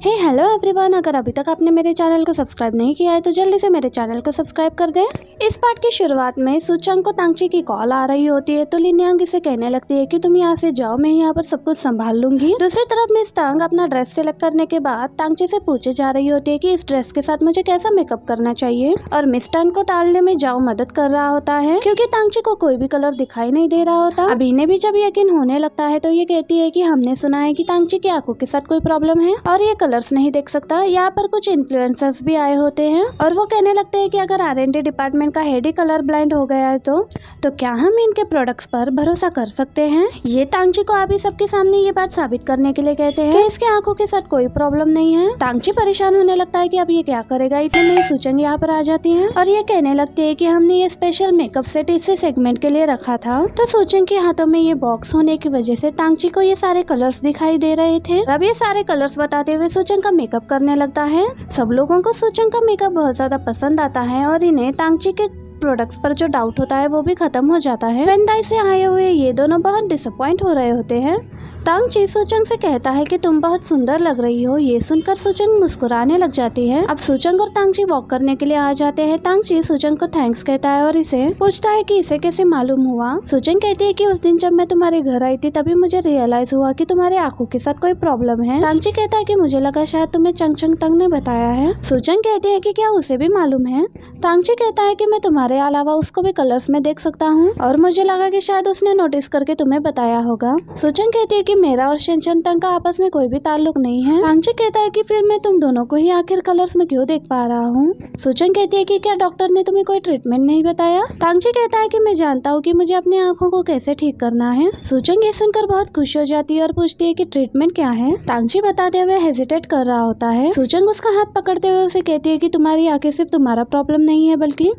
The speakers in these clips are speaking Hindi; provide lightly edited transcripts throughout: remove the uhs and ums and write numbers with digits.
हे हेलो एवरीवन, अगर अभी तक आपने मेरे चैनल को सब्सक्राइब नहीं किया है तो जल्दी से मेरे चैनल को सब्सक्राइब कर दें। इस पार्ट की शुरुआत में सुचंग को तांगची की कॉल आ रही होती है तो लिन्यांग इसे कहने लगती है कि तुम यहाँ से जाओ, मैं यहाँ पर सब कुछ संभाल लूंगी। दूसरी तरफ मिस तांग अपना ड्रेस सिलेक्ट करने के बाद तांगची से पूछे जा रही होती है कि इस ड्रेस के साथ मुझे कैसा मेकअप करना चाहिए, और मिस तांग को टालने में जाओ मदद कर रहा होता है क्योंकि तांगची को कोई भी कलर दिखाई नहीं दे रहा होता। अभी ने भी जब यकीन होने लगता है तो ये कहती है कि हमने सुना है कि तांगची की आंखों के साथ कोई प्रॉब्लम है और ये कलर्स नहीं देख सकता। यहाँ पर कुछ इन्फ्लुएंसर्स भी आए होते हैं और वो कहने लगते हैं कि अगर R&D डिपार्टमेंट का हेड ही कलर ब्लाइंड हो गया है तो क्या हम इनके प्रोडक्ट्स पर भरोसा कर सकते हैं। ये तांगची को अभी सबके सामने ये बात साबित करने के लिए कहते हैं कि इसके आंखों के साथ कोई प्रॉब्लम नहीं है। तांगची परेशान होने लगता है कि अब ये क्या करेगा। इतने में सुचंग यहाँ पर आ जाती है और ये कहने लगती है कि हमने ये स्पेशल मेकअप सेट इसी सेगमेंट के लिए रखा था। तो सुचंग के हाथों में ये बॉक्स होने की वजह से तांगची को ये सारे कलर्स दिखाई दे रहे थे। अब ये सारे कलर्स बताते हुए सुचंग का मेकअप करने लगता है। सब लोगों को सुचंग का मेकअप बहुत ज्यादा पसंद आता है और इन्हें तांगची के प्रोडक्ट्स पर जो डाउट होता है वो भी खत्म हो जाता है। वेंदाई से आए हुए ये दोनों बहुत डिसअपॉइंट हो रहे होते हैं। तांगची सुचंग से कहता है कि तुम बहुत सुंदर लग रही हो। ये सुनकर सुचंग मुस्कुराने लग जाती है। अब सुचंग और तांगची वॉक करने के लिए आ जाते हैं। तांगची सुचंग को थैंक्स कहता है और इसे पूछता है कि इसे कैसे मालूम हुआ। सुचंग कहती है कि उस दिन जब मैं तुम्हारे घर आई थी तभी मुझे रियलाइज हुआ कि तुम्हारे आंखों के साथ कोई प्रॉब्लम है। तांगची कहता है कि मुझे लगा शायद तुम्हें चंगचंग तंग ने बताया है। सुचंग कहती है कि क्या उसे भी मालूम है। तांगची कहता है कि मैं तुम्हारे अलावा उसको भी कलर्स में देख सकता हूँ और मुझे लगा कि शायद उसने नोटिस करके तुम्हें बताया होगा। सुचंग कहती है कि मेरा और चंगचंग तंग का आपस में कोई भी ताल्लुक नहीं है। तांगची कहता है कि फिर मैं तुम दोनों को ही आखिर कलर्स में क्यों देख पा रहा हूँ। सुचंग कहती है कि क्या डॉक्टर ने तुम्हें कोई ट्रीटमेंट नहीं बताया। तांगची कहता है कि मैं जानता हूँ कि मुझे अपनी आंखों को कैसे ठीक करना है। सुचंग ये सुनकर बहुत खुश हो जाती है और पूछती है कि ट्रीटमेंट क्या है। तांगची बताते हुए हेजिटेट कर रहा होता है। सुचंग उसका हाथ पकड़ते हुए उसे कहती है कि तुम्हारी आंखें सिर्फ तुम्हारा प्रॉब्लम नहीं है बल्कि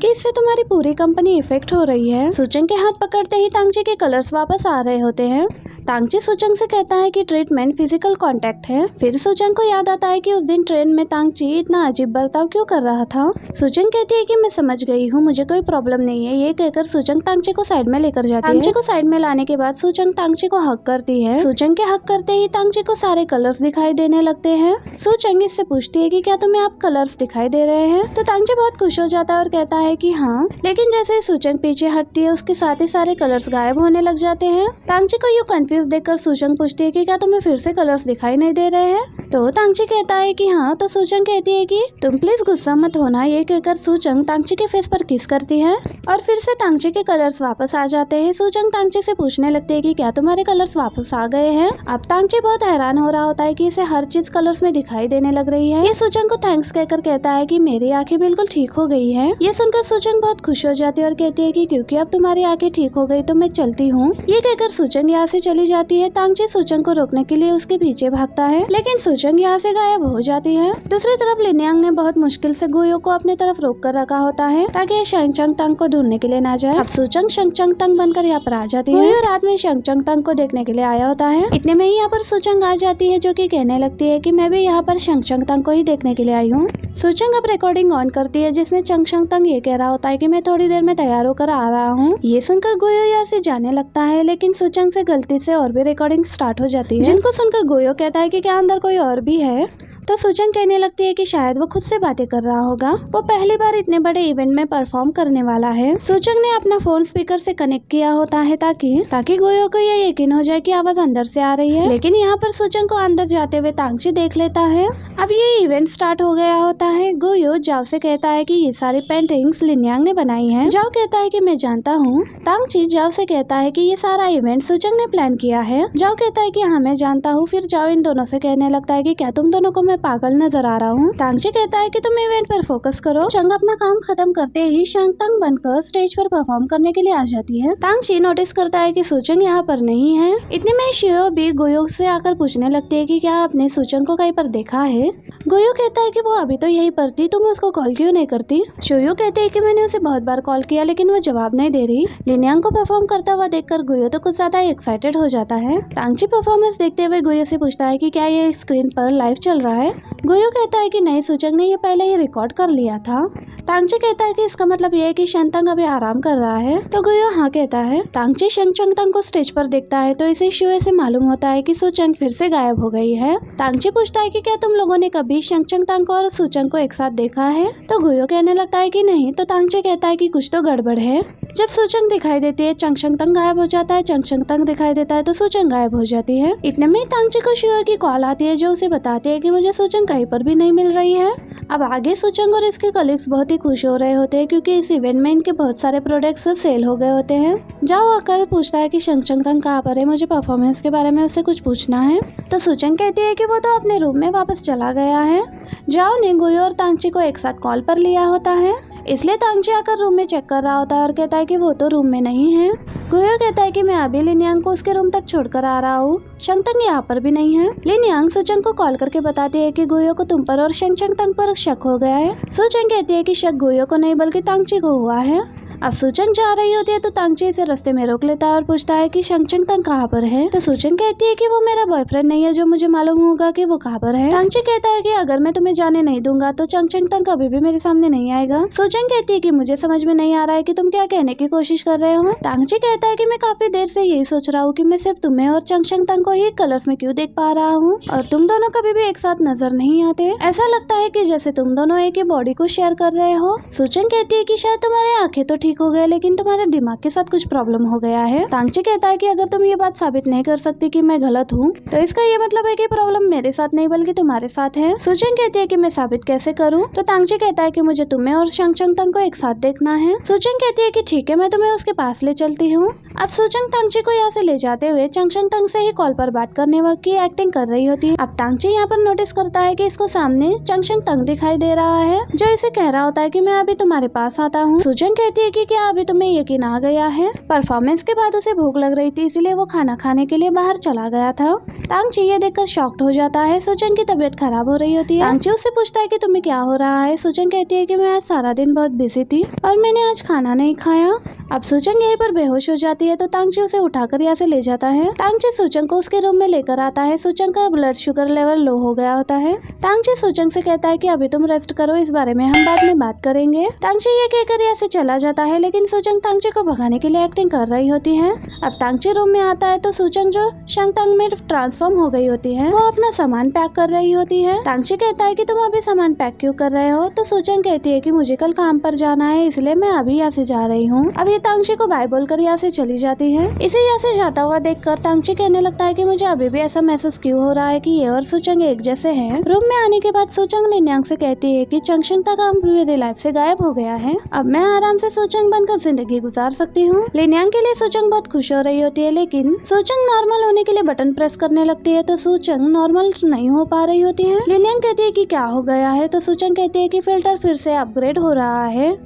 इससे तुम्हारी पूरी कंपनी इफेक्ट हो रही है। सुचंग के हाथ पकड़ते ही तांगची के कलर्स वापस आ रहे होते हैं। तांगची सुचंग से कहता है कि ट्रीटमेंट फिजिकल कांटेक्ट है। फिर सुचंग को याद आता है कि उस दिन ट्रेन में तांगची इतना अजीब बर्ताव क्यों कर रहा था। सुचंग कहती है कि मैं समझ गई हूँ, मुझे कोई प्रॉब्लम नहीं है। ये कहकर सुचंग तांगची को साइड में लेकर जाती है। तांगची को साइड में लाने के बाद सुचंग तांगची को हक करती है। सुचंग के हक करते ही तांगची को सारे कलर्स दिखाई देने लगते हैं। सुचंग इससे पूछती है कि क्या तुम्हें आप कलर्स दिखाई दे रहे हैं। तो तांगची बहुत खुश हो जाता है और कहता है कि हाँ, लेकिन जैसे ही सुचंग पीछे हटती है उसके साथ ही सारे कलर्स गायब होने लग जाते हैं। तांगची को यूँ कंफ्यूज देखकर सुचंग पूछती है कि क्या तुम्हें फिर से कलर्स दिखाई नहीं दे रहे हैं। तो तांगची कहता है कि हाँ। तो सुचंग कहती है कि तुम प्लीज गुस्सा मत होना। ये कहकर सुचंग तांगची के फेस पर किस करती है और फिर से तांगची के कलर्स वापस आ जाते हैं। सुचंग तांगची से पूछने लगती है कि क्या तुम्हारे कलर्स वापस आ गए हैं। अब तांगची बहुत हैरान हो रहा होता है कि इसे हर चीज कलर्स में दिखाई देने लग रही है। ये सुचंग को थैंक्स कहकर कहता है कि मेरी आंखें बिल्कुल ठीक हो गई है। ये सुनकर सुचंग बहुत खुश हो जाती है और कहती है कि क्योंकि अब तुम्हारी आंखें ठीक हो गई तो मैं चलती हूँ। ये कहकर सुचंग यहाँ से चली जाती है। तांगची सुचंग को रोकने के लिए उसके पीछे भागता है लेकिन सुचंग यहाँ से गायब हो जाती है। दूसरी तरफ लिन्यांग ने बहुत मुश्किल से गुयो को अपने तरफ रोक कर रखा होता है ताकि चंगचंग तंग को ढूंढने के लिए ना जाए। अब सुचंग चंगचंग तंग बनकर यहाँ पर आ जाती है। गुयो रात में चंगचंग तंग को देखने के लिए आया होता है। इतने में ही यहाँ पर सुचंग आ जाती है जो कि कहने लगती है कि मैं भी यहाँ पर चंगचंग तंग को ही देखने के लिए आई हूँ। सुचंग अब रिकॉर्डिंग ऑन करती है जिसमें चंगचंग तंग ये कह रहा होता है कि मैं थोड़ी देर में तैयार होकर आ रहा हूँ। ये सुनकर गुयो यहाँ से जाने लगता है लेकिन सुचंग से गलती से और भी रिकॉर्डिंग स्टार्ट हो जाती है जिनको सुनकर गुयो कहता है कि क्या अंदर कोई और भी है। तो सुचंग कहने लगती है कि शायद वो खुद से बातें कर रहा होगा। वो पहली बार इतने बड़े इवेंट में परफॉर्म करने वाला है। सुचंग ने अपना फोन स्पीकर से कनेक्ट किया होता है ताकि गुयो को ये यकीन हो जाए कि आवाज अंदर से आ रही है। लेकिन यहाँ पर सुचंग को अंदर जाते हुए तांगची देख लेता है। अब ये इवेंट स्टार्ट हो गया होता है। गुयो जाओ से कहता है कि ये सारी पेंटिंग्स लिन्यांग ने बनाई है। जाओ कहता है कि मैं जानता हूँ। तांगची जाओ से कहता है कि ये सारा इवेंट सुचंग ने प्लान किया है। जाओ कहता है कि हाँ मैं जानता हूँ। फिर जाओ इन दोनों से कहने लगता है कि क्या तुम दोनों को पागल नजर आ रहा हूँ। तांगची कहता है कि तुम इवेंट पर फोकस करो। चंग अपना काम खत्म करते ही चंगचंग बनकर स्टेज पर परफॉर्म करने के लिए आ जाती है। तांगची नोटिस करता है कि सुचंग यहाँ पर नहीं है। इतने में शियो भी गुयो से आकर पूछने लगती है कि क्या आपने सुचंग को कहीं पर देखा है। गुयो कहता है कि वो अभी तो यहीं पर थी, तुम उसको कॉल क्यों नहीं करती। शियो कहते है कि मैंने उसे बहुत बार कॉल किया लेकिन वो जवाब नहीं दे रही। लिन्यांग को परफॉर्म करता हुआ देखकर गुयो तो कुछ ज्यादा एक्साइटेड हो जाता है। तांगची परफॉर्मेंस देखते हुए गुयो से पूछता है कि क्या ये स्क्रीन पर लाइव चल रहा है। गोयो कहता है कि नहीं सूचंग ने ये पहले ही रिकॉर्ड कर लिया था। तांगची कहता है कि इसका मतलब ये है कि शंतंग अभी आराम कर रहा है। तो गोयो हाँ कहता है। तांगची शंचंग को स्टेज पर देखता है तो इसे शुए से मालूम होता है कि सूचंग फिर से गायब हो गई है। तांगची पूछता है कि क्या तुम लोगों ने कभी शंचंग और सूचंग को एक साथ देखा है? तो गोयो कहने लगता है कि नहीं। तो तांगची कहता है कि कुछ तो गड़बड़ है। जब सूचंग दिखाई देती है चंगशंगतंग गायब हो जाता है, चंगशंगतंग दिखाई देता है तो सूचंग गायब हो जाती है। इतने में तांगची को शुए की कॉल आती है जो उसे बताती है कि मुझे सूचंग कहीं पर भी नहीं मिल रही है। अब आगे सूचंग और इसके कलीग्स बहुत ही खुश हो रहे होते हैं क्योंकि इस इवेंट में इनके बहुत सारे प्रोडक्ट्स सेल हो गए होते हैं। जाओ आकर पूछता है कि शंचंगतंग कहाँ पर है, मुझे परफॉर्मेंस के बारे में उससे कुछ पूछना है। तो सूचंग कहती है कि वो तो अपने रूम में वापस चला गया है। जाओ ने गोयो और तांगची को एक साथ कॉल पर लिया होता है, इसलिए तांगची आकर रूम में चेक कर रहा होता है और कहता है कि वो तो रूम में नहीं है। गोयो कहता है कि मैं अभी लिनयांग को उसके रूम तक छोड़कर आ रहा हूँ, शंगतंग यहाँ पर भी नहीं है। लिनयांग सूचंग को कॉल करके बताती है कि गोयो को तुम पर और शंगतंग पर शक हो गया है। सूचंग कहती है कि शक गोयो को नहीं बल्कि तांगची को हुआ है। अब सूचंग जा रही होती है तो तांगची इसे रास्ते में रोक लेता है और पूछता है कि शंगतंग कहाँ पर है। तो सूचंग कहती है कि वो मेरा बॉयफ्रेंड नहीं है जो मुझे मालूम होगा कि वो कहाँ पर है। तांगची कहता है कि अगर मैं तुम्हें जाने नहीं दूंगा तो शंगतंग कभी भी मेरे सामने नहीं आएगा। सूचंग कहती है कि मुझे समझ में नहीं आ रहा है कि तुम क्या कहने की कोशिश कर रहे हो। तांगची कहता है कि मैं काफी देर से यही सोच रहा हूँ कि मैं सिर्फ तुम्हें और शंगतंग को ही कलर्स में क्यों देख पा रहा हूँ और तुम दोनों कभी भी एक साथ नजर नहीं आते। ऐसा लगता है कि जैसे तुम दोनों एक ही बॉडी को शेयर कर रहे हो। सूचंग कहती है कि शायद तुम्हारे आंखें तो ठीक हो गए लेकिन तुम्हारे दिमाग के साथ कुछ प्रॉब्लम हो गया है। तांगची कहता है कि अगर तुम ये बात साबित नहीं कर सकती कि मैं गलत हूँ तो इसका ये मतलब है कि प्रॉब्लम मेरे साथ नहीं बल्कि तुम्हारे साथ है। सूचंग कहती है कि मैं साबित कैसे करूँ। तो तांगची कहता है कि मुझे तुम्हें और शंगतंग को एक साथ देखना है। सूचंग कहती है कि ठीक है, मैं तुम्हें उसके पास ले चलती हूँ। अब सूचंग तांगची को यहाँ से ले जाते हुए शंगतंग से ही कॉल पर बात करने वक्त की एक्टिंग कर रही होती है। अब तांगची यहाँ पर नोटिस करता है कि इसको सामने शंगतंग दिखाई दे रहा है जो इसे कह रहा होता है कि मैं अभी तुम्हारे पास आता हूँ। सूचंग कहती है कि क्या अभी तुम्हें यकीन आ गया है? परफॉर्मेंस के बाद उसे भूख लग रही थी इसलिए वो खाना खाने के लिए बाहर चला गया था। तांगची ये देखकर शॉक्ड हो जाता है। सूचंग की तबीयत खराब हो रही होती है। तांगची उससे पूछता है कि तुम्हें क्या हो रहा है। सूचंग कहती है कि मैं आज सारा दिन बहुत बिजी थी और मैंने आज खाना नहीं खाया। अब सूचंग यहीं पर बेहोश हो जाती है तो तांगची उसे उठाकर यहाँ से ले जाता है। तांगची सूचंग को उसके रूम में लेकर आता है। सूचंग का ब्लड शुगर लेवल लो हो गया होता है। तांगची सूचंग से कहता है कि अभी तुम रेस्ट करो, इस बारे में हम बाद में बात करेंगे। तांगची ये कहकर यहाँ से चला जाता है लेकिन सूचंग तांगची को भगाने के लिए एक्टिंग कर रही होती है। अब तांगची रूम में आता है तो सूचंग जो शंगतंग में ट्रांसफॉर्म हो गई होती है वो अपना सामान पैक कर रही होती है। तांगची कहता है कि तुम अभी सामान पैक क्यों कर रहे हो। तो सूचंग कहती है कि मुझे कल काम पर जाना है इसलिए मैं अभी यहाँ से जा रही हूँ। अब ये तांगची को बाय बोलकर यहाँ से चली जाती है। इसे यहाँ से जाता हुआ देखकर तांगची कहने लगता है कि मुझे अभी भी ऐसा महसूस क्यों हो रहा है कि ये और सूचंग एक जैसे हैं। रूम में आने के बाद सूचंग लिनयांग से कहती है कि शंगतंग मेरी लाइफ से गायब हो गया है, अब मैं आराम से सूचंग बनकर जिंदगी गुजार सकती हूँ। लिनयांग के लिए सूचंग बहुत खुश हो रही होती है लेकिन सूचंग नॉर्मल होने के लिए बटन प्रेस करने लगती है तो सूचंग नॉर्मल नहीं हो पा रही होती है। लिनयांग कहती है कि क्या हो गया है। तो सूचंग कहती है कि फिल्टर फिर से अपग्रेड हो रहा है।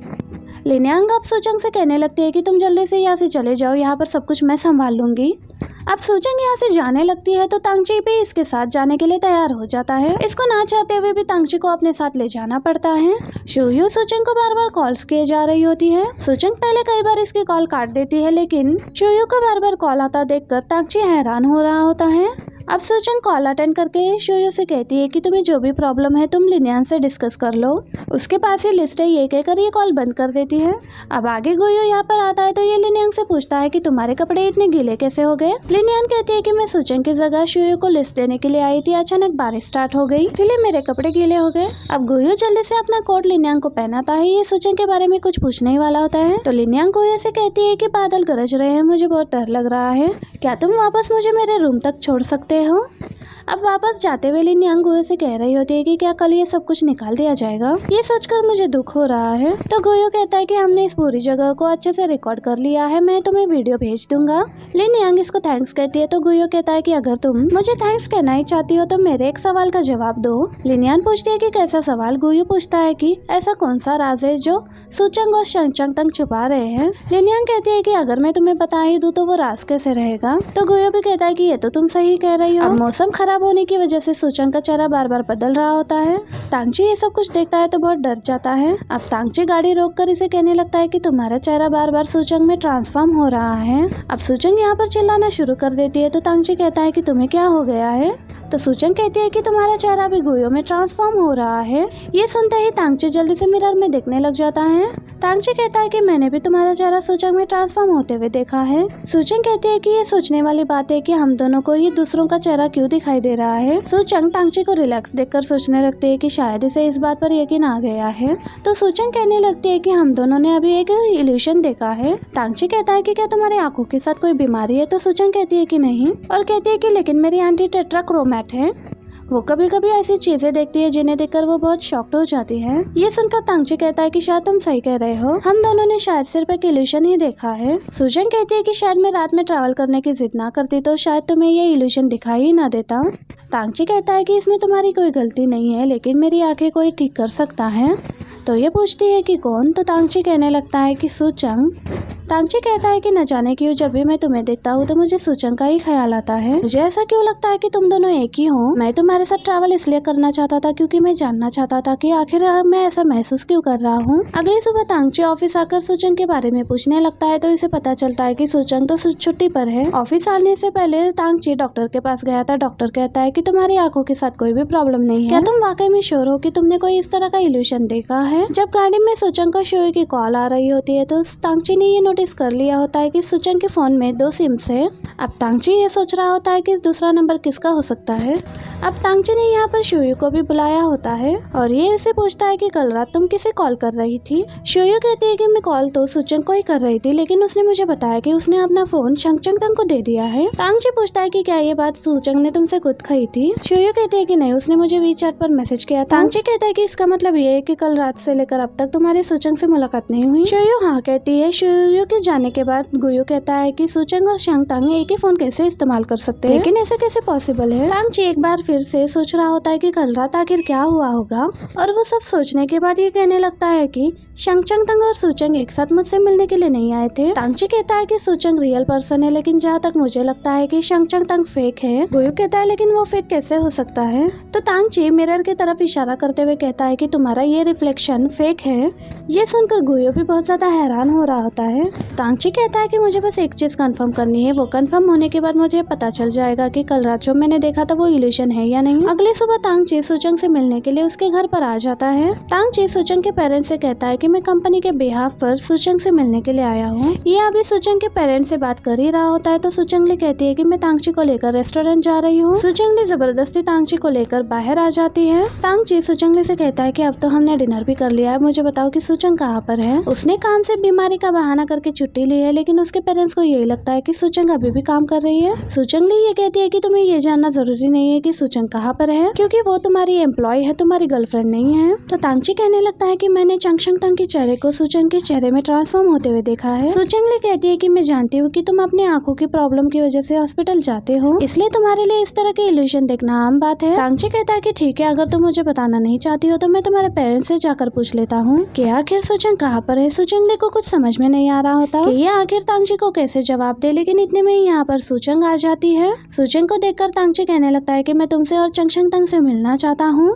लिनयांग अब सूचंग से कहने लगती है कि तुम जल्दी से यहाँ से चले जाओ, यहाँ पर सब कुछ मैं संभाल लूंगी। अब सूचंग यहाँ से जाने लगती है तो तांगची भी इसके साथ जाने के लिए तैयार हो जाता है। इसको ना चाहते हुए भी तांगची को अपने साथ ले जाना पड़ता है। शुयू सूचंग को बार बार कॉल्स किए जा रही होती है। सूचंग पहले कई बार इसकी कॉल काट देती है लेकिन शुयू को बार बार कॉल आता देखकर तांगची हैरान हो रहा होता है। अब सूचंग कॉल अटेंड करके शुयू से कहती है कि तुम्हें जो भी प्रॉब्लम है तुम लिनयांग से डिस्कस कर लो, उसके पास ही लिस्ट है, ये कहकर ये कॉल बंद कर देती है। अब आगे गोयो यहाँ पर आता है तो ये लिनयांग से पूछता है कि तुम्हारे कपड़े इतने गीले कैसे हो गए। लिनयांग कहती है कि मैं सूचंग की जगह शुयू को लिस्ट देने के लिए आई थी, अचानक बारिश स्टार्ट हो गई इसलिए मेरे कपड़े गीले हो गए। अब गोयो जल्दी से अपना कोट लिनयांग को पहनाता है। ये सूचंग के बारे में कुछ पूछने वाला होता है तो लिनयांग गोयो से कहती है कि बादल गरज रहे हैं, मुझे बहुत डर लग रहा है, क्या तुम वापस मुझे मेरे रूम तक छोड़ सकते हो। अब वापस जाते हुए लिनयांग गोयो से कह रही होती है कि क्या कल ये सब कुछ निकाल दिया जाएगा, ये सोचकर मुझे दुख हो रहा है। तो गोयो कहता है कि हमने इस पूरी जगह को अच्छे से रिकॉर्ड कर लिया है, मैं तुम्हें वीडियो भेज दूंगा। लिनयांग इसको थैंक्स कहती है तो गोयो कहता है कि अगर तुम मुझे थैंक्स कहना ही चाहती हो तो मेरे एक सवाल का जवाब दो। लिनयांग पूछती है कि कैसा सवाल। गोयो पूछता है कि ऐसा कौन सा राज है जो सूचंग और शंगतंग छुपा रहे हैं। लिनयांग कहती है कि अगर मैं तुम्हें बता ही दूं तो वो राज कैसे रहेगा। तो गोयो भी कहता है कि ये तो तुम सही कह रही हो। अब मौसम खराब होने की वजह से सूचंग का चेहरा बार बार बदल रहा होता है। तांगची ये सब कुछ देखता है तो बहुत डर जाता है। अब तांगची गाड़ी रोककर इसे कहने लगता है कि तुम्हारा चेहरा बार बार सूचंग में ट्रांसफॉर्म हो रहा है। अब सूचंग यहाँ पर चिल्लाना शुरू कर देती है तो तांगची कहता है कि तुम्हें क्या हो गया है। तो सूचंग कहती है कि तुम्हारा चेहरा भी गुयो में ट्रांसफॉर्म हो रहा है। ये सुनते ही तांगची जल्दी से मिरर में देखने लग जाता है। तांगची कहता है कि मैंने भी तुम्हारा चेहरा सूचंग में ट्रांसफॉर्म होते हुए देखा है। सूचंग कहती है कि ये सोचने वाली बात है कि हम दोनों को ये दूसरों का चेहरा क्यों दिखाई दे रहा है। सूचंग तांगची को रिलैक्स देखकर सोचने लगती है कि शायद इसे इस बात पर यकीन आ गया है। तो सूचंग कहने लगती है कि हम दोनों ने अभी एक इल्यूशन देखा है। तांगची कहता है कि क्या तुम्हारी आंखों के साथ कोई बीमारी है। तो सूचंग कहती है कि नहीं, और कहती है कि लेकिन मेरी आंटी टेट्राक्रोमैट है। वो कभी कभी ऐसी चीजें देखती है जिन्हें देखकर वो बहुत शॉक्ड हो जाती है। ये सुनकर तांगची कहता है कि शायद तुम सही कह रहे हो, हम दोनों ने शायद सिर्फ एक इल्यूशन ही देखा है। सूचंग कहती है कि शायद मैं रात में ट्रैवल करने की जिद ना करती तो शायद तुम्हें ये इल्यूशन दिखाई ही ना देता। तांगची कहता है कि इसमें तुम्हारी कोई गलती नहीं है, लेकिन मेरी आंखें कोई ठीक कर सकता है। तो ये पूछती है कि कौन। तो तांगची कहने लगता है कि सूचंग। तांगची कहता है कि न जाने क्यों जब भी मैं तुम्हें देखता हूँ तो मुझे सूचंग का ही ख्याल आता है। मुझे ऐसा क्यों लगता है कि तुम दोनों एक ही हो। मैं तुम्हारे साथ ट्रैवल इसलिए करना चाहता था क्योंकि मैं जानना चाहता था कि आखिर मैं ऐसा महसूस क्यों कर रहा हूँ। अगली सुबह तांगची ऑफिस आकर सूचंग के बारे में पूछने लगता है तो इसे पता चलता है कि सूचंग तो छुट्टी पर है। ऑफिस आने से पहले तांगची डॉक्टर के पास गया था। डॉक्टर कहता है कि तुम्हारी आंखों के साथ कोई भी प्रॉब्लम नहीं है। क्या तुम वाकई में श्योर हो कि तुमने कोई इस तरह का इल्यूशन देखा है। जब गाड़ी में सूचंग को शोयो की कॉल आ रही होती है तो तांगची ने ये नोटिस कर लिया होता है कि सूचंग के फोन में 2 सिम्स है। अब तांगची ये सोच रहा होता है कि दूसरा नंबर किसका हो सकता है। अब तांगची ने यहाँ पर शोयो को भी बुलाया होता है और ये इसे पूछता है कि कल रात तुम किसे कॉल कर रही थी। शोयो कहती है कि मैं कॉल तो सूचंग को ही कर रही थी, लेकिन उसने मुझे बताया कि उसने अपना फोन शंगचंग तंग को दे दिया है। तांगची पूछता है कि क्या ये बात सूचंग ने तुमसे खुद कही थी। शोयो कहती है कि नहीं, उसने मुझे वीचैट पर मैसेज किया था। तांगची कहता है कि इसका मतलब ये है कि कल रात से लेकर अब तक तुम्हारी सूचंग से मुलाकात नहीं हुई। शोयो हाँ कहती है। शोयो के जाने के बाद गुयो कहता है कि सूचंग और शंगतंग एक ही फोन कैसे इस्तेमाल कर सकते हैं, लेकिन ऐसे कैसे पॉसिबल है। तांगची एक बार फिर से सोच रहा होता है कि कल रात आखिर क्या हुआ होगा, और वो सब सोचने के बाद ये कहने लगता है कि शंगचंग और सूचंग एक साथ मुझसे मिलने के लिए नहीं आए थे। तांगची कहता है कि सूचंग रियल पर्सन है, लेकिन जहाँ तक मुझे लगता है कि शंगचंग फेक है। गुयो कहता है लेकिन वो फेक कैसे हो सकता है। तो तांगची मिरर की तरफ इशारा करते हुए कहता है कि तुम्हारा ये रिफ्लेक्शन फेक है। ये सुनकर गुयो भी बहुत ज्यादा हैरान हो रहा होता है। तांगची कहता है कि मुझे बस एक चीज कंफर्म करनी है, वो कंफर्म होने के बाद मुझे पता चल जाएगा कि कल रात जो मैंने देखा था वो इल्यूशन है या नहीं। अगली सुबह तांगची सूचंग से मिलने के लिए उसके घर पर आ जाता है। तांगची सूचंग के पेरेंट्स से कहता है कि मैं कंपनी के बिहाफ पर सूचंग से मिलने के लिए आया हूँ। ये अभी सूचंग के पेरेंट्स से बात कर ही रहा होता है तो सूचंगली कहती है कि मैं तांगची को लेकर रेस्टोरेंट जा रही हूँ। सूचंगली जबरदस्ती तांगची को लेकर बाहर आ जाती है। तांगची सूचंगली से कहता है कि अब तो हमने डिनर भी कर लिया है, मुझे बताओ कि सूचंग कहाँ पर है। उसने काम से बीमारी का बहाना करके छुट्टी ली है, लेकिन उसके पेरेंट्स को यही लगता है कि सूचंग अभी भी काम कर रही है। सूचंगली ये कहती है कि तुम्हें ये जानना जरूरी नहीं है कि सूचंग कहाँ पर है, क्योंकि वो तुम्हारी एम्प्लॉय है, तुम्हारी गर्लफ्रेंड नहीं है। तो तांगची कहने लगता है कि मैंने शंगचंग के चेहरे को सूचंग के चेहरे में ट्रांसफॉर्म होते हुए देखा है। सूचंगली कहती है कि मैं जानती हूँ कि तुम अपनी आंखों की प्रॉब्लम की वजह से हॉस्पिटल जाते हो, इसलिए तुम्हारे लिए इस तरह के इल्यूशन देखना आम बात है। तांगची कहता है कि ठीक है, अगर तुम मुझे बताना नहीं चाहती हो तो मैं तुम्हारे पेरेंट्स से जाकर पूछ लेता हूँ कि आखिर सूचंग कहाँ पर है। सूचंगली को कुछ समझ में नहीं आ रहा होता कि ये आखिर तांगची को कैसे जवाब दे, लेकिन इतने में यहाँ पर सूचंग आ जाती है। सूचंग को देखकर तांगची कहने लगता है कि मैं तुमसे और शंगचंग से मिलना चाहता हूँ।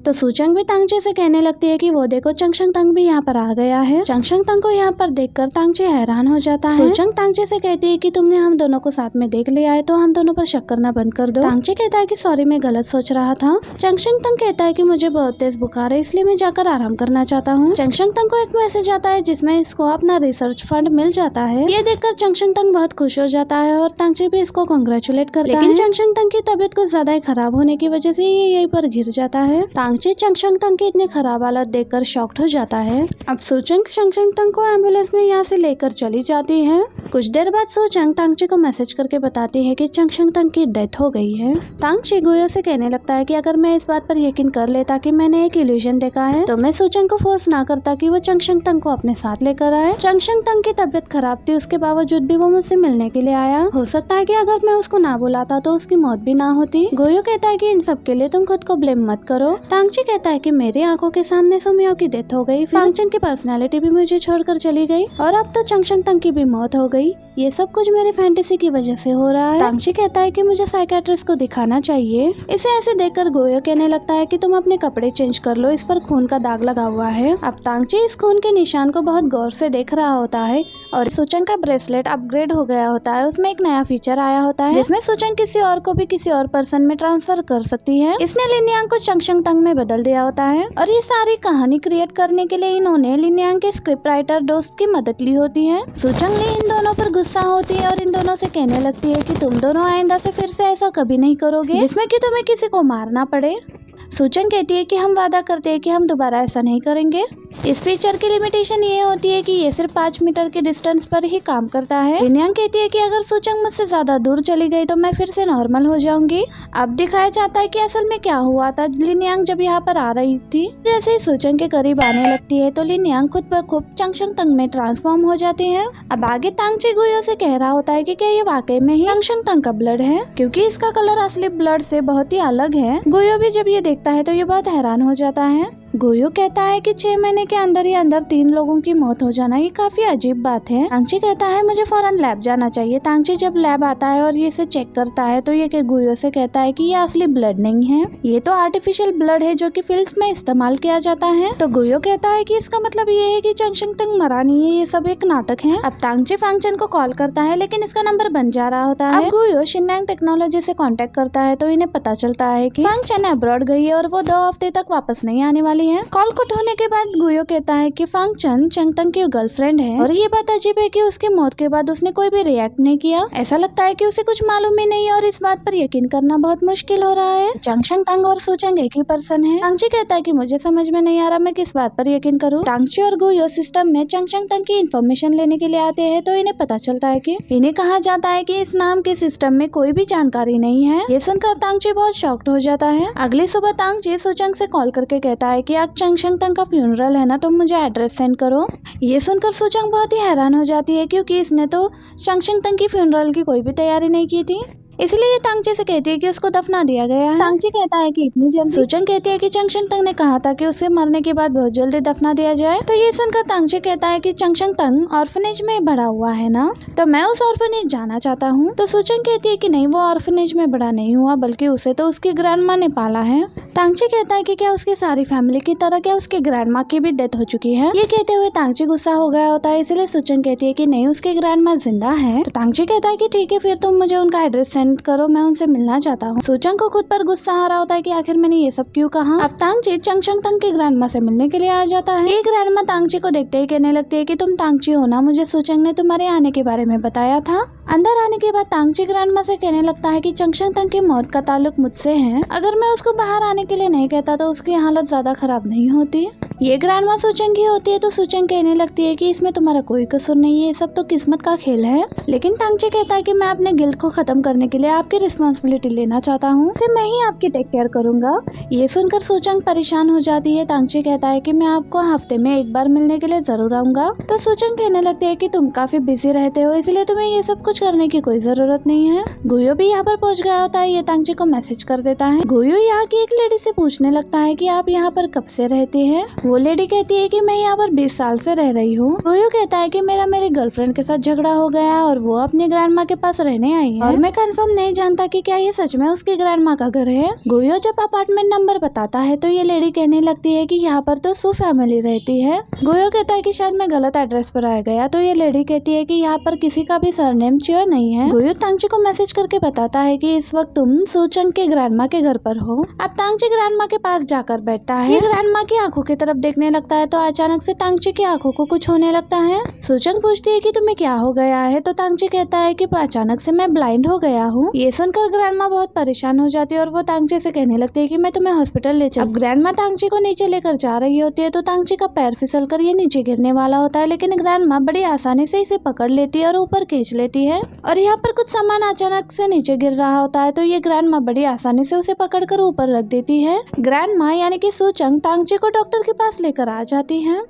तो सूचंग भी तांगची से कहने लगती है कि वो देखो शंगचंग भी यहाँ पर आ गया है। शंगचंग को यहाँ पर देखकर तांगची हैरान हो जाता है। सूचंग तांगची से कहती है कि तुमने हम दोनों को साथ में देख लिया है तो हम दोनों पर शक करना बंद कर दो। तांगची कहता है कि सॉरी, मैं गलत सोच रहा था। शंगचंग कहता है कि मुझे बहुत तेज बुखार है, इसलिए मैं जाकर आराम करना चाहता हूँ। शंगचंग को एक मैसेज आता है जिसमें इसको अपना रिसर्च फंड मिल जाता है। ये देखकर शंगचंग बहुत खुश हो जाता है और तांगची भी इसको कांग्रेचुलेट करता है। लेकिन शंगचंग की तबीयत कुछ ज्यादा ही खराब होने की वजह से ये यहीं पर गिर जाता है। तांगची शंगचंग की इतनी खराब हालत देखकर शॉक्ड हो जाता है। अब सूचंग शंगचंग को एम्बुलेंस में यहाँ से लेकर चली जाती है। कुछ देर बाद सूचंग तांगची को मैसेज करके बताती है कि शंगचंग की डेथ हो गई है। तांगची गुयो से कहने लगता है कि अगर मैं इस बात पर यकीन कर लेता कि मैंने एक इल्यूजन देखा है तो मैं सूचंग को फोर्स ना करता कि वो शंगचंग को अपने साथ लेकर आए। शंगचंग की तबीयत खराब थी, उसके बावजूद भी वो मुझसे मिलने के लिए आया। हो सकता है कि अगर मैं उसको ना बुलाता तो उसकी मौत भी ना होती। गुयो कहता है कि इन सब के लिए तुम खुद को ब्लेम मत करो। तांगची कहता है कि मेरी आंखों के सामने सुमियो की डेथ हो गई, फांगचन की पर्सनालिटी भी मुझे छोड़कर चली गई और अब तो चंगशंग तंग की भी मौत हो गई। ये सब कुछ मेरी फैंटेसी की वजह से हो रहा है। तांगची कहता है कि मुझे साइकियाट्रिस्ट को दिखाना चाहिए। इसे ऐसे देखकर गोयो कहने लगता है कि तुम अपने कपड़े चेंज कर लो, इस पर खून का दाग लगा हुआ है। अब तांगची इस खून के निशान को बहुत गौर से देख रहा होता है और सुचंग का ब्रेसलेट अपग्रेड हो गया होता है। उसमें एक नया फीचर आया होता है जिसमें सुचंग किसी और को भी किसी और पर्सन में ट्रांसफर कर सकती है। इसने लिनयांग को चंगशंग तंग में बदल दिया होता है और ये सारी कहानी क्रिएट करने के लिए इन्होंने लिनयांग के स्क्रिप्ट राइटर दोस्त की मदद ली होती है। सुचंग ली इन दोनों पर गुस्सा होती है और इन दोनों से कहने लगती है कि तुम दोनों आइंदा से फिर से ऐसा कभी नहीं करोगे जिसमें कि तुम्हें किसी को मारना पड़े। सुचंग कहती है कि हम वादा करते हैं कि हम दोबारा ऐसा नहीं करेंगे। इस फीचर की लिमिटेशन ये होती है कि ये सिर्फ 5 मीटर के डिस्टेंस पर ही काम करता है। लिनयांग कहती है कि अगर सुचंग मुझसे ज्यादा दूर चली गई तो मैं फिर से नॉर्मल हो जाऊंगी। अब दिखाया जाता है कि असल में क्या हुआ था। लिनयांग जब यहाँ पर आ रही थी, जैसे ही सुचंग के करीब आने लगती है तो लिनयांग खुद ब खुद चंगशंग तंग में ट्रांसफॉर्म हो जाती है। अब आगे तांगची गोयो से कह रहा होता है कि क्या ये वाकई में ही चंगशंग तंग का ब्लड है, क्योंकि इसका कलर असली ब्लड से बहुत ही अलग है। गोयो भी जब ये देखता है तो ये बहुत हैरान हो जाता है। गोयो कहता है कि 6 महीने के अंदर ही अंदर 3 लोगों की मौत हो जाना ये काफी अजीब बात है। तांगची कहता है मुझे फौरन लैब जाना चाहिए। तांगची जब लैब आता है और ये इसे चेक करता है तो ये गोयो से कहता है कि ये असली ब्लड नहीं है, ये तो आर्टिफिशियल ब्लड है जो कि फिल्म्स में इस्तेमाल किया जाता है। तो गोयो कहता है कि इसका मतलब ये है कि चंगशंग तंग मरा नहीं है, ये सब एक नाटक है। अब तांगची फांगचन को कॉल करता है लेकिन इसका नंबर बन जा रहा होता है। अब गोयो शिनयांग टेक्नोलॉजी से कांटेक्ट करता है तो इन्हें पता चलता है कि फांगचन अब्रॉड गई है और वो 2 हफ्ते तक वापस नहीं आने वाली है। कॉल को होने के बाद गोयो कहता है कि फांगचन चंगतंग की गर्लफ्रेंड है और ये बात अजीब है कि उसकी मौत के बाद उसने कोई भी रिएक्ट नहीं किया। ऐसा लगता है कि उसे कुछ मालूम ही नहीं और इस बात पर यकीन करना बहुत मुश्किल हो रहा है। चंगशंग तंग और सुचंग एक ही पर्सन है। तांगची कहता है कि मुझे समझ में नहीं आ रहा मैं किस बात पर यकीन करूं। तांगची और गोयो सिस्टम में चंगशंग तंग की इंफॉर्मेशन लेने के लिए आते हैं तो इन्हें पता चलता है कि इन्हें कहा जाता है कि इस नाम के सिस्टम में कोई भी जानकारी नहीं है। ये सुनकर तांगची बहुत शॉक्ड हो जाता है। अगली सुबह तांगची सुचंग से कॉल करके कहता है कि आज चंगशंग तंग का फ्यूनरल है ना, तुम मुझे एड्रेस सेंड करो। ये सुनकर सुचंग बहुत ही हैरान हो जाती है क्योंकि इसने तो चंगशंग तंग की फ्यूनरल की कोई भी तैयारी नहीं की थी, इसलिए ये तांगची से कहती है कि उसको दफना दिया गया है। तांगची कहता है कि इतनी जल्दी। सुचंग कहती है कि चंगशंग तंग ने कहा था कि उसे मरने के बाद बहुत जल्दी दफना दिया जाए। तो ये सुनकर तांगची कहता है कि चंगशंग तंग ऑर्फनेज में बड़ा हुआ है ना, तो मैं उस ऑर्फनेज जाना चाहता हूँ। तो सुचंग कहती है कि नहीं, वो ऑर्फनेज में बड़ा नहीं हुआ बल्कि उसे तो उसकी ग्रैंडमा ने पाला है। तांगची कहता है कि क्या उसकी सारी फैमिली की तरह क्या उसकी ग्रैंडमा की भी डेथ हो चुकी है। ये कहते हुए तांगची गुस्सा हो गया होता है, इसलिए सुचंग कहती है कि नहीं, उसकी ग्रैंडमा जिंदा है। तो तांगची कहता है कि ठीक है, फिर तुम मुझे उनका एड्रेस सेंड करो, मैं उनसे मिलना चाहता हूँ। सुचंग को खुद पर गुस्सा आ रहा होता है कि आखिर मैंने ये सब क्यों कहा। अब तांगची चंगशंग तंग की ग्रैंडमा से मिलने के लिए आ जाता है। ये ग्रैंडमा तांगची को देखते ही कहने लगती है कि तुम तांगची हो ना, मुझे सुचंग ने तुम्हारे आने के बारे में बताया था। अंदर आने के बाद तांगची ग्रैंडमा से कहने लगता है कि चंगशंग तंग की मौत का ताल्लुक मुझसे है, अगर मैं उसको बाहर आने के लिए नहीं कहता तो उसकी हालत ज्यादा खराब नहीं होती। ये ग्रैंडमा सुचंग की होती है तो सुचंग कहने लगती है कि इसमें तुम्हारा कोई कसूर नहीं है, ये सब तो किस्मत का खेल है। लेकिन तांगची कहता है कि मैं अपने गिल्ट को खत्म करने के लिए आपकी रिस्पॉन्सिबिलिटी लेना चाहता हूँ, मैं ही आपकी टेक केयर करूंगा। ये सुनकर सुचंग परेशान हो जाती है। तांगची कहता है कि मैं आपको हफ्ते में 1 बार मिलने के लिए जरूर आऊंगा। तो सुचंग कहने लगती है कि तुम काफी बिजी रहते हो, इसलिए तुम्हें ये सब कुछ करने की कोई जरूरत नहीं है। गोयो भी यहाँ पर पहुँच गया होता है। ये तांगची को मैसेज कर देता है। गोयो यहाँ की एक लेडी से पूछने लगता है कि आप यहाँ पर कब से रहते हैं। वो लेडी कहती है कि मैं यहाँ पर 20 साल से रह रही हूँ। गोयो कहता है कि मेरे गर्लफ्रेंड के साथ झगड़ा हो गया और वो अपनी ग्रैंडमा के पास रहने आई है और मैं कंफर्म नहीं जानता कि क्या ये सच में उसकी ग्रैंडमा का घर है। गोयो जब अपार्टमेंट नंबर बताता है तो ये लेडी कहने लगती है कि यहाँ पर तो सु फैमिली रहती है। गोयो कहता है कि शायद मैं गलत एड्रेस पर आ गया। तो ये लेडी कहती है कि यहाँ पर किसी का भी सरनेम चियो नहीं है। गोयो तांगची को मैसेज करके बताता है कि इस वक्त तुम सुचंग के ग्रैंडमा के घर पर हो। अब तांगची ग्रैंडमा के पास जाकर बैठता है। ये ग्रैंडमा की आंखों की तरफ देखने लगता है तो अचानक से तांगची की आंखों को कुछ होने लगता है। सुचंग पूछती है कि तुम्हें क्या हो गया है। तो तांगची कहता है कि अचानक से मैं ब्लाइंड हो गया हूँ। ये सुनकर ग्रैंडमा बहुत परेशान हो जाती है और वो तांगची से कहने लगती है कि मैं तुम्हें हॉस्पिटल ले चल। अब ग्रैंडमा तांगची को नीचे लेकर जा रही होती है तो तांगची का पैर फिसलकर ये नीचे गिरने वाला होता है, लेकिन ग्रैंडमा बड़ी आसानी से इसे पकड़ लेती है और ऊपर खींच लेती है। और यहाँ पर कुछ सामान अचानक से नीचे गिर रहा होता है तो ये ग्रैंडमा बड़ी आसानी से उसे पकड़कर ऊपर रख देती है। ग्रैंडमा यानी कि सुचंग तांगची को डॉक्टर के पास लेकर आ जाती है।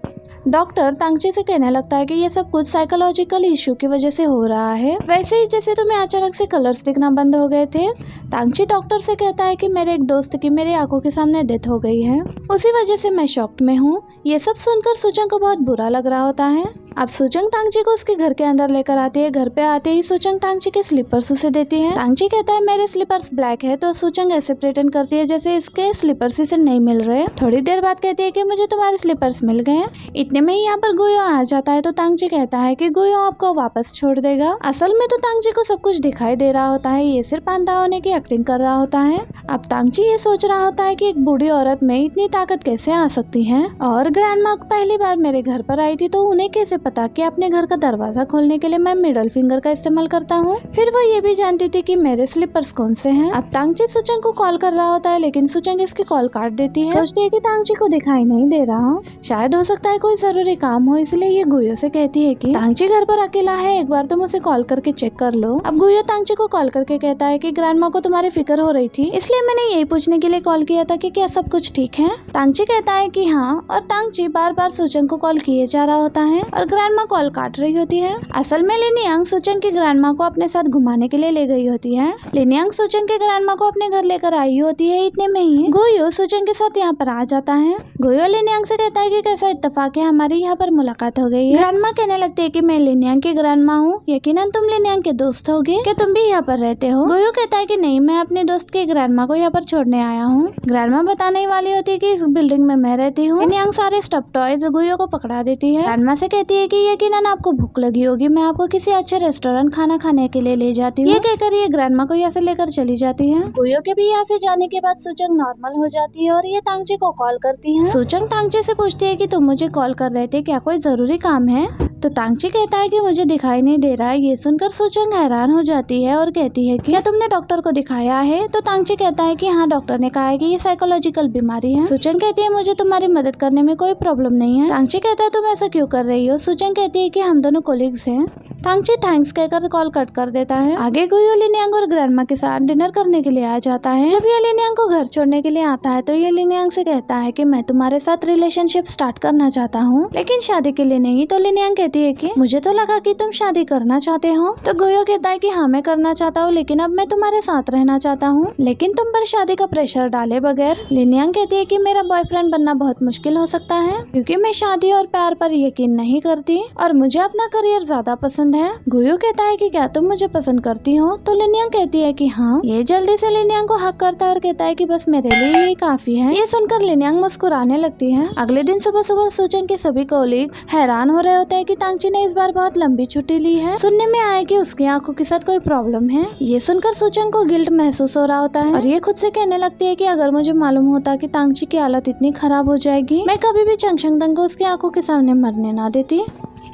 डॉक्टर तांगची से कहने लगता है कि ये सब कुछ साइकोलॉजिकल इश्यू की वजह से हो रहा है, वैसे ही जैसे तुम्हें अचानक से कलर्स दिखना बंद हो गए थे। तांगची डॉक्टर से कहता है कि मेरे एक दोस्त की मेरी आंखों के सामने डेथ हो गई है, उसी वजह से मैं शॉक्ड में हूँ। ये सब सुनकर सुचंग को बहुत बुरा लग रहा होता है। अब सुचंग तांगची को उसके घर के अंदर लेकर आती है। घर पे आते ही सुचंग तांगची के स्लीपर्स उसे देती है। तांगची कहता है मेरे स्लीपर्स ब्लैक है, तो सुचंग ऐसे प्रिटेंड करती है जैसे इसके स्लीपर्स इसे नहीं मिल रहे। थोड़ी देर बाद कहती है कि मुझे तुम्हारे स्लीपर्स मिल गए। इतने में ही यहाँ पर गुयो आ जाता है, तो तांगची कहता है कि गुयो आपको वापस छोड़ देगा। असल में तो तांगची को सब कुछ दिखाई दे रहा होता है, ये सिर्फ अंधा होने की एक्टिंग कर रहा होता है। अब तांगची ये सोच रहा होता है कि एक बूढ़ी औरत में इतनी ताकत कैसे आ सकती है, और ग्रैंडमा पहली बार मेरे घर पर आई थी तो उन्हें कैसे पता कि अपने घर का दरवाजा खोलने के लिए मैं मिडल फिंगर का इस्तेमाल करता हूँ। फिर वो ये भी जानती थी कि मेरे स्लीपर्स कौन से हैं। अब तांगची सुचंग को कॉल कर रहा होता है, लेकिन सुचंग इसकी कॉल काट देती है। सोचती है कि तांगची को दिखाई नहीं दे रहा, शायद हो सकता है कोई जरूरी काम हो, इसलिए ये गुयो से कहती है कि तांगची घर पर अकेला है, एक बार तुम उसे कॉल करके चेक कर लो। अब गुयो तांगची को कॉल करके कहता है कि ग्रैंडमा को तुम्हारी फिक्र हो रही थी, इसलिए मैंने यही पूछने के लिए कॉल किया था कि क्या सब कुछ ठीक है। तांगची कहता है कि हाँ, और तांगची बार बार सुचंग को कॉल किए जा रहा होता है और ग्रैंडमा कॉल काट रही होती है। असल में लिनियांग सुचंग की ग्रैंडमा को अपने साथ घुमाने के लिए ले गई होती है। लिनियांग सुचंग के ग्रैंडमा को अपने घर लेकर आई होती है। इतने में ही गुयो सुचंग के साथ यहाँ पर आ जाता है। गुयो लिनियांग से कहता है कि कैसा इत्तेफाक है, हमारी यहाँ पर मुलाकात हो गई है। ग्रैंडमा कहने लगती है कि मैं लिनियांग की ग्रैंडमा हूँ, यकीनन तुम लिनियांग के दोस्त होगे, क्या तुम भी यहाँ पर रहते हो। गुयो कहता है कि नहीं, मैं अपने दोस्त की ग्रैंडमा को यहाँ पर छोड़ने आया हूँ। ग्रैंडमा बताने वाली होती है कि इस बिल्डिंग में मैं रहती हूँ। लिनियांग सारे स्टफ टॉयज गुयो को पकड़ा देती है। ग्रैंडमा से कहती है कि यकीनन आपको भूख लगी होगी, मैं आपको किसी अच्छे रेस्टोरेंट खाना खाने के लिए ले जाती हूँ। ये कहकर ये ग्रैंडमा को यहाँ से लेकर चली जाती है। गुयो के भी यहाँ से जाने के बाद सुचंग नॉर्मल हो जाती है और ये तांगची को कॉल करती है। सुचंग तांगची से पूछती है कि तुम मुझे कॉल कर रहे थे, क्या कोई जरूरी काम है। तो तांगची कहता है कि मुझे दिखाई नहीं दे रहा है। ये सुनकर सुचंग हैरान हो जाती है और कहती है कि क्या तुमने डॉक्टर को दिखाया है। तो तांगची कहता है कि हाँ, डॉक्टर ने कहा है कि ये साइकोलॉजिकल बीमारी है। सुचंग कहती है मुझे तुम्हारी मदद करने में कोई प्रॉब्लम नहीं है। तांगची कहता है तुम ऐसा क्यों कर रही हो। सुचंग कहती है कि हम दोनों कोलिग्स हैं। तांगची थैंक्स कहकर कॉल कट कर देता है। आगे गुयो लिनियांग और ग्रैंडमा के साथ डिनर करने के लिए आ जाता है। जब ये लिनियांग को घर छोड़ने के लिए आता है तो ये लिनियांग से कहता है कि मैं तुम्हारे साथ रिलेशनशिप स्टार्ट करना चाहता हूँ, लेकिन शादी के लिए नहीं। तो लिनियांग कहती है कि मुझे तो लगा कि तुम शादी करना चाहते हो। तो गुयो कहता है कि हाँ, मैं करना चाहता हूँ, लेकिन अब मैं तुम्हारे साथ रहना चाहता हूँ, लेकिन तुम पर शादी का प्रेशर डाले बगैर। लिनियांग कहती है कि मेरा बॉयफ्रेंड बनना बहुत मुश्किल हो सकता है, क्योंकि मैं शादी और प्यार पर यकीन नहीं करती और मुझे अपना करियर ज्यादा पसंद है। गुयो कहता है कि क्या तुम मुझे पसंद करती हो। तो लिनियांग कहती है कि हाँ। ये जल्दी से लिनियांग को हक करता है और कहता है कि बस मेरे लिए यही काफी है। ये सुनकर लिनियांग मुस्कुराने लगती है। अगले दिन सुबह सुबह सुचंग के सभी कोलिग्स हैरान हो रहे होते हैं कि तांगची ने इस बार बहुत लंबी छुट्टी ली है। सुनने में आया कि उसकी आंखों के साथ कोई प्रॉब्लम है। ये सुनकर सुचंग को गिल्ट महसूस हो रहा होता है और ये खुद से कहने लगती है कि अगर मुझे मालूम होता कि तांगची की हालत इतनी खराब हो जाएगी, मैं कभी भी चंगशंगदंग को उसकी आंखों के सामने मरने ना देती।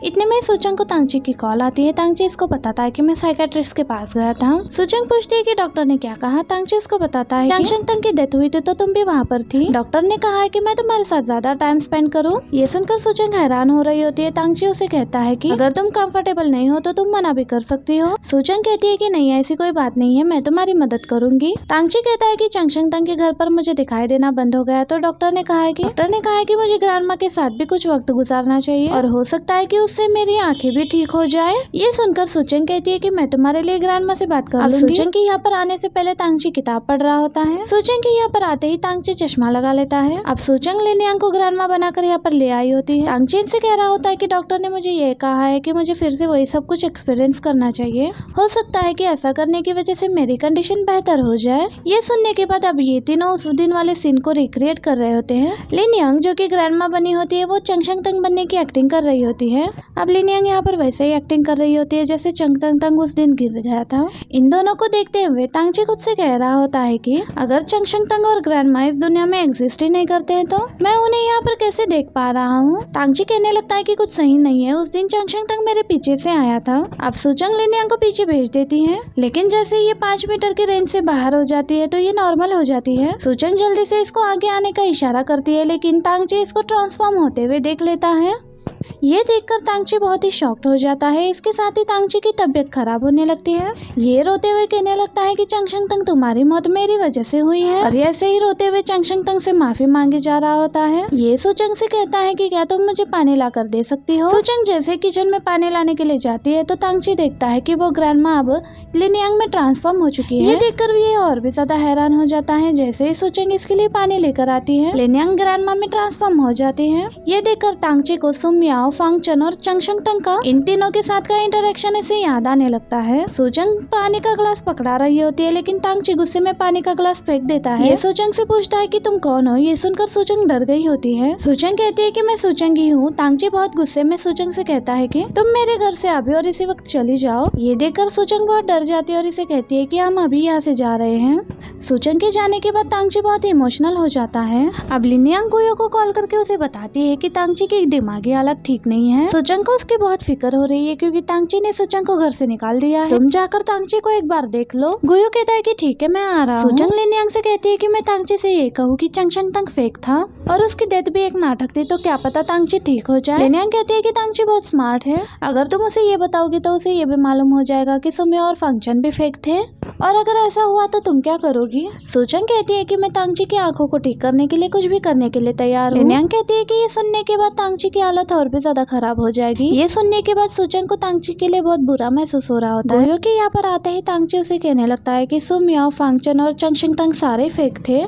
इतने में सुचंग को तांगची की कॉल आती है। तांगची इसको बताता है कि मैं साइकेट्रिस्ट के पास गया था। सुचंग पूछती है कि डॉक्टर ने क्या कहा। तांगची इसको बताता है कि चंगशंगदंग की डेथ हुई थी तो तुम भी वहाँ पर थी। डॉक्टर ने कहा है कि मैं तुम्हारे साथ ज्यादा टाइम स्पेंड करूँ। ये सुनकर सुचंग हैरान हो रही होती है। तांगची उसे कहता है कि अगर तुम कंफर्टेबल नहीं हो तो तुम मना भी कर सकती हो। सुचंग कहती है कि नहीं, ऐसी कोई बात नहीं है, मैं तुम्हारी मदद करूंगी। तांगची कहता है कि चंगशंगदंग के घर पर मुझे दिखाई देना बंद हो गया, तो डॉक्टर ने कहा है कि मुझे ग्रैंडमा के साथ भी कुछ वक्त गुजारना चाहिए और हो सकता है कि उससे मेरी आंखें भी ठीक हो जाए। ये सुनकर सुचंग कहती है कि मैं तुम्हारे लिए ग्रैंडमा से बात कर लूंगी। सुचंग के यहाँ पर आने से पहले तांगची किताब पढ़ रहा होता है। सुचंग के यहाँ पर आते ही तांगची चश्मा लगा लेता है। अब सुचंग लिनियांग को ग्रैंडमा बनाकर यहाँ पर ले आई होती है। तांगची इनसे कह रहा होता है कि डॉक्टर ने मुझे ये कहा है कि मुझे फिर से वही सब कुछ एक्सपीरियंस करना चाहिए। हो सकता है कि ऐसा करने की वजह से मेरी कंडीशन बेहतर हो जाए। ये सुनने के बाद अब ये तीनों उस दिन वाले सीन को रिक्रिएट कर रहे होते हैं। लिनियांग जो कि ग्रैंडमा बनी होती है, वो चंगशंगदंग बनने की एक्टिंग कर रही होती है। अब लिनियांग यहाँ पर वैसे ही एक्टिंग कर रही होती है जैसे चंगशंगदंग उस दिन गिर गया था। इन दोनों को देखते हुए तांगची खुद से कह रहा होता है कि अगर चंगशंगदंग और ग्रैंडमा इस दुनिया में एग्जिस्ट ही नहीं करते हैं तो मैं उन्हें यहाँ पर कैसे देख पा रहा हूँ। तांगची कहने लगता है कि कुछ सही नहीं है, उस दिन चंगशंगदंग मेरे पीछे से आया था। अब सुचंग लिनियांग को पीछे भेज देती है, लेकिन जैसे ये 5 मीटर की रेंज से बाहर हो जाती है तो ये नॉर्मल हो जाती है। सुचंग जल्दी से इसको आगे आने का इशारा करती है, लेकिन तांगची इसको ट्रांसफॉर्म होते हुए देख लेता है। ये देखकर तांगची बहुत ही शॉक्ड हो जाता है। इसके साथ ही तांगची की तबीयत खराब होने लगती है। ये रोते हुए कहने लगता है कि चंगशंग तंग तुम्हारी मौत मेरी वजह से हुई है, और ऐसे ही रोते हुए चंगशंग तंग से माफी मांगे जा रहा होता है। ये सुचंग से कहता है कि क्या तुम मुझे पानी ला कर दे सकती हो। सुचंग जैसे किचन में पानी लाने के लिए जाती है तो तांगची देखता है कि वो ग्रैंडमा अब लिनयांग में ट्रांसफॉर्म हो चुकी है। ये देखकर ये और भी ज्यादा हैरान हो जाता है। जैसे ही सुचंग इसके लिए पानी लेकर आती है, लिनयांग ग्रैंडमा में ट्रांसफॉर्म हो जाती है। ये देखकर तांगची को सुम याओ, फांगचन और चंगशंग तंग का इन तीनों के साथ का इंटरेक्शन इसे याद आने लगता है। सुचंग पानी का ग्लास पकड़ा रही होती है, लेकिन तांगची गुस्से में पानी का ग्लास फेंक देता है। ये सुचंग से पूछता है कि तुम कौन हो। ये सुनकर सुचंग डर गई होती है। सुचंग कहती है कि मैं सुचंग ही हूँ। तांगची बहुत गुस्से में सुचंग से कहता है कि तुम मेरे घर से अभी और इसी वक्त चली जाओ। ये देखकर सुचंग बहुत डर जाती है और इसे कहती है कि हम अभी यहाँ से जा रहे हैं। सुचंग के जाने के बाद तांगची बहुत इमोशनल हो जाता है। अब लिनयांग गुयो को कॉल करके उसे बताती है कि तांगची की दिमागी हालत ठीक नहीं है। सुचंग को उसकी बहुत फिक्र हो रही है क्योंकि तांगची ने सुचंग को घर से निकाल दिया है। तुम जाकर तांगची को एक बार देख लो। गुयो कहता है कि ठीक है, मैं आ रहा हूँ। सुचंग लिनयांग से कहती है कि मैं तांगची से ये कहूँ कि चंगशंग तंग फेक था और उसकी डेथ भी एक नाटक थी, तो क्या पता तांगची ठीक हो जाए। लिनयांग कहती है कि तांगची बहुत स्मार्ट है, अगर तुम उसे ये बताओगी तो उसे ये भी मालूम हो जाएगा कि सुम्या और फांगचन भी फेक थे, और अगर ऐसा हुआ तो तुम क्या करोगी। सुचंग कहती है कि मैं तांगची की आंखों को ठीक करने के लिए कुछ भी करने के लिए तैयार हूँ। लिनयांग कहती है कि ये सुनने के बाद तांगची की हालत और भी ज्यादा खराब हो जाएगी। ये सुनने के बाद सुचंग को तांगची के लिए बहुत बुरा महसूस हो रहा होता है। के यहाँ पर आते ही तांगची उसे कहने लगता है कि सुम याओ, फांगचन और चंगशिंग तंग सारे फेक थे।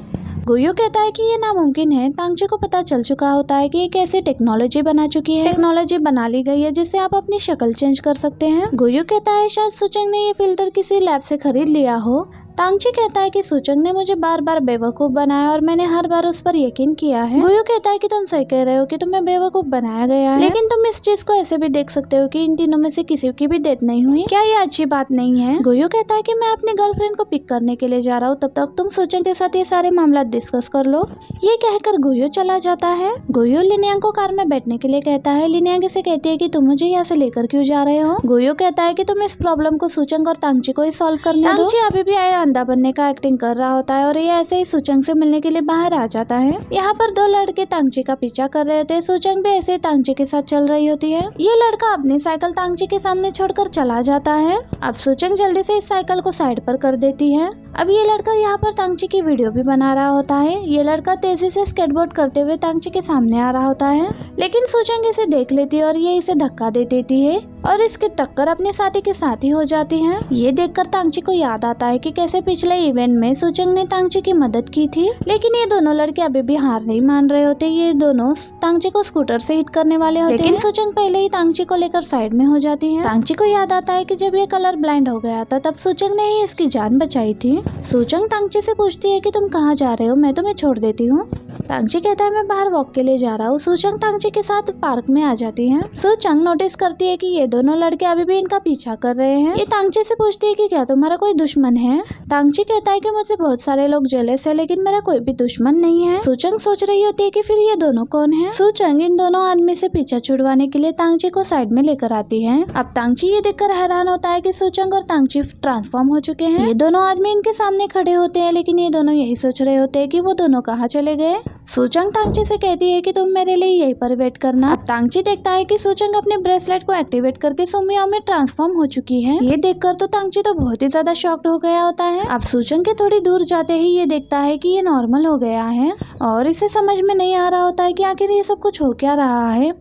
गुयो कहता है कि ये नामुमकिन है। तांगची को पता चल चुका होता है कि एक ऐसी टेक्नोलॉजी बना चुकी है, टेक्नोलॉजी बना ली गई है जिससे आप अपनी शक्ल चेंज कर सकते हैं। गुयो कहता है शायद सुचंग ने ये फिल्टर किसी लैब से खरीद लिया हो। तांगची कहता है कि सुचंग ने मुझे बार बार बेवकूफ बनाया और मैंने हर बार उस पर यकीन किया है। गुयो कहता है कि तुम सही कह रहे हो कि तुम्हें बेवकूफ बनाया गया है, लेकिन तुम इस चीज को ऐसे भी देख सकते हो कि इन तीनों में से किसी की भी डेथ नहीं हुई। क्या ये अच्छी बात नहीं है। गुयो कहता है कि मैं अपनी गर्लफ्रेंड को पिक करने के लिए जा रहा हूँ, तब तक तुम सुचंग के साथ ये सारे मामला डिस्कस कर लो। ये कहकर गुयो चला जाता है। गुयो लिनयांग को कार में बैठने के लिए कहता है। लिनयांग से कहती है कि तुम मुझे यहाँ से लेकर क्यों जा रहे हो। गुयो कहता है कि तुम इस प्रॉब्लम को सुचंग और तांगची को ही सॉल्व करने दो। तांगची अभी भी अंधा बनने का एक्टिंग कर रहा होता है और ये ऐसे ही सुचंग से मिलने के लिए बाहर आ जाता है। यहाँ पर दो लड़के तांगची का पीछा कर रहे थे। सुचंग भी ऐसे तांगची के साथ चल रही होती है। ये लड़का अपनी साइकिल तांगची के सामने छोड़कर चला जाता है। अब सुचंग जल्दी से इस साइकिल को साइड पर कर देती है। अब ये लड़का यहाँ पर तांगची की वीडियो भी बना रहा होता है। ये लड़का तेजी से स्केटबोर्ड करते हुए तांगची के सामने आ रहा होता है, लेकिन सुचंग इसे देख लेती है और ये इसे धक्का दे देती है और इसकी टक्कर अपने साथी के साथ ही हो जाती है। ये देखकर तांगची को याद आता है कि कैसे पिछले इवेंट में सुचंग ने तांगची की मदद की थी, लेकिन ये दोनों लड़के अभी भी हार नहीं मान रहे होते। ये दोनों तांगची को स्कूटर से हिट करने वाले होते हैं, लेकिन सुचंग पहले ही तांगची को लेकर साइड में हो जाती है। तांगची को याद आता है कि जब ये कलर ब्लाइंड हो गया था तब सुचंग ने ही इसकी जान बचाई थी। सुचंग तांगची से पूछती है कि तुम कहाँ जा रहे हो, मैं तुम्हें छोड़ देती हूँ। तांगची कहता है मैं बाहर वॉक के लिए जा रहा हूँ। सुचंग तांगची के साथ पार्क में आ जाती है। सुचंग नोटिस करती है कि ये दोनों लड़के अभी भी इनका पीछा कर रहे हैं। ये तांगची से पूछती है कि क्या तुम्हारा कोई दुश्मन है। तांगची कहता है कि मुझसे बहुत सारे लोग जेलस है, लेकिन मेरा कोई भी दुश्मन नहीं है। सुचंग सोच रही होती है कि फिर ये दोनों कौन है। सुचंग इन दोनों आदमी से पीछा छुड़वाने के लिए तांगची को साइड में लेकर आती है। अब तांगची ये देखकर हैरान होता है कि सुचंग और तांगची ट्रांसफॉर्म हो चुके हैं। ये दोनों आदमी इनके सामने खड़े होते हैं, लेकिन ये दोनों यही सोच रहे होते हैं कि वो दोनों कहाँ चले गए। सुचंग तांगची से कहती है कि तुम मेरे लिए यहीं पर वेट करना। अब तांगची देखता है कि सुचंग अपने ब्रेसलेट को एक्टिवेट करके सुमिया में ट्रांसफॉर्म हो चुकी है। ये देखकर तो तांगची तो बहुत ही ज्यादा शॉक्ड हो गया होता है। अब सुचंग के थोड़ी दूर जाते ही ये देखता है कि ये नॉर्मल हो गया है और इसे समझ में नहीं आ रहा होता है कि आखिर ये सब कुछ हो क्या रहा है।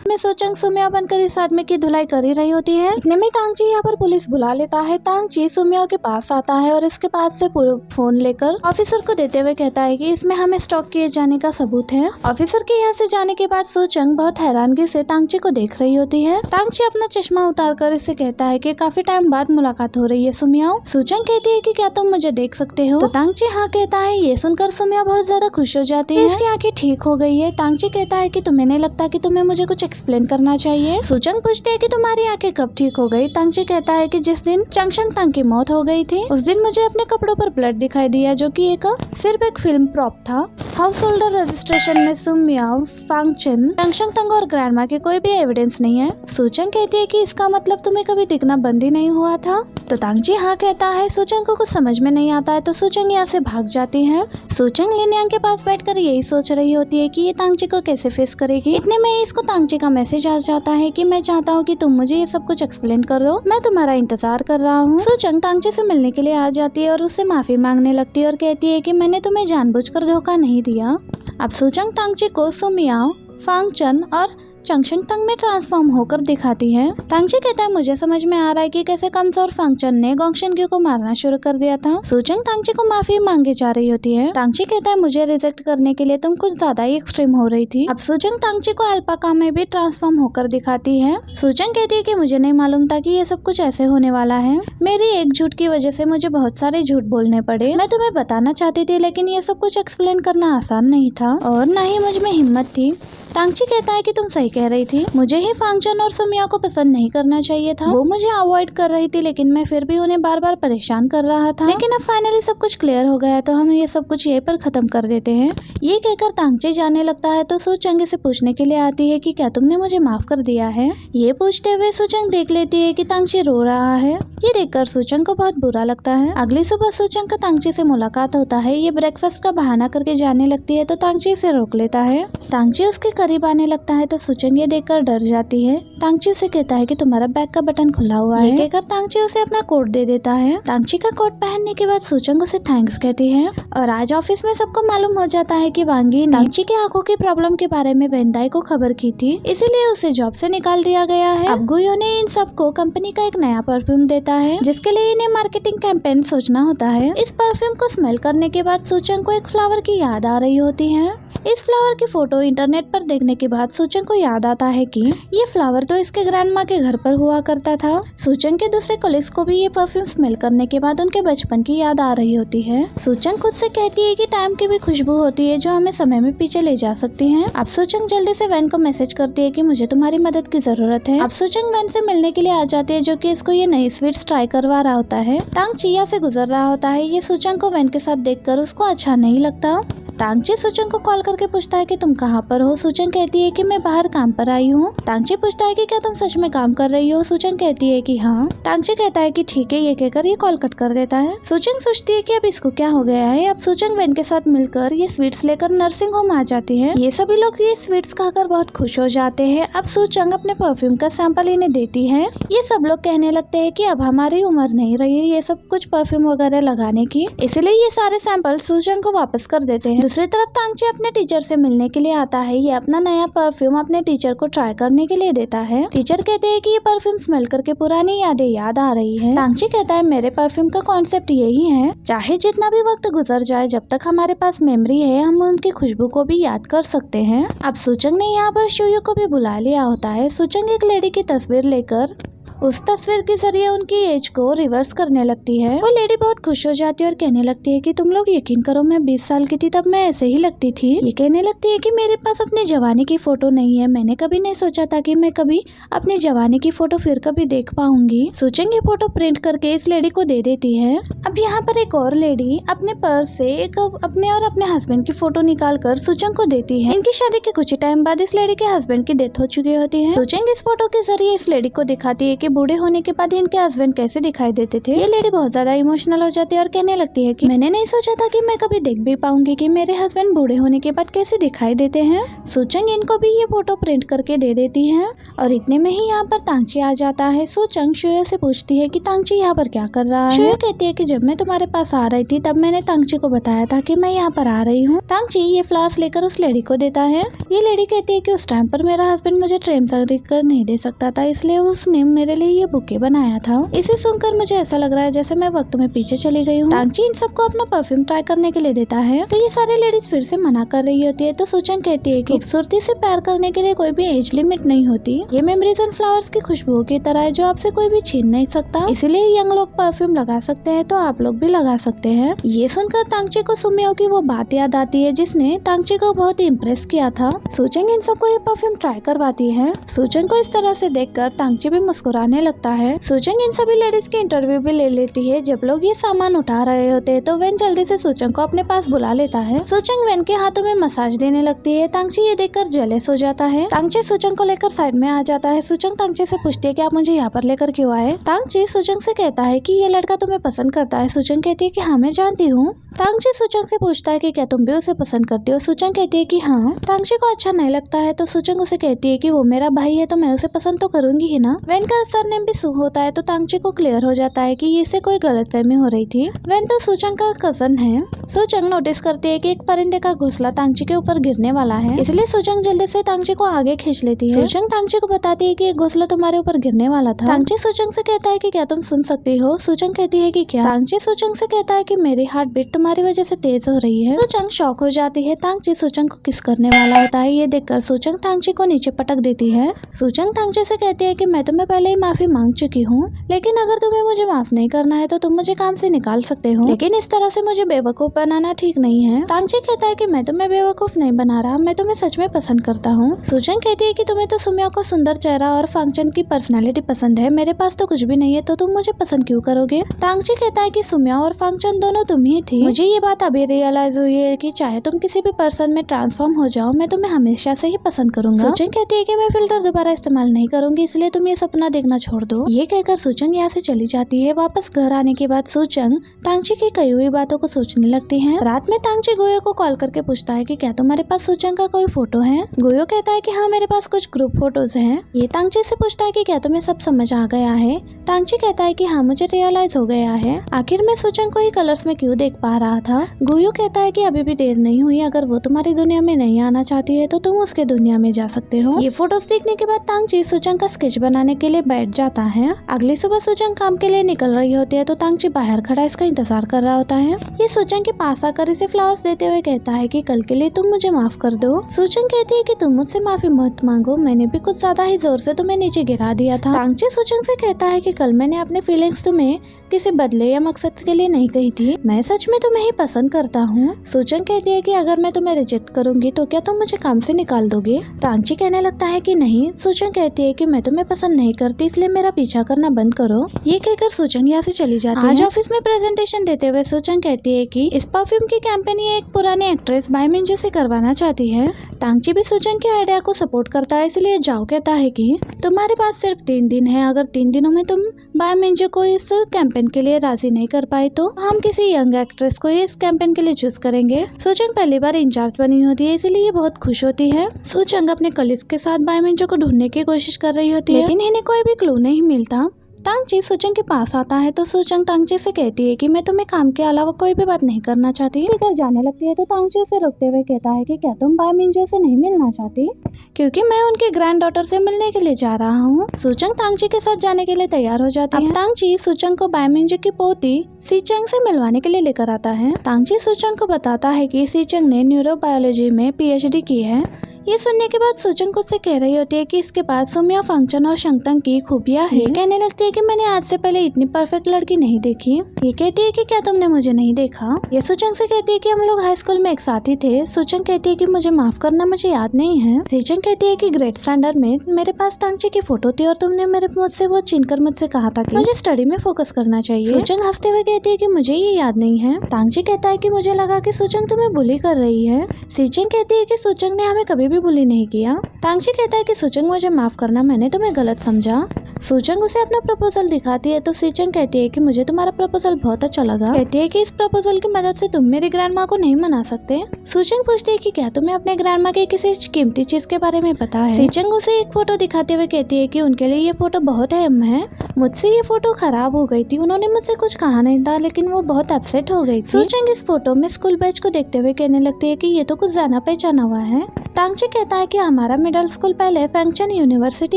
में सुचंग सुमिया बनकर इस आदमी की धुलाई कर ही रही होती है। इतने में तांगची यहाँ पर पुलिस बुला लेता है। तांगची सुमिया के पास आता है और इसके पास से फोन लेकर ऑफिसर को देते हुए कहता है कि इसमें हमें स्टॉक किए जाने का सबूत है। ऑफिसर के यहाँ से जाने के बाद सुचंग बहुत हैरानगी से तांगची को देख रही होती है। तांगची अपना चश्मा उतार कर इसे कहता है कि काफी टाइम बाद मुलाकात हो रही है सुमिया। सुचंग कहती है कि क्या तुम मुझे देख सकते हो, तो तांगची हाँ कहता है। ये सुनकर सुमिया बहुत ज्यादा खुश हो जाती है, इसकी आंखें ठीक हो गई है। तांगची कहता है कि तुम्हें नहीं लगता कि तुम्हें मुझे कुछ एक्सप्लेन करना चाहिए। सुचंग पूछते है कि तुम्हारी आंखें कब ठीक हो गई। तांगची कहता है कि जिस दिन चंगशन तंग की मौत हो गई थी उस दिन मुझे अपने कपड़ों पर ब्लड दिखाई दिया, जो कि सिर्फ एक फिल्म प्रॉप था। हाउस होल्डर रजिस्ट्रेशन में सुमिया, फांगचन, चंगशन तंग और ग्रैंडमा के कोई भी एविडेंस नहीं है। सुचंग कहती है कि इसका मतलब तुम्हें कभी दिखना बंद ही नहीं हुआ था। तो तांगची हाँ कहता है। सुचंग को कुछ समझ में नहीं आता है तो सुचंग यहाँ से भाग जाती है। सुचंग लिनयांग के पास बैठकर यही सोच रही होती है कि ये तांगची को कैसे फेस करेगी। इतने में इसको तांगची का मैसेज आ जाता है कि मैं चाहता हूँ कि तुम मुझे ये सब कुछ एक्सप्लेन कर दो, मैं तुम्हारा इंतजार कर रहा हूँ। सूचंग तांगची से मिलने के लिए आ जाती है और उससे माफी मांगने लगती है और कहती है कि मैंने तुम्हें जानबूझकर धोखा नहीं दिया। अब सूचंग तांगची को सुमियाओ, फांगचन और चंगशंग तंग में ट्रांसफॉर्म होकर दिखाती है। तांगची कहता है मुझे समझ में आ रहा है कि कैसे कंस और फांगचन ने गोंगशेनग्यू को मारना शुरू कर दिया था। सूचंग तांगची को माफी मांगे जा रही होती है। तांगची कहता है मुझे रिजेक्ट करने के लिए तुम कुछ ज्यादा ही एक्सट्रीम हो रही थी। अब सूचंग तांगची को अल्पाका में भी ट्रांसफॉर्म होकर दिखाती है। सूचंग कहती है कि मुझे नहीं मालूम था कि ये सब कुछ ऐसे होने वाला है। मेरी एक झूठ की वजह से मुझे बहुत सारे झूठ बोलने पड़े। मैं तुम्हें बताना चाहती थी लेकिन ये सब कुछ एक्सप्लेन करना आसान नहीं था और न ही मुझ में हिम्मत थी। तांगची कहता है कि तुम सही कह रही थी, मुझे ही फांगचन और सुमिया को पसंद नहीं करना चाहिए था। वो मुझे अवॉइड कर रही थी लेकिन मैं फिर भी उन्हें बार बार परेशान कर रहा था। लेकिन अब फाइनली सब कुछ क्लियर हो गया तो हम ये सब कुछ यहीं पर खत्म कर देते हैं। ये कहकर तांगची जाने लगता है तो सूचंग से पूछने के लिए आती है कि क्या तुमने मुझे माफ कर दिया है। ये पूछते हुए सूचंग देख लेती है कि तांगची रो रहा है। ये देखकर सूचंग को बहुत बुरा लगता है। अगली सुबह सूचंग का तांगची से मुलाकात होता है। ये ब्रेकफास्ट का बहाना करके जाने लगती है तो तांगची इसे रोक लेता है। तांगची उसके करीब आने लगता है तो सूचंग ये देखकर डर जाती है। तांगची उसे कहता है कि तुम्हारा बैग का बटन खुला हुआ है। ये कहकर तांगची उसे अपना कोट दे देता है। तांगची का कोट पहनने के बाद सूचंग उसे थैंक्स कहती है और आज ऑफिस में सबको मालूम हो जाता है कि वांगी ने तांगची की आंखों की प्रॉब्लम के बारे में वेंदाई को खबर की थी, इसीलिए उसे जॉब से निकाल दिया गया है। अब गुयो ने इन सबको कंपनी का एक नया परफ्यूम देता है जिसके लिए इन्हें मार्केटिंग कैंपेन सोचना होता है। इस परफ्यूम को स्मेल करने के बाद सूचंग को एक फ्लावर की याद आ रही होती है। इस फ्लावर की फोटो इंटरनेट पर देखने के बाद सूचंग को याद आता है कि ये फ्लावर तो इसके ग्रैंडमा के घर पर हुआ करता था। सूचंग के दूसरे कलीग्स को भी ये परफ्यूम स्मेल करने के बाद उनके बचपन की याद आ रही होती है। सूचंग खुद से कहती है कि टाइम की भी खुशबू होती है जो हमें समय में पीछे ले जा सकती है। अब सूचंग जल्दी से वैन को मैसेज करती है कि मुझे तुम्हारी मदद की जरूरत है। अब सूचंग वैन से मिलने के लिए आ जाती है जो कि इसको ये नई स्वीट्स ट्राई करवा रहा होता है। तांगची से गुजर रहा होता है। ये सूचंग को वैन के साथ देखकर उसको अच्छा नहीं लगता। तांगची सूचंग को कॉल करके पूछता है कि तुम कहाँ पर हो। सूचंग कहती है कि मैं बाहर काम पर आई हूँ। तांगची पूछता है कि क्या तुम सच में काम कर रही हो। सूचंग कहती है कि हाँ। तांगची कहता है कि ठीक है। ये कहकर ये कॉल कट कर देता है। सूचंग सोचती है कि अब इसको क्या हो गया है। अब सूचंग वैन के साथ मिलकर ये स्वीट्स लेकर नर्सिंग होम आ जाती है। ये सभी लोग ये स्वीट्स खाकर बहुत खुश हो जाते हैं। अब सूचंग अपने परफ्यूम का सैंपल इन्हें देती है। ये सब लोग कहने लगते हैं कि अब हमारी उम्र नहीं रही ये सब कुछ परफ्यूम वगैरह लगाने की, इसलिए ये सारे सैंपल सूचंग को वापस कर देते हैं। दूसरी तरफ तांगची अपने टीचर से मिलने के लिए आता है। ये अपना नया परफ्यूम अपने टीचर को ट्राई करने के लिए देता है। टीचर कहते हैं कि ये परफ्यूम स्मेल करके पुरानी यादें याद आ रही है। तांगची कहता है मेरे परफ्यूम का कॉन्सेप्ट यही है, चाहे जितना भी वक्त गुजर जाए जब तक हमारे पास मेमोरी है हम उनकी खुशबू को भी याद कर सकते हैं। अब सूचंग ने यहाँ पर शुयू को भी बुला लिया होता है। सूचंग एक लेडी की तस्वीर लेकर उस तस्वीर के जरिए उनकी एज को रिवर्स करने लगती है। वो लेडी बहुत खुश हो जाती है और कहने लगती है कि तुम लोग यकीन करो मैं 20 साल की थी तब मैं ऐसे ही लगती थी। ये कहने लगती है कि मेरे पास अपनी जवानी की फोटो नहीं है। मैंने कभी नहीं सोचा था कि मैं कभी अपनी जवानी की फोटो फिर कभी देख पाऊंगी। सूचंग ये फोटो प्रिंट करके इस लेडी को दे देती है। अब यहाँ पर एक और लेडी अपने पर्स से एक अपने और अपने हस्बैंड की फोटो निकाल कर सूचंग को देती है। इनकी शादी के कुछ ही टाइम बाद इस लेडी के हस्बैंड की डेथ हो चुकी होती है। सूचंग इस फोटो के जरिए इस लेडी को दिखाती है कि बूढ़े होने के बाद इनके हस्बैंड कैसे दिखाई देते थे। ये लेडी बहुत ज्यादा इमोशनल हो जाती है और कहने लगती है कि मैंने नहीं सोचा था कि मैं कभी देख भी पाऊंगी कि मेरे हस्बैंड बूढ़े होने के बाद कैसे दिखाई देते हैं। सूचंग इनको भी ये फोटो प्रिंट करके दे देती है और इतने में ही यहाँ पर तांगची आ जाता है। सूचंग शुयू से पूछती है कि तांगची यहाँ पर क्या कर रहा है। शुयू कहती है कि जब मैं तुम्हारे पास आ रही थी तब मैंने तांगची को बताया था कि मैं यहाँ पर आ रही हूँ। तांगची ये फ्लावर्स लेकर उस लेडी को देता है। ये लेडी कहती है कि उस टाइम पर मेरा हस्बैंड मुझे ट्रेन कर नहीं दे सकता था, इसलिए उसने मेरे लिए ये बुके बनाया था। इसे सुनकर मुझे ऐसा लग रहा है जैसे मैं वक्त में पीछे चली गई हूँ। तांगची इन सबको अपना परफ्यूम ट्राई करने के लिए देता है तो ये सारे लेडीज फिर से मना कर रही होती है। तो सूचंग कहती है कि खूबसूरती से प्यार करने के लिए कोई भी एज लिमिट नहीं होती। ये मेमोरीज एंड फ्लावर्स की खुशबू की तरह है जो आपसे कोई भी छीन नहीं सकता, इसीलिए यंग लोग परफ्यूम लगा सकते हैं तो आप लोग भी लगा सकते हैं। ये सुनकर तांगची को सुमियो की वो बात याद आती है जिसने तांगची को बहुत इम्प्रेस किया था। सूचंग इन सबको ये परफ्यूम ट्राई करवाती है। सूचंग को इस तरह से देखकर तांगची भी मुस्कुराने लगता है। सूचंग इन सभी लेडीज की इंटरव्यू भी ले लेती है। जब लोग ये सामान उठा रहे होते हैं तो वैन जल्दी से सूचंग को अपने पास बुला लेता है। सूचंग वैन के हाथों में मसाज देने लगती है। तांगची ये देखकर जेलस हो जाता है। तांगची सूचंग को लेकर साइड में आ जाता है। सूचंग तांगची से पूछती है कि आप मुझे यहाँ पर लेकर क्यों आए। तांगची सूचंग से कहता है कि ये लड़का तुम्हें पसंद करता है। सूचंग कहती है कि हाँ मैं जानती हूँ। तांगची सुचंग से पूछता है कि क्या तुम भी उसे पसंद करती हो। सुचंग कहती है कि हाँ। तांगची को अच्छा नहीं लगता है तो सुचंग उसे कहती है कि वो मेरा भाई है तो मैं उसे पसंद तो करूंगी ही ना। वेन का सरनेम भी सू होता है तो तांगची को क्लियर हो जाता है कि इससे कोई गलतफहमी हो रही थी। वेन तो सुचंग का कजन है। सुचंग नोटिस करती है कि एक परिंदे का घोंसला तांगची के ऊपर गिरने वाला है, इसलिए सुचंग जल्दी से तांगची को आगे खींच लेती है। सुचंग तांगची को बताती है कि एक घोंसला तुम्हारे ऊपर गिरने वाला था। तांगची सुचंग से कहता है कि क्या तुम सुन सकती हो। सुचंग कहती है कि क्या। तांगची सुचंग से कहता है कि मेरी हार्ट बीट तुम्हारी वजह से तेज हो रही है। सुचंग शॉक हो जाती है। तांगची सुचंग को किस करने वाला होता है, ये देखकर सुचंग तांगची को नीचे पटक देती है। सुचंग तांगची से कहती है कि मैं तुम्हें पहले ही माफी मांग चुकी हूँ, लेकिन अगर तुम्हें मुझे माफ नहीं करना है तो तुम मुझे काम से निकाल सकते हो, लेकिन इस तरह से मुझे बेवकूफ बनाना ठीक नहीं है। तांगची कहता है कि मैं तुम्हें बेवकूफ नहीं बना रहा, मैं तुम्हें सच में पसंद करता हूँ। सुचंग कहती है कि तुम्हें तो सुम्या को सुंदर चेहरा और फंक्शन की पर्सनालिटी पसंद है, मेरे पास तो कुछ भी नहीं है तो तुम मुझे पसंद क्यों करोगे। तांगची कहता है कि सुम्या और फंक्शन दोनों तुम ही थी। मुझे ये बात अभी रियलाइज हुई है कि चाहे तुम किसी भी पर्सन में ट्रांसफॉर्म हो जाओ, मैं तुम्हें हमेशा से ही पसंद करूंगा। सुचंग कहती है कि मैं फिल्टर दोबारा इस्तेमाल नहीं करूंगी, इसलिए तुम ये सपना देखना छोड़ दो। ये कहकर सुचंग यहाँ से चली जाती है। वापस घर आने के बाद सुचंग तांगची की कही हुई बातों को सोचने लगती है। रात में तांगची गोयो को कॉल करके पूछता है कि क्या तुम्हारे पास सुचंग का कोई फोटो है। गोयो कहता है कि हाँ मेरे पास कुछ ग्रुप फोटोज हैं। ये तांगची से पूछता है कि क्या तुम्हें सब समझ आ गया है। तांगची कहता है कि हाँ मुझे रियलाइज हो गया है, आखिर मैं सुचंग को ही कलर्स में क्यों देख पा रहा था। गोयो कहता है कि अभी भी देर नहीं हुई, अगर वो तुम्हारी दुनिया में नहीं आना चाहती है तो तुम उसके दुनिया में जा सकते हो। ये फोटोज देखने के बाद तांगची सुचंग का स्केच बनाने के लिए बैठ जाता है। अगली सुबह सुचंग काम के लिए निकल रही होती है तो तांगची बाहर खड़ा इसका इंतजार कर रहा होता है। ये सुचंग के पास आकर इसे फ्लावर्स देते हुए कहता है कि कल के लिए तुम मुझे माफ कर दो। सुचंग कहती है कि तुम मुझसे माफी मत मांगो, मैंने भी कुछ ज्यादा ही जोर से तुम्हें नीचे गिरा दिया था। तांगची सुचंग से कहता है कि कल मैंने अपने फीलिंग्स तुम्हें किसी बदले या मकसद के लिए नहीं कही थी, मैं सच में तुम्हें ही पसंद करता हूँ। सुचंग कहती है कि अगर मैं तुम्हें रिजेक्ट करूंगी तो क्या तुम मुझे काम से निकाल दोगे। तांगची कहने लगता है कि नहीं। सुचंग कहती है कि मैं तुम्हें पसंद नहीं करती, इसलिए मेरा पीछा करना बंद करो। ये कहकर सुचंग यहाँ से चली जाती है। आज ऑफिस में प्रेजेंटेशन देते हुए सुचंग कहती है कि इस परफ्यूम की कैंपेन ये एक पुरानी एक्ट्रेस बाय मिंजो से करवाना चाहती है। तांगची भी सुचंग के आइडिया को सपोर्ट करता है, इसलिए जाओ कहता है कि तुम्हारे पास सिर्फ 3 दिन है, अगर 3 दिनों में तुम बाय मिंजो को इस कैंपेन के लिए राजी नहीं कर पाए तो हम किसी यंग एक्ट्रेस को इस कैंपेन के लिए चूज करेंगे। सुचंग पहली बार इंचार्ज बनी होती है, इसीलिए ये बहुत खुश होती है। सुचंग अपने कलीग्स के साथ बाय मिंजो को ढूंढने की कोशिश कर रही होती है, लेकिन इन्हें कोई भी क्लू नहीं मिलता। तांगची सुचंग के पास आता है तो सुचंग तांगची से कहती है कि मैं तुम्हें काम के अलावा कोई भी बात नहीं करना चाहती। घर जाने लगती है तो तांगची से रोकते हुए कहता है कि क्या तुम बाय मिंजो से नहीं मिलना चाहती, क्योंकि मैं उनकी ग्रैंड डॉटर से मिलने के लिए जा रहा हूँ। सुचंग तांगची के साथ जाने के लिए तैयार हो जाती है। तांगची सुचंग को बाय मिंजो की पोती सीचंग से मिलवाने के लिए लेकर आता है। तांगची सुचंग को बताता है कि सीचंग ने न्यूरोबायोलॉजी में PhD की है। ये सुनने के बाद सुचंग उससे कह रही होती है कि इसके पास सुम्या, फंक्शन और शंगतंग की खूबियां हैं। कहने लगती है कि मैंने आज से पहले इतनी परफेक्ट लड़की नहीं देखी। ये कहती है कि क्या तुमने मुझे नहीं देखा। ये सुचंग से कहती है कि हम लोग हाई स्कूल में एक साथ ही थे। सुचंग कहती है कि मुझे माफ करना, मुझे याद नहीं है। सुचंग कहती है कि ग्रेट स्टैंडर्ड में मेरे पास तांगची की फोटो थी और तुमने मेरे मुझसे वो छीनकर मुझसे कहा था कि मुझे स्टडी में फोकस करना चाहिए। सुचंग हंसते हुए कहती है कि मुझे ये याद नहीं है। तांगची कहता है कि मुझे लगा कि सुचंग तुम्हें बुली कर रही है। सुचंग कहती है कि सुचंग ने हमें कभी भी बुली नहीं किया। तांगची कहता है कि सुचंग मुझे माफ करना, मैंने तुम्हें गलत समझा। सुचंग उसे अपना प्रपोजल दिखाती है तो सुचंग कहती है कि मुझे तुम्हारा प्रपोजल बहुत अच्छा लगा। कहती है कि इस प्रपोजल की मदद से तुम मेरी ग्रैंड माँ को नहीं मना सकते। सुचंग पूछती है कि क्या तुम्हें अपने ग्रैंड माँ के किसी कीमती चीज के बारे में पता है। सुचंग उसे एक फोटो दिखाते हुए कहती है कि उनके लिए ये फोटो बहुत अहम है। मुझसे ये फोटो खराब हो गई थी, उन्होंने मुझसे कुछ कहा नहीं था, लेकिन वो बहुत अपसेट हो गई थी। सुचंग इस फोटो में स्कूल बैच को देखते हुए कहने लगती है कि ये तो कुछ जाना पहचाना हुआ है। तांगची कहता है कि हमारा मिडिल स्कूल पहले फंक्शन यूनिवर्सिटी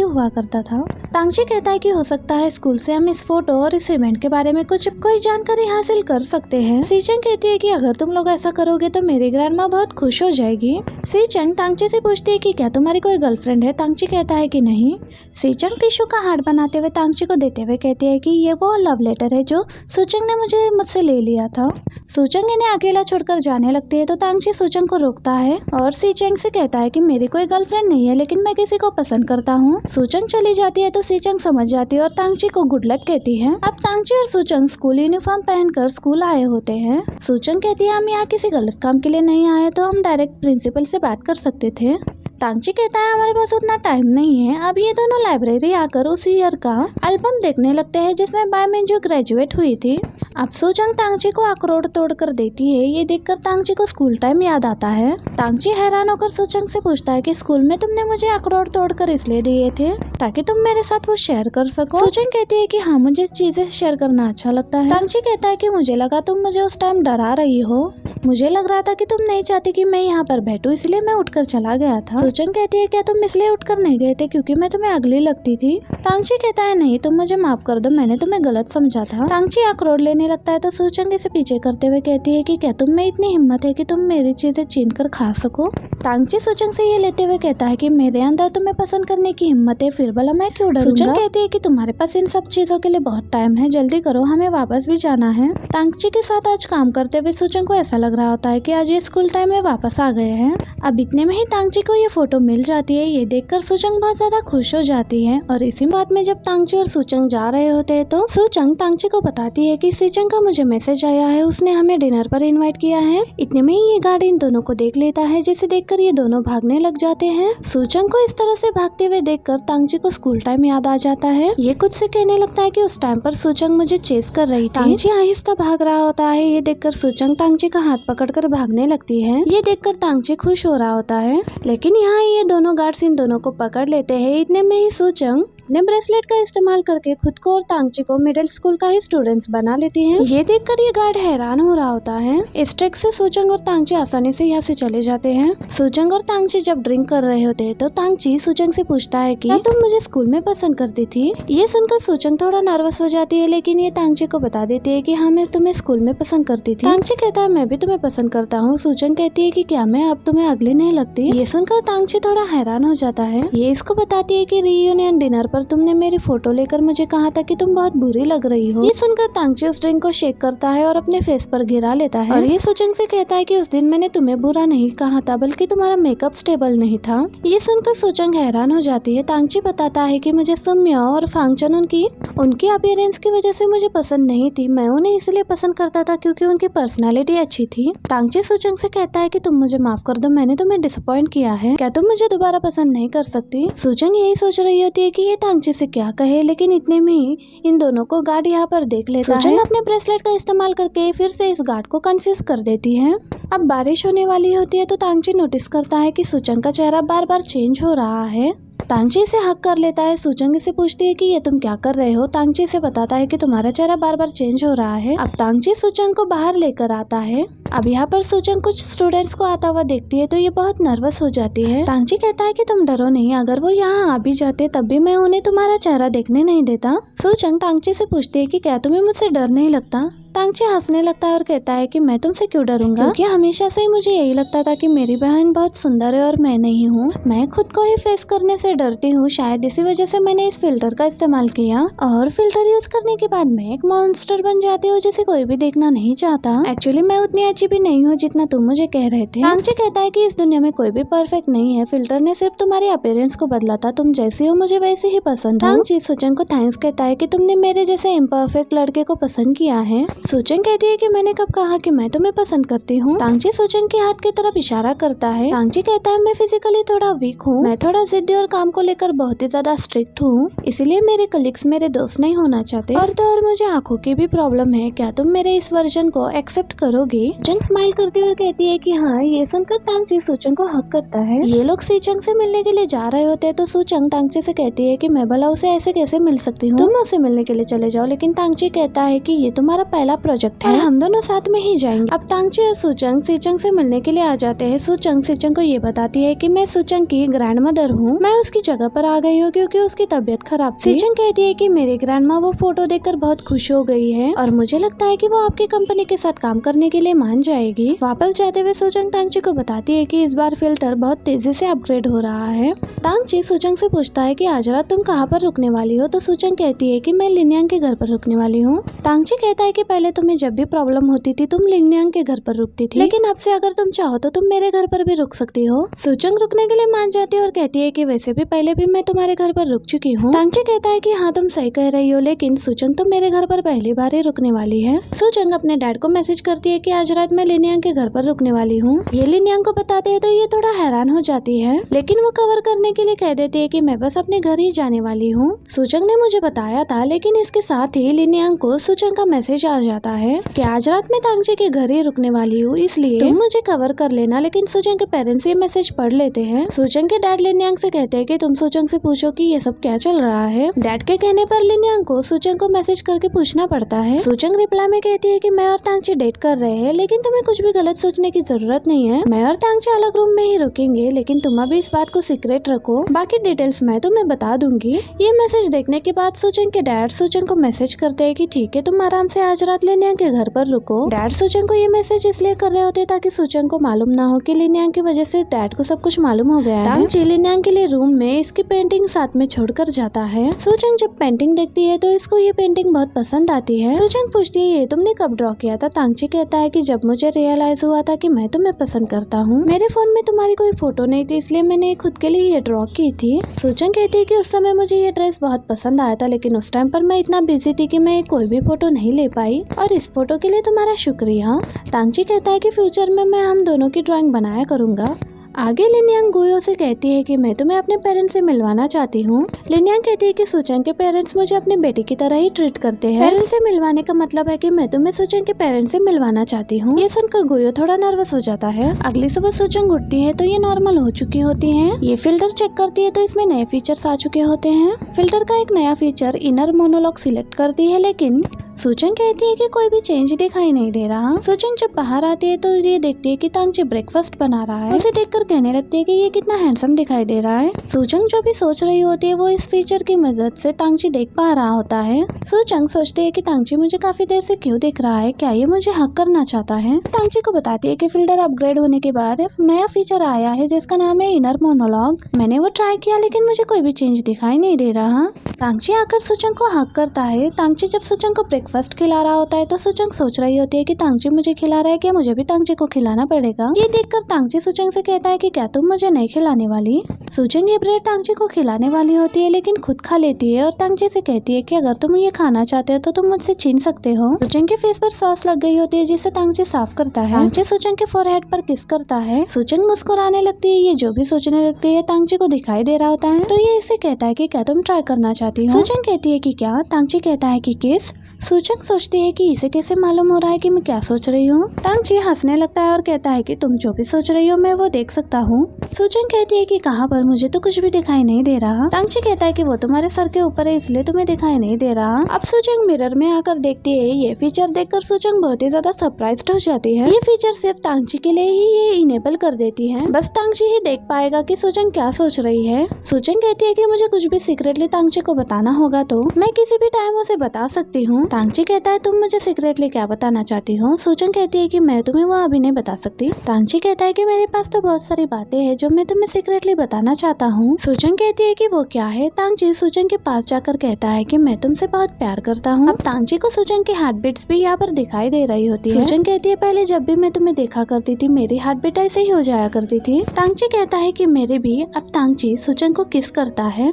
हुआ करता था। तांगची कहता है कि हो सकता है स्कूल से हम इस फोटो और इस इवेंट के बारे में कोई जानकारी हासिल कर सकते हैं। सुचंग कहती है कि अगर तुम लोग ऐसा करोगे तो मेरी ग्रैंड माँ बहुत खुश हो जाएगी। सुचंग तांगची से पूछती है कि क्या तुम्हारी कोई गर्लफ्रेंड है। तांगची कहता है कि नहीं। सुचंग टिश्यू का हार्ट बनाते हुए तांगची को देते हुए कहती है कि ये वो लव लेटर है जो सुचंग ने मुझसे ले लिया था। सुचंग इन्हें अकेला छोड़कर जाने लगती है तो तांगची सुचंग को रोकता है और सुचंग से कहता है कि मेरी कोई गर्लफ्रेंड नहीं है, लेकिन मैं किसी को पसंद करता हूँ। सुचंग चली जाती है तो सुचंग समझ जाती है और तांगची को गुड लक कहती है। अब तांगची और सुचंग स्कूल यूनिफॉर्म पहनकर स्कूल आए होते हैं। सुचंग कहती है हम यहाँ किसी गलत काम के लिए नहीं आए, तो हम डायरेक्ट प्रिंसिपल से बात कर सकते थे। तांगची कहता है हमारे पास उतना टाइम नहीं है। अब ये दोनों लाइब्रेरी आकर उसी ईयर का एल्बम देखने लगते हैं जिसमें बायमिंजू ग्रेजुएट हुई थी। अब सूचंग तांगची को अखरोट तोड़ कर देती है। ये देखकर तांगची को स्कूल टाइम याद आता है। तांगची हैरान होकर सूचंग से पूछता है कि स्कूल में तुमने मुझे अखरोट तोड़कर इसलिए दिए थे ताकि तुम मेरे साथ वो शेयर कर सको। सूचंग कहती है कि हाँ, मुझे चीजें शेयर करना अच्छा लगता है। तांगची कहता है कि मुझे लगा तुम मुझे उस टाइम डरा रही हो। मुझे लग रहा था कि तुम नहीं चाहती कि मैं यहाँ पर बैठूं, इसलिए मैं उठकर चला गया था। सूचंग कहती है क्या तुम इसलिए उठकर नहीं गए थे क्योंकि मैं तुम्हें अगली लगती थी? तांगची कहता है नहीं, तुम मुझे माफ कर दो, मैंने तुम्हें गलत समझा था। तांगची अखरोट लेने लगता है तो सूचंग इसे पीछे करते हुए कहती है कि क्या तुम में इतनी हिम्मत है कि तुम मेरी चीजें छीन कर खा सको? तांगची सूचंग से ये लेते हुए कहता है कि मेरे अंदर तुम्हें पसंद करने की हिम्मत है, फिर भला मैं क्यों डरूंगा? सूचंग कहती है कि तुम्हारे पास इन सब चीजों के लिए बहुत टाइम है, जल्दी करो, हमें वापस भी जाना है। तांगची के साथ आज काम करते हुए सूचंग को ऐसा लग रहा होता है कि आज ये स्कूल टाइम में वापस आ गए हैं। अब इतने में ही तांगची को ये फोटो मिल जाती है। ये देखकर सूचंग बहुत ज्यादा खुश हो जाती है और इसी बात में जब तांगची और सूचंग जा रहे होते हैं तो सूचंग तांगची को बताती है कि सूचंग का मुझे मैसेज आया है, उसने हमें डिनर पर इनवाइट किया है। इतने में ही ये गार्ड इन दोनों को देख लेता है, जिसे देखकर ये दोनों भागने लग जाते हैं। सूचंग को इस तरह से भागते हुए देखकर तांगची को स्कूल टाइम याद आ जाता है। ये खुद से कहने लगता है कि उस टाइम पर सूचंग मुझे चेस कर रही थी। तांगची आहिस्ता भाग रहा होता है। ये देखकर सूचंग तांगची का हाथ पकड़कर भागने लगती है। ये देखकर तांगची खुश हो रहा होता है, लेकिन यहाँ ये दोनों गार्ड्स इन दोनों को पकड़ लेते हैं। इतने में ही सूचंग अपने ब्रेसलेट का इस्तेमाल करके खुद को और तांगची को मिडिल स्कूल का ही स्टूडेंट्स बना लेती हैं। ये देखकर ये गार्ड हैरान हो रहा होता है। इस ट्रिक से सूचंग और तांगची आसानी से यहाँ से चले जाते हैं। सूचंग और तांगची जब ड्रिंक कर रहे होते हैं तो तांगची सूचंग से पूछता है कि क्या तुम मुझे स्कूल में पसंद करती थी? ये सुनकर सूचंग थोड़ा नर्वस हो जाती है, लेकिन ये तांगची को बता देती है कि हाँ, मैं तुम्हें स्कूल में पसंद करती थी। तांगची कहता है मैं भी तुम्हें पसंद करता हूँ। सूचंग कहती है कि क्या मैं अब तुम्हें अगली नहीं लगती? ये सुनकर तांगची थोड़ा हैरान हो जाता है। ये इसको बताती है कि रीयूनियन डिनर पर तुमने मेरी फोटो लेकर मुझे कहा था कि तुम बहुत बुरी लग रही हो। ये सुनकर तांगची उस ड्रिंक को शेक करता है और अपने फेस पर गिरा लेता है और ये सूचंग से कहता है कि उस दिन मैंने तुम्हें बुरा नहीं कहा था, बल्कि तुम्हारा मेकअप स्टेबल नहीं था। ये सुनकर सूचंग हैरान हो जाती है। तांगची बताता है कि मुझे सुम्या और फांगचन उनकी अपीयरेंस की वजह से मुझे पसंद नहीं थी। मैं उन्हें इसलिए पसंद करता था क्योंकि उनकी पर्सनालिटी अच्छी थी। तांगची सूचंग से कहता है कि तुम मुझे माफ कर दो, मैंने तुम्हें डिसअपॉइंट किया है, क्या तुम मुझे दोबारा पसंद नहीं कर सकती? सूचंग यही सोच रही होती है कि ये तांगची से क्या कहे, लेकिन इतने में ही इन दोनों को गार्ड यहाँ पर देख लेता है। सूचंग अपने ब्रेसलेट का इस्तेमाल करके फिर से इस गार्ड को कंफ्यूज कर देती है। अब बारिश होने वाली होती है तो तांगची नोटिस करता है कि सूचंग का चेहरा बार बार चेंज हो रहा है। तांगची इसे हक कर लेता है। सूचंग से पूछती है कि ये तुम क्या कर रहे हो? तांगची से बताता है कि तुम्हारा चेहरा बार बार चेंज हो रहा है। अब तांगची सूचंग को बाहर लेकर आता है। अब यहाँ पर सूचंग कुछ स्टूडेंट्स को आता हुआ देखती है तो ये बहुत नर्वस हो जाती है। तांगची कहता है कि तुम डरो नहीं, अगर वो यहाँ आ भी जाते तब भी मैं उन्हें तुम्हारा चेहरा देखने नहीं देता। सूचंग तांगची से पूछती है कि क्या तुम्हें मुझसे डर नहीं लगता? तांगची हंसने लगता है और कहता है कि मैं तुमसे क्यों डरूंगा, क्योंकि हमेशा से ही मुझे यही लगता था कि मेरी बहन बहुत सुंदर है और मैं नहीं हूँ। मैं खुद को ही फेस करने से डरती हूँ, शायद इसी वजह से मैंने इस फिल्टर का इस्तेमाल किया और फिल्टर यूज करने के बाद मैं एक मॉन्स्टर बन जाती हूँ जिसे कोई भी देखना नहीं चाहता। एक्चुअली मैं उतनी अच्छी भी नहीं हूँ जितना तुम मुझे कह रहे थे। तांगची कहता है कि इस दुनिया में कोई भी परफेक्ट नहीं है, फिल्टर ने सिर्फ तुम्हारी अपीयरेंस को बदला था, तुम जैसी हो मुझे वैसे ही पसंद हो। तांगची सूचंग को थैंक्स कहता है कि तुमने मेरे जैसे इम्परफेक्ट लड़के को पसंद किया है। सूचंग कहती है कि मैंने कब कहा कि मैं तुम्हें पसंद करती हूँ? तांगची सूचंग के हाथ की तरफ इशारा करता है। तांगची कहता है मैं फिजिकली थोड़ा वीक हूँ, मैं थोड़ा जिद्दी और काम को लेकर बहुत ही ज्यादा स्ट्रिक्ट हूँ, इसलिए मेरे कलीग्स मेरे दोस्त नहीं होना चाहते और तो और मुझे आंखों की भी प्रॉब्लम है, क्या तुम मेरे इस वर्जन को एक्सेप्ट करोगी? सूचंग स्माइल करती हुए कहती है कि हाँ। ये सुनकर तांगची सूचंग को हक करता है। ये लोग सूचंग से मिलने के लिए जा रहे होते हैं तो सूचंग तांगची से कहती है कि मैं भला उसे ऐसे कैसे मिल सकती हूँ, तुम उसे मिलने के लिए चले जाओ। लेकिन तांगची कहता है कि ये तुम्हारा पहला प्रोजेक्ट है, हम दोनों साथ में ही जाएंगे। अब तांगची और सूचंग से मिलने के लिए आ जाते हैं। सूचंग को ये बताती है कि मैं सूचंग की ग्रैंड मदर हूँ, मैं उसकी जगह पर आ गई हूँ क्योंकि उसकी तबीयत खराब थी। सूचंग कहती है कि मेरी ग्रैंड माँ वो फोटो देखकर बहुत खुश हो गई है और मुझे लगता है कि वो आपकी कंपनी के साथ काम करने के लिए मान जाएगी। वापस जाते हुए सूचंग तांगची को बताती है कि इस बार फिल्टर बहुत तेजी से अपग्रेड हो रहा है। तांगची सूचंग से पूछता है कि आज रात तुम कहाँ पर रुकने वाली हो? तो सूचंग कहती है कि मैं लिनयांग के घर पर रुकने वाली हूँ। तांगची कहता है कि पहले पहले तुम्हें जब भी प्रॉब्लम होती थी तुम लिंगनियांग के घर पर रुकती थी, लेकिन अब से अगर तुम चाहो तो तुम मेरे घर पर भी रुक सकती हो। सूचंग रुकने के लिए मान जाती है और कहती है कि वैसे भी पहले भी मैं तुम्हारे घर पर रुक चुकी हूँ। तांगची कहता है कि हाँ तुम सही कह रही हो, लेकिन सूचंग तो मेरे घर पर पहली बार ही रुकने वाली है। सूचंग अपने डैड को मैसेज करती है कि आज रात मैं लिनयांग के घर पर रुकने वाली हूँ। ये लिनयांग को बताते हैं तो ये थोड़ा हैरान हो जाती है, लेकिन वो कवर करने के लिए कह देती है कि मैं बस अपने घर ही जाने वाली हूँ। सूचंग ने मुझे बताया था, लेकिन इसके साथ ही लिनयांग को सूचंग का मैसेज आ जाता है कि आज रात मैं तांगची के घर ही रुकने वाली हूँ, इसलिए तुम मुझे कवर कर लेना। लेकिन सूचंग के पेरेंट्स ये मैसेज पढ़ लेते हैं। सूचंग के डैड लिनयांग से कहते हैं कि तुम सूचंग से पूछो कि ये सब क्या चल रहा है। डैड के कहने पर लिनयांग को सूचंग को मैसेज करके पूछना पड़ता है। सूचंग रिप्लाई में कहती है कि मैं और तांगची डेट कर रहे हैं, लेकिन तुम्हें कुछ भी गलत सोचने की जरूरत नहीं है। मैं और तांगची अलग रूम में ही रुकेंगे, लेकिन तुम अभी इस बात को सीक्रेट रखो, बाकी डिटेल्स मैं तुम्हें बता दूंगी। ये मैसेज देखने के बाद सूचंग के डैड सूचंग को मैसेज करते हैं कि ठीक है तुम आराम से आज रात लिनयांग के घर पर रुको। डैड सूचंग को ये मैसेज इसलिए कर रहे होते ताकि सूचंग को मालूम ना हो कि लिनयांग की वजह से डैड को सब कुछ मालूम हो गया है। तांगची लिनयांग के लिए रूम में इसकी पेंटिंग साथ में छोड़कर जाता है। सूचंग जब पेंटिंग देखती है तो इसको ये पेंटिंग बहुत पसंद आती है। सूचंग पूछती है ये तुमने कब ड्रॉ किया था। तांगची कहता है कि जब मुझे रियलाइज हुआ था कि मैं तुम्हें पसंद करता हूँ। मेरे फोन में तुम्हारी कोई फोटो नहीं थी, इसलिए मैंने खुद के लिए ये ड्रॉ की थी। सूचंग कहती है कि उस समय मुझे ये ड्रेस बहुत पसंद आया था, लेकिन उस टाइम पर मैं इतना बिजी थी कि मैं कोई भी फोटो नहीं ले पाई, और इस फोटो के लिए तुम्हारा शुक्रिया। तांगची कहता है कि फ्यूचर में मैं हम दोनों की ड्राइंग बनाया करूंगा। आगे लिनयांग गुयो से कहती है कि मैं तुम्हें अपने पेरेंट्स से मिलवाना चाहती हूँ। लिनयांग कहती है कि सूचंग के पेरेंट्स मुझे अपने बेटी की तरह ही ट्रीट करते हैं। पेरेंट्स से मिलवाने का मतलब है कि मैं तुम्हें सूचंग के पेरेंट्स से मिलवाना चाहती हूँ। ये सुनकर गुयो थोड़ा नर्वस हो जाता है। अगली सुबह सूचंग उठती है तो ये नॉर्मल हो चुकी होती है। ये फिल्टर चेक करती है तो इसमें नए फीचर्स आ चुके होते हैं। फिल्टर का एक नया फीचर इनर मोनोलॉग सिलेक्ट करती है, लेकिन सूचंग कहती है कि कोई भी चेंज दिखाई नहीं दे रहा। सूचंग जब बाहर आती है तो ये देखती है कि तांगची ब्रेकफास्ट बना रहा है। उसे देखकर कहने लगती है कि ये कितना हैंडसम दिखाई दे रहा है। सूचंग जो भी सोच रही होती है वो इस फीचर की मदद से तांगची देख पा रहा होता है। सूचंग सोचती है कि तांगची मुझे काफी देर से क्यों देख रहा है, क्या ये मुझे हक करना चाहता है। तांगची को बताती है कि फिल्टर अपग्रेड होने के बाद नया फीचर आया है जिसका नाम है इनर मोनोलॉग। मैंने वो ट्राई किया, लेकिन मुझे कोई भी चेंज दिखाई नहीं दे रहा। तांगची आकर सूचंग को हक करता है। तांगची जब सूचंग को ब्रेकफास्ट खिला रहा होता है तो सूचंग सोच रही होती है कि तांगची मुझे खिला रहा है, क्या मुझे भी तांगची को खिलाना पड़ेगा। ये देखकर तांगची सूचंग से कहता है कि क्या तुम मुझे नहीं खिलाने वाली। सूचंग ये ब्रेड तांगची को खिलाने वाली होती है, लेकिन खुद खा लेती है और तांगची से कहती है कि अगर तुम ये खाना चाहते हो तो तुम मुझसे छीन सकते हो। सूचंग के फेस पर सॉस लग गई होती है जिसे तांगची साफ करता है। तांगची सूचंग के फोरहेड पर किस करता है। सूचंग मुस्कुराने लगती है। ये जो भी सोचने लगती है तांगची को दिखाई दे रहा होता है, तो ये इससे कहता है कि क्या तुम ट्राई करना चाहती हो। सूचंग कहती है कि क्या। तांगची कहता है कि किस। सूचंग सोचती है कि इसे कैसे मालूम हो रहा है कि मैं क्या सोच रही हूँ। तांगची हंसने लगता है और कहता है कि तुम जो भी सोच रही हो मैं वो देख सकता हूँ। सूचंग कहती है कि कहाँ पर, मुझे तो कुछ भी दिखाई नहीं दे रहा। तांगची कहता है कि वो तुम्हारे सर के ऊपर है इसलिए तुम्हें दिखाई नहीं दे रहा। अब सूचंग मिरर में आकर देखती है। ये फीचर देखकर सूचंग बहुत ही ज्यादा सरप्राइज्ड हो जाती है। ये फीचर सिर्फ तांगची के लिए ही ये इनेबल कर देती है। बस तांगची ही देख पाएगा कि सूचंग क्या सोच रही है। सूचंग कहती है कि मुझे कुछ भी सीक्रेटली तांगची को बताना होगा तो मैं किसी भी टाइम उसे बता सकती हूँ। तांगची कहता है तुम मुझे सीक्रेटली क्या बताना चाहती हो। सूचंग कहती है कि मैं तुम्हें वो अभी नहीं बता सकती। तांगची कहता है कि मेरे पास तो बहुत सारी बातें हैं जो मैं तुम्हें सीक्रेटली बताना चाहता हूँ। सूचंग कहती है कि वो क्या है। तांगची सूचंग के पास जाकर कहता है कि मैं तुमसे बहुत प्यार करता हूँ। अब तांगची को सूचंग की हार्ट बीट्स भी यहाँ पर दिखाई दे रही होती है। सूचंग कहती है पहले जब भी मैं तुम्हें देखा करती थी मेरी हार्ट बीट ऐसे ही हो जाया करती थी। तांगची कहता है कि मेरे भी। अब तांगची सूचंग को किस करता है।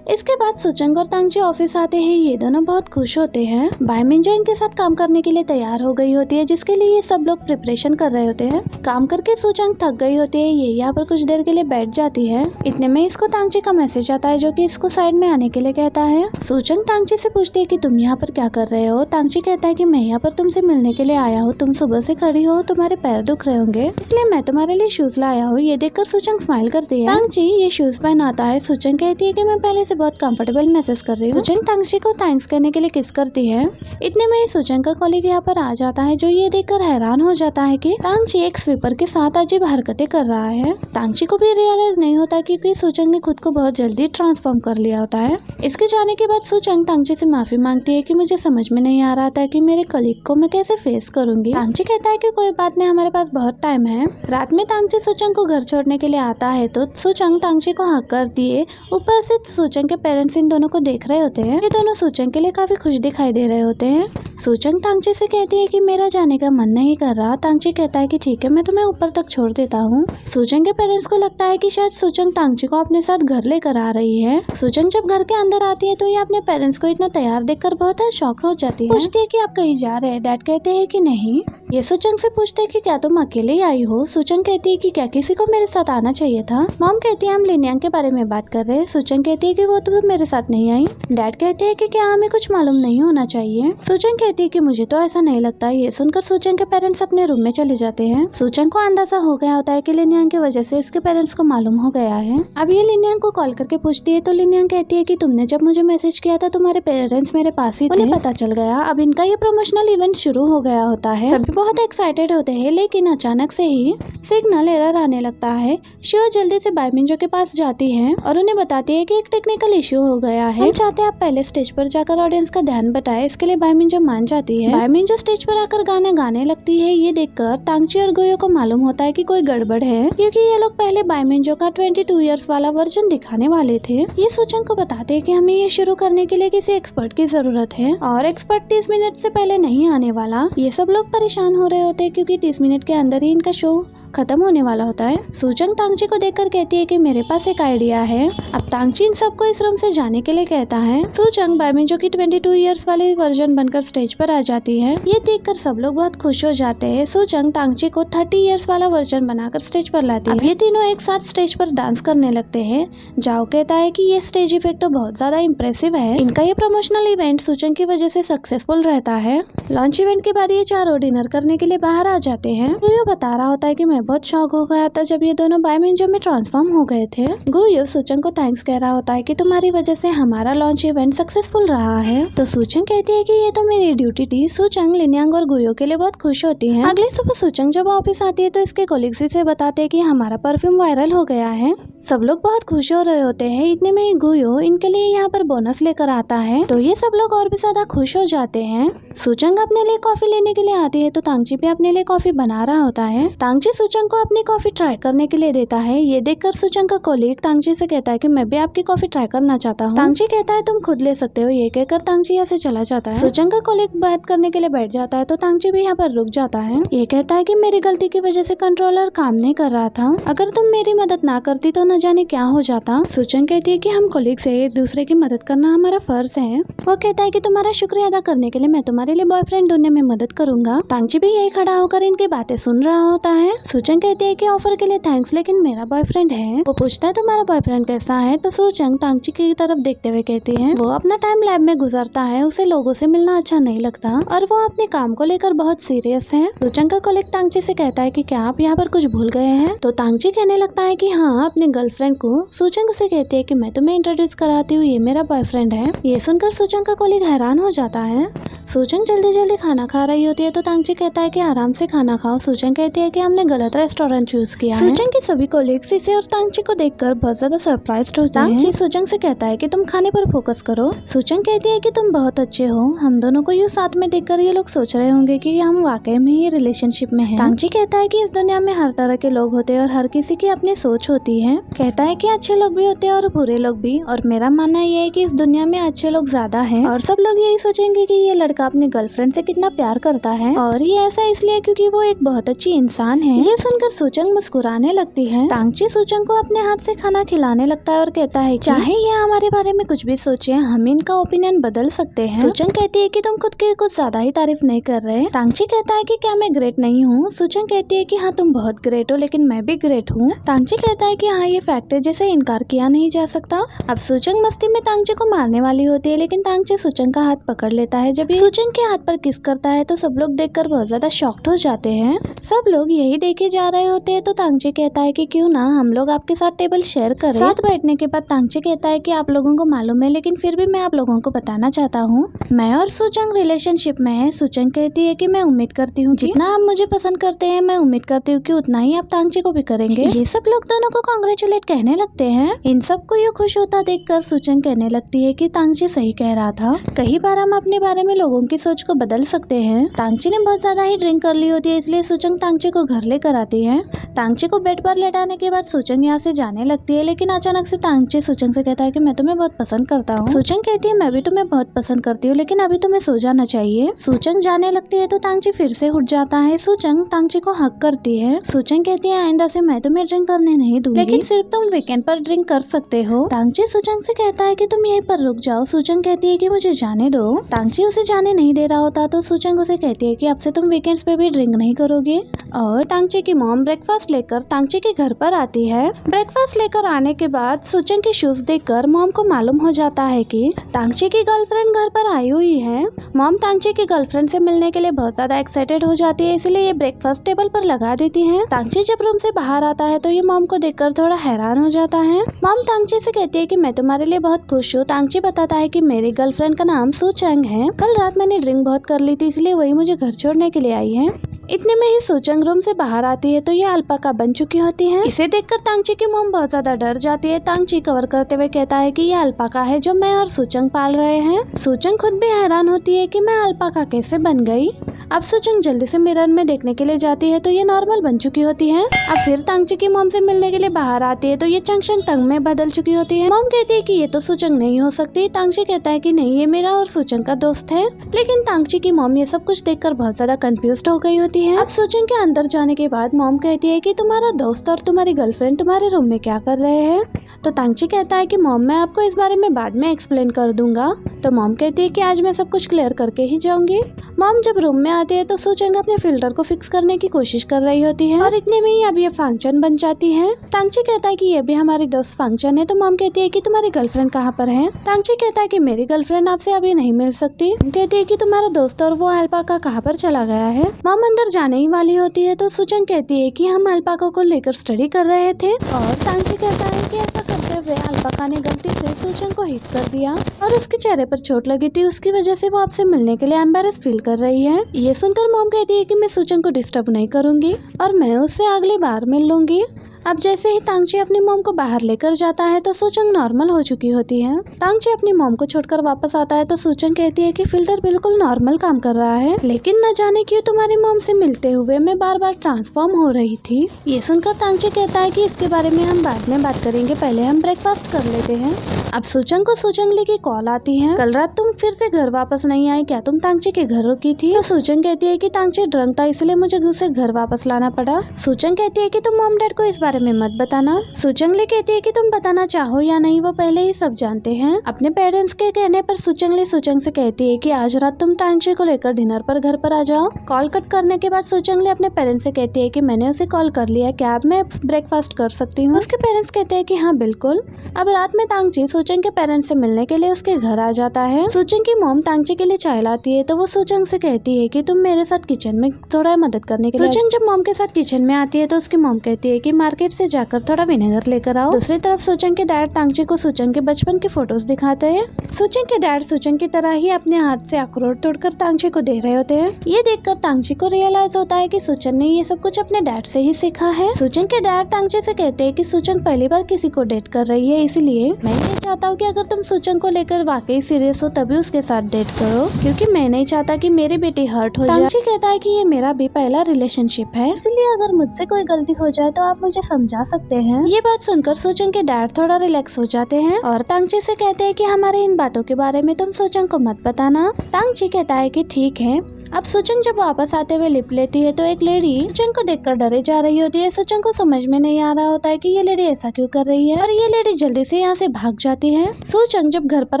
इसके बाद सूचंग और तांगची ऑफिस आते हैं। ये दोनों बहुत खुश होते हैं। बायमिंजो इनके साथ काम करने के लिए तैयार हो गई होती है, जिसके लिए ये सब लोग प्रिपरेशन कर रहे होते हैं। काम करके सूचंग थक गई होती है। ये यहाँ पर कुछ देर के लिए बैठ जाती है। इतने में इसको तांगची का मैसेज आता है जो कि इसको साइड में आने के लिए कहता है। सूचंग तांगची से पूछती है कि तुम यहाँ पर क्या कर रहे हो। तांगची कहता है कि मैं यहाँ पर तुमसे मिलने के लिए आया हूँ। तुम सुबह से खड़ी हो, तुम्हारे पैर दुख रहे होंगे, इसलिए मैं तुम्हारे लिए शूज लाया हूँ। ये देखकर सूचंग स्माइल करती है। तांगची ये शूज पहनाता है। सूचंग कहती है कि मैं पहले से बहुत कंफर्टेबल मैसेज कर रही हूँ। सूचंग तांगची को थैंक्स कहने के लिए किस करती है। इतने में सूचंग का कॉलीग यहाँ पर आ जाता है, जो ये देखकर हैरान हो जाता है कि तांगची एक स्वीपर के साथ अजीब हरकतें कर रहा है। तांगची को भी रियलाइज नहीं होता क्योंकि सूचंग ने खुद को बहुत जल्दी ट्रांसफॉर्म कर लिया होता है। इसके जाने के बाद सूचंग तांगची से माफी मांगती है कि मुझे समझ में नहीं आ रहा था कि मेरे कलीग को मैं कैसे फेस करूंगी। तांगची कहता है कि कोई बात नहीं, हमारे पास बहुत टाइम है। रात में तांगची सूचंग को घर छोड़ने के लिए आता है तो सूचंग तांगची को हक कर दिए। ऊपर से सूचंग के पेरेंट्स इन दोनों को देख रहे होते हैं। ये दोनों सूचंग के लिए काफी खुश दिखाई दे रहे होते हैं। सूचंग तांगची से कहती है कि मेरा जाने का मन नहीं कर रहा। तांगची कहता है कि ठीक है, मैं तुम्हें ऊपर तक छोड़ देता हूँ। सूचंग के पेरेंट्स को लगता है कि शायद सूचंग तांगची को अपने साथ घर लेकर आ रही है। सूचंग जब घर के अंदर आती है तो ये अपने पेरेंट्स को इतना तैयार देखकर बहुत शॉक हो जाती है। पूछती है कि आप कहीं जा रहे हैं? डैड कहते हैं कि नहीं। ये सूचंग से पूछते हैं कि क्या तुम अकेले ही आई हो? सूचंग कहती है कि क्या किसी को मेरे साथ आना चाहिए था? मॉम कहती है हम लिनयांग के बारे में बात कर रहे हैं। सूचंग कहती है कि वो तो मेरे साथ नहीं आई। डैड कहते हैं कि क्या हमें कुछ मालूम नहीं होना चाहिए? सूचंग कहती है कि मुझे तो ऐसा नहीं लगता। ये सुनकर सूचंग के पेरेंट्स अपने रूम में चले जाते हैं। सूचंग को अंदाजा हो गया होता है कि लिनयांग की वजह से इसके पेरेंट्स को मालूम हो गया है। अब ये लिनयांग को कॉल करके पूछती है तो लिनयांग कहती है कि तुमने जब मुझे मैसेज किया था तुम्हारे पेरेंट्स मेरे पास ही थे। उन्हें पता चल गया। अब इनका ये प्रमोशनल इवेंट शुरू हो गया होता है। सभी बहुत एक्साइटेड होते हैं, लेकिन अचानक से ही सिग्नल एरर आने लगता है। शियो जल्दी से बायमिंजो के पास जाती है और उन्हें बताती है कि एक टेक्निकल इश्यू हो गया है। हम चाहते हैं आप पहले स्टेज पर जाकर ऑडियंस का ध्यान बटाए। इसके लिए बायमिंजो मान जाती है। बायमिंजो स्टेज पर आकर गाना गाने लगती है। ये देखकर तांगची और गोयो को मालूम होता है कि कोई गड़बड़ है, क्योंकि ये लोग पहले बायमिंजो का 22 इयर्स वाला वर्जन दिखाने वाले थे। ये सूचंग को बताते हैं कि हमें ये शुरू करने के लिए किसी एक्सपर्ट की जरूरत है और एक्सपर्ट 30 मिनट से पहले नहीं आने वाला। ये सब लोग परेशान हो रहे होते हैं क्योंकि 30 मिनट के अंदर ही इनका शो खत्म होने वाला होता है। सूचंग तांगची को देखकर कहती है कि मेरे पास एक आइडिया है। अब तांगची इन सबको इस रूम से जाने के लिए कहता है। सूचंग बायमिंजो की 22 इयर्स वाले वर्जन बनकर स्टेज पर आ जाती है। ये देखकर सब लोग बहुत खुश हो जाते हैं। सूचंग तांगची को 30 इयर्स वाला वर्जन बनाकर स्टेज पर लाती है। अब ये तीनों एक साथ स्टेज पर डांस करने लगते हैं। जाओ कहता है कि ये स्टेज इफेक्ट तो बहुत ज्यादा इम्प्रेसिव है। इनका ये प्रमोशनल इवेंट सूचंग की वजह से सक्सेसफुल रहता है। लॉन्च इवेंट के बाद ये चारों डिनर करने के लिए बाहर आ जाते हैं। गुयो बता रहा होता है कि मैं बहुत शौक हो गया था जब ये दोनों बायमिंजो में ट्रांसफॉर्म हो गए थे। गुयो सूचंग को थैंक्स कह रहा होता है कि तुम्हारी वजह से हमारा लॉन्च इवेंट सक्सेसफुल रहा है। तो सूचंग कहती है कि ये तो मेरी ड्यूटी थी। सूचंग लिनयांग और गुयो के लिए बहुत खुश होती है। अगली सुबह सूचंग जब ऑफिस आती है तो इसके कोलिग्स इसे बताते हैं कि हमारा परफ्यूम वायरल हो गया है। सब लोग बहुत खुश हो रहे होते हैं। इतने में ही गुयो इनके लिए यहाँ पर बोनस लेकर आता है, तो ये सब लोग और भी ज्यादा खुश हो जाते हैं। सूचंग अपने लिए कॉफी लेने के लिए आती है तो तांगची भी अपने लिए कॉफी बना रहा होता है। तांगची सूचंग को अपनी कॉफी ट्राई करने के लिए देता है। ये देखकर सूचंग का कोलीग तांगची से कहता है कि मैं भी आपकी कॉफी ट्राई करना चाहता हूँ। तांगची कहता है तुम खुद ले सकते हो। ये कहकर तांगची यहाँ से चला जाता है। सूचंग का कोलीग बात करने के लिए बैठ जाता है तो तांगची भी यहाँ पर रुक जाता है। ये कहता है कि मेरी गलती की वजह से कंट्रोलर काम नहीं कर रहा था। अगर तुम मेरी मदद ना करती तो न जाने क्या हो जाता। सूचंग कहती है कि हम कोलीग से एक दूसरे की मदद करना हमारा फर्ज है। वो कहता है कि तुम्हारा शुक्रिया अदा करने के लिए मैं तुम्हारे लिए बॉयफ्रेंड ढूंढने में मदद करूंगा। तांगची भी यही खड़ा होकर इनकी बातें सुन रहा होता है। सूचंग कहती है कि ऑफर के लिए थैंक्स, लेकिन मेरा बॉयफ्रेंड है। वो पूछता है तुम्हारा बॉयफ्रेंड कैसा है? तो सूचंग तांगची की तरफ देखते हुए कहती है वो अपना टाइम लैब में गुजारता है, उसे लोगों से मिलना अच्छा नहीं लगता और वो अपने काम को लेकर बहुत सीरियस है। सूचंग का कोलीग तांगची से कहता है कि क्या आप यहाँ पर कुछ भूल गए हैं? तो तांगची कहने लगता है कि हाँ, अपने गर्लफ्रेंड को। सूचंग से कहती है कि मैं तुम्हें इंट्रोड्यूस कराती हूँ, ये मेरा बॉयफ्रेंड है। ये सुनकर सूचंग का कोलीग हैरान हो जाता है। सूचंग जल्दी जल्दी खाना खा रही होती है तो तांगची कहता है कि आराम से खाना खाओ। सूचंग कहती है कि हमने गलत रेस्टोरेंट चूज किया है। सूचंग के सभी कोलीग्स इसे और तांगची को देखकर बहुत ज्यादा सरप्राइज्ड होते हैं। तांगची सूचंग से कहता है कि तुम खाने पर फोकस करो। सूचंग कहती है कि तुम बहुत अच्छे हो। हम दोनों को यूँ साथ में देखकर ये लोग सोच रहे होंगे कि हम वाकई में ही रिलेशनशिप में हैं। तांगची कहता है कि इस दुनिया में हर तरह के लोग होते हैं और हर किसी की अपनी सोच होती है। कहता है कि अच्छे लोग भी होते हैं और बुरे लोग भी, और मेरा मानना ये है कि इस दुनिया में अच्छे लोग ज्यादा हैं और सब लोग यही सोचेंगे कि ये लड़का अपने गर्लफ्रेंड से कितना प्यार करता है, और ये ऐसा इसलिए क्योंकि वो एक बहुत अच्छी इंसान है। ये सुनकर सूचंग मुस्कुराने लगती है। तांगची सूचंग को अपने हाथ से खाना खिलाने लगता है और कहता है चाहे ये हमारे बारे में कुछ भी सोचे, हम इनका ओपिनियन बदल सकते हैं। सूचंग कहती है कि तुम खुद की कुछ ज्यादा ही तारीफ नहीं कर रहे। तांगची कहता है कि क्या मैं ग्रेट नहीं हूँ? सूचंग कहती है कि हाँ, तुम बहुत ग्रेट हो, लेकिन मैं भी ग्रेट हूँ। तांगची कहता है कि हाँ, ये फैक्ट है जिसे इनकार किया नहीं जा सकता। अब सूचंग मस्ती में तांगची को मारने वाली होती है, लेकिन तांगची सूचंग का हाथ पकड़ लेता है। जब ये सूचंग के हाथ पर किस करता है तो सब लोग देखकर बहुत ज्यादा शॉक्ड हो जाते हैं। सब लोग यही देखे जा रहे होते हैं तो तांगची कहता है कि क्यों ना हम लोग आपके साथ टेबल शेयर करें। साथ बैठने के बाद तांगची कहता है कि आप लोगों को मालूम है, लेकिन फिर भी मैं आप लोगों को बताना चाहता हूँ, मैं और सूचंग रिलेशनशिप में है। सूचंग कहती है कि मैं उम्मीद करती हूँ जितना आप मुझे पसंद करते हैं, मैं उम्मीद करती हूँ कि उतना ही आप तांगची को भी करेंगे। ये सब लोग दोनों को कांग्रेचुलेट कंग्रेचुलेट कहने लगते हैं। इन सबको ये खुश होता देखकर सुचंग कहने लगती है कि तांगची सही कह रहा था, कई बार हम अपने बारे में लोगों की सोच को बदल सकते हैं। तांगची ने बहुत ज्यादा ही ड्रिंक कर ली होती है, इसलिए सुचंग तांगची को घर लेकर आती है। तांगची को बेड पर लेटाने के बाद सुचंग यहाँ से जाने लगती है, लेकिन अचानक से तांगची सुचंग से कहता है कि मैं तुम्हें बहुत पसंद करता हूँ। सुचंग कहती है मैं भी तुम्हें बहुत पसंद करती हूँ, लेकिन अभी तुम्हें सो जाना चाहिए। सुचंग जाने लगती है तो तांगची फिर से उठ जाता है। सुचंग तांगची को हक करती है। सुचंग कहती है आइंदा से मैं तुम्हें ड्रिंक करने नहीं दूंगी, लेकिन सिर्फ तुम वीकेंड पर ड्रिंक कर सकते हो। तांगची सुचंग से कहता है कि तुम यहीं पर रुक जाओ। सुचंग कहती है कि मुझे जाने दो। तांगची उसे जाने नहीं दे रहा होता तो सुचंग उसे कहती है कि अब से तुम वीकेंड्स पे भी ड्रिंक नहीं करोगे। और तांगची की मॉम ब्रेकफास्ट लेकर तांगची के घर पर आती है। ब्रेकफास्ट लेकर आने के बाद सुचंग के शूज देखकर मॉम को मालूम हो जाता है कि तांगची की गर्लफ्रेंड घर पर आई हुई है। मॉम तांगची की गर्लफ्रेंड से मिलने के लिए बहुत ज्यादा एक्साइटेड हो जाती है, इसलिए ये ब्रेकफास्ट टेबल पर लगा देती है। तांगची जब रूम से बाहर आता है तो ये मॉम को देखकर थोड़ा हैरान हो जाता है। मॉम तांगची से कहती है कि मैं तुम्हारे लिए बहुत खुश हूँ। तांगची बताता है कि मेरी गर्लफ्रेंड का नाम सुचंग है। कल रात मैंने ड्रिंक बहुत कर ली थी, इसलिए वही मुझे घर छोड़ने के लिए आई है। इतने में ही सुचंग रूम से बाहर आती है तो ये अल्पाका बन चुकी होती है। इसे देखकर तांगची की मॉम बहुत ज्यादा डर जाती है। तांगची कवर करते हुए कहता है कि ये अल्पाका है जो मैं और सुचंग पाल रहे हैं। सुचंग खुद भी हैरान होती है कि मैं अल्पाका कैसे बन गई। अब सुचंग जल्दी से मिरर में देखने के लिए जाती है तो ये नॉर्मल बन चुकी होती है। अब फिर तांगची की मॉम से मिलने के लिए बाहर आती है तो ये चंगशंग तंग में बदल चुकी होती है। मॉम कहती है कि ये तो सुचंग नहीं हो सकती। तांगची कहता है कि नहीं, ये मेरा और सुचंग का दोस्त है। लेकिन तांगची की मॉम ये सब कुछ देखकर बहुत ज्यादा कंफ्यूज्ड हो गई होती है। अब सुचंग के अंदर जाने के बाद मॉम कहती है कि तुम्हारा दोस्त और तुम्हारी गर्लफ्रेंड तुम्हारे रूम में क्या कर रहे हैं। तो तांगची कहता है कि मॉम मैं आपको इस बारे में बाद में एक्सप्लेन कर दूंगा। तो मॉम कहती है कि आज मैं सब कुछ क्लियर करके ही जाऊंगी। मॉम जब रूम में आती है तो सुचंग अपने फिल्टर को फिक्स करने की कोशिश कर रही होती है और इतने में ही अब ये फंक्शन बन जाती है। तांगची कहता है कि ये भी हमारी दोस्त फंक्शन है। तो मॉम कहती है कि तुम्हारी गर्लफ्रेंड कहाँ पर है। तांगची कहता है कि मेरी गर्लफ्रेंड आपसे अभी नहीं मिल सकती। कहती है कि तुम्हारा दोस्त और वो अल्पाका कहाँ पर चला गया है। मॉम अंदर जाने ही वाली होती है तो सुचंग कहती है कि हम अल्पाका को लेकर स्टडी कर रहे थे और तांगची कहता है कि ऐसा करते हुए अल्पाका ने गलती से सुचंग को हिट कर दिया और उसके चेहरे पर चोट लगी थी। उसकी वजह से वो आपसे मिलने के लिए एम्बेरस फील कर रही है। ये सुनकर मॉम कहती है कि मैं सुचंग को डिस्टर्ब नहीं करूंगी और मैं उससे अगली बार मिल लूंगी। अब जैसे ही तांगची अपनी मॉम को बाहर लेकर जाता है तो सुचंग नॉर्मल हो चुकी होती है। तांगची अपनी मॉम को छोड़कर वापस आता है तो सुचंग कहती है कि फिल्टर बिल्कुल नॉर्मल काम कर रहा है, लेकिन न जाने क्यों तुम्हारी मॉम से मिलते हुए मैं बार बार ट्रांसफॉर्म हो रही थी। ये सुनकर तांगची कहता है कि इसके बारे में हम बाद में बात करेंगे, पहले हम ब्रेकफास्ट कर लेते हैं। अब सुचंग को सुचंगली की कॉल आती है। कल रात तुम फिर से घर वापस नहीं आई क्या? तुम तांगची के घर रुकी थी। तो सुचंग कहती है कि तांगची ड्रंक था, इसलिए मुझे उसे घर वापस लाना पड़ा। सुचंग कहती है कि तुम मॉम डैड को इस बारे में मत बताना। सुचंगली कहती है कि तुम बताना चाहो या नहीं वो पहले ही सब जानते हैं। अपने पेरेंट्स के कहने पर सुचंगली सुचंग से कहती है कि आज रात तुम तांगची को लेकर डिनर पर घर पर आ जाओ। कॉल कट करने के बाद सुचंगली अपने पेरेंट्स से कहती है कि मैंने उसे कॉल कर लिया, क्या अब मैं ब्रेकफास्ट कर सकती हूँ? उसके पेरेंट्स कहते हैं कि हाँ बिल्कुल। अब रात में तांगची सुचंग के पेरेंट्स से मिलने के लिए उसके घर आ जाता है। सुचंग की मॉम तांगची के लिए चाय लाती है तो वो सुचंग से कहती है कि तुम मेरे साथ किचन में थोड़ा मदद करने के लिए। सुचंग जब मॉम के साथ किचन में आती है तो उसकी मॉम कहती है कि मार्केट से जाकर थोड़ा विनेगर लेकर आओ। दूसरी तरफ सुचंग के डैड तांगची को सुचंग के बचपन के फोटोज दिखाते हैं। सुचंग के डैड सुचंग की तरह ही अपने हाथ से अखरोट तोड़कर तांगची को दे रहे होते हैं। ये देखकर तांगची को रियलाइज होता है कि सुचंग ने ये सब कुछ अपने डैड से ही सीखा है। सुचंग के डैड तांगची से कहते हैं कि सुचंग पहली बार किसी को डेट कर रही है, इसलिए मैं ये चाहता हूँ कि अगर तुम सुचंग को लेकर वाकई सीरियस हो तभी उसके साथ डेट करो, क्योंकि मैं नहीं चाहता कि मेरी बेटी हर्ट हो जाए। तांगची कहता है कि ये मेरा भी पहला रिलेशनशिप है, इसलिए अगर मुझसे कोई गलती हो जाए तो आप मुझे समझा सकते हैं। ये बात सुनकर सुचंग के डैड थोड़ा रिलैक्स हो जाते हैं और तांगची से कहते हैं कि हमारे इन बातों के बारे में तुम सुचंग को मत बताना। तांगची कहता है कि ठीक है। अब सुचंग जब वापस आते हुए लिप लेती है तो एक लेडी सुचंग को देखकर डरे जा रही होती है। सुचंग को समझ में नहीं आ रहा होता है कि ये लेडी ऐसा क्यों कर रही है और ये लेडी जल्दी से यहाँ से भाग जाती है। सुचंग जब घर पर